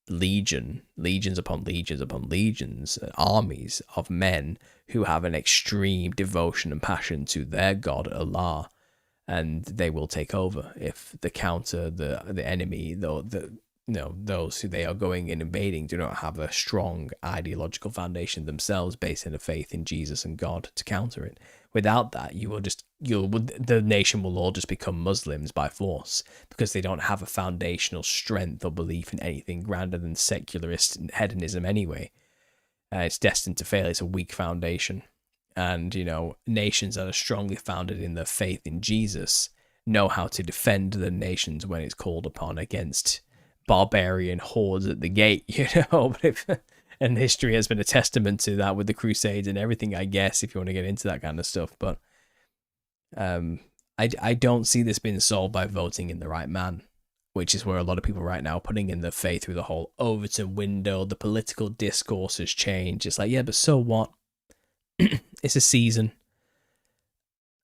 legions upon legions upon legions, armies of men who have an extreme devotion and passion to their god Allah, and they will take over if the enemy, though those who they are going and invading do not have a strong ideological foundation themselves based in a faith in Jesus and God to counter it. Without that, the nation will all just become Muslims by force, because they don't have a foundational strength or belief in anything grander than secularist hedonism anyway. It's destined to fail. It's a weak foundation. And, nations that are strongly founded in their faith in Jesus know how to defend the nations when it's called upon against barbarian hordes at the gate, and history has been a testament to that with the Crusades and everything, I guess, if you want to get into that kind of stuff. But I don't see this being solved by voting in the right man, which is where a lot of people right now are putting in their faith through the whole Overton window. The political discourse has changed. It's like, yeah, but so what? It's a season.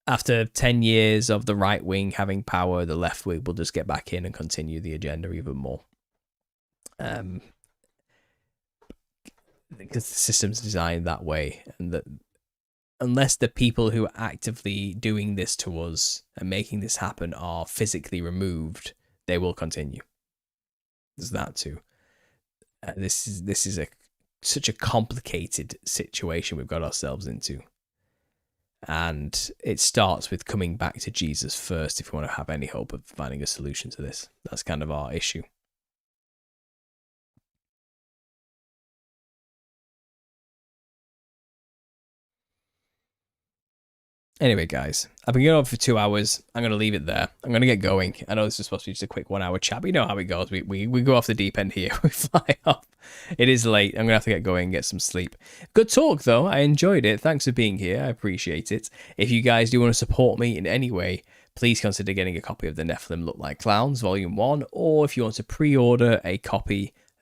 After 10 years of the right wing having power, the left wing will just get back in and continue the agenda even more. Because the system's designed that way, and that unless the people who are actively doing this to us and making this happen are physically removed, they will continue. There's that too. This is such a complicated situation we've got ourselves into. And it starts with coming back to Jesus first if you want to have any hope of finding a solution to this. That's kind of our issue. Anyway, guys, I've been going on for 2 hours. I'm going to leave it there. I'm going to get going. I know this is supposed to be just a quick 1 hour chat, but you know how it goes. We go off the deep end here. We fly off. It is late. I'm going to have to get going and get some sleep. Good talk, though. I enjoyed it. Thanks for being here. I appreciate it. If you guys do want to support me in any way, please consider getting a copy of The Nephilim Look Like Clowns, Volume 1, or if you want to pre-order a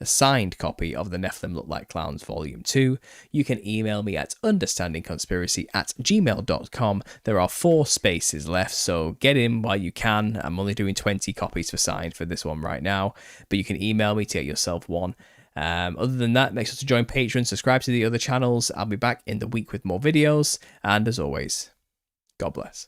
signed copy of The Nephilim Look Like Clowns Volume 2, you can email me at understandingconspiracy@gmail.com. There are 4 spaces left, so get in while you can. I'm only doing 20 copies for signed for this one right now, but you can email me to get yourself one. Other than that, make sure to join Patreon, subscribe to the other channels. I'll be back in the week with more videos, and as always, God bless.